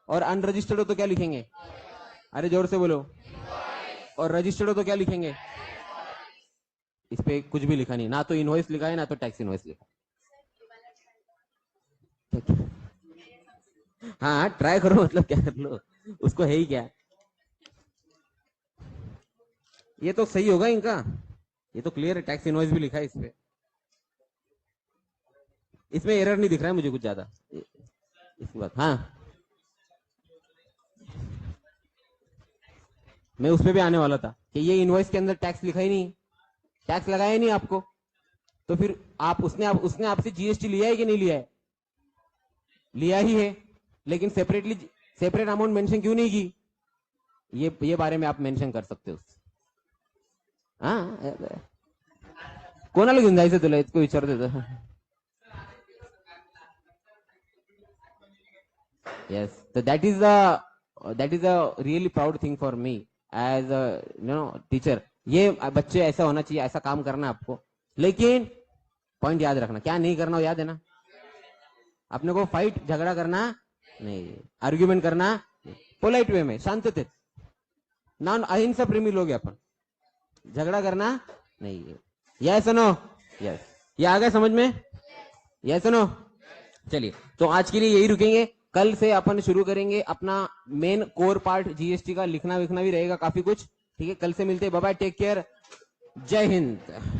और अनरजिस्टर्ड हो तो क्या लिखेंगे? अरे जोर से बोलो। और रजिस्टर्ड हो तो क्या लिखेंगे? इस पे कुछ भी लिखा नहीं, ना तो इनवॉइस लिखा है ना तो टैक्स इनवॉइस लिखा। हाँ ट्राई करो, मतलब क्या कर लो, उसको है ही क्या। ये तो सही होगा इनका, ये तो क्लियर है, टैक्स इनवॉइस भी लिखा है इस पे। इसमें एरर नहीं दिख रहा है मुझे कुछ ज्यादा इसकी बात। हाँ मैं उस पे भी आने वाला था कि ये इनवॉइस के अंदर टैक्स लिखा ही नहीं, टैक्स लगाया ही नहीं आपको, तो फिर आप उसने आपसे जीएसटी लिया है कि नहीं लिया है? लिया ही है, लेकिन सेपरेट अमाउंट मेंशन क्यों नहीं की? ये बारे में आप मेंशन कर सकते हो। हाँ कोणाला घेऊन जायचं तुला, इतकं विचारत होतं. Yes, so that is a really proud thing for me as a teacher. ये बच्चे ऐसा होना चाहिए, ऐसा काम करना आपको, लेकिन पॉइंट याद रखना, क्या नहीं करना हो याद है ना? अपने को फाइट झगड़ा करना नहीं, आर्ग्यूमेंट करना पोलाइट वे में, शांततेत, नॉन अहिंसा प्रेमी लोग अपन, झगड़ा करना नहीं है। Yes no? यस, ये आ गया समझ में? Yes no? चलिए तो आज के लिए यही रुकेंगे, कल से अपन शुरू करेंगे अपना मेन कोर पार्ट जीएसटी का, लिखना विखना भी रहेगा काफी कुछ, ठीक है? कल से मिलते हैं, बाय बाय, टेक केयर, जय हिंद।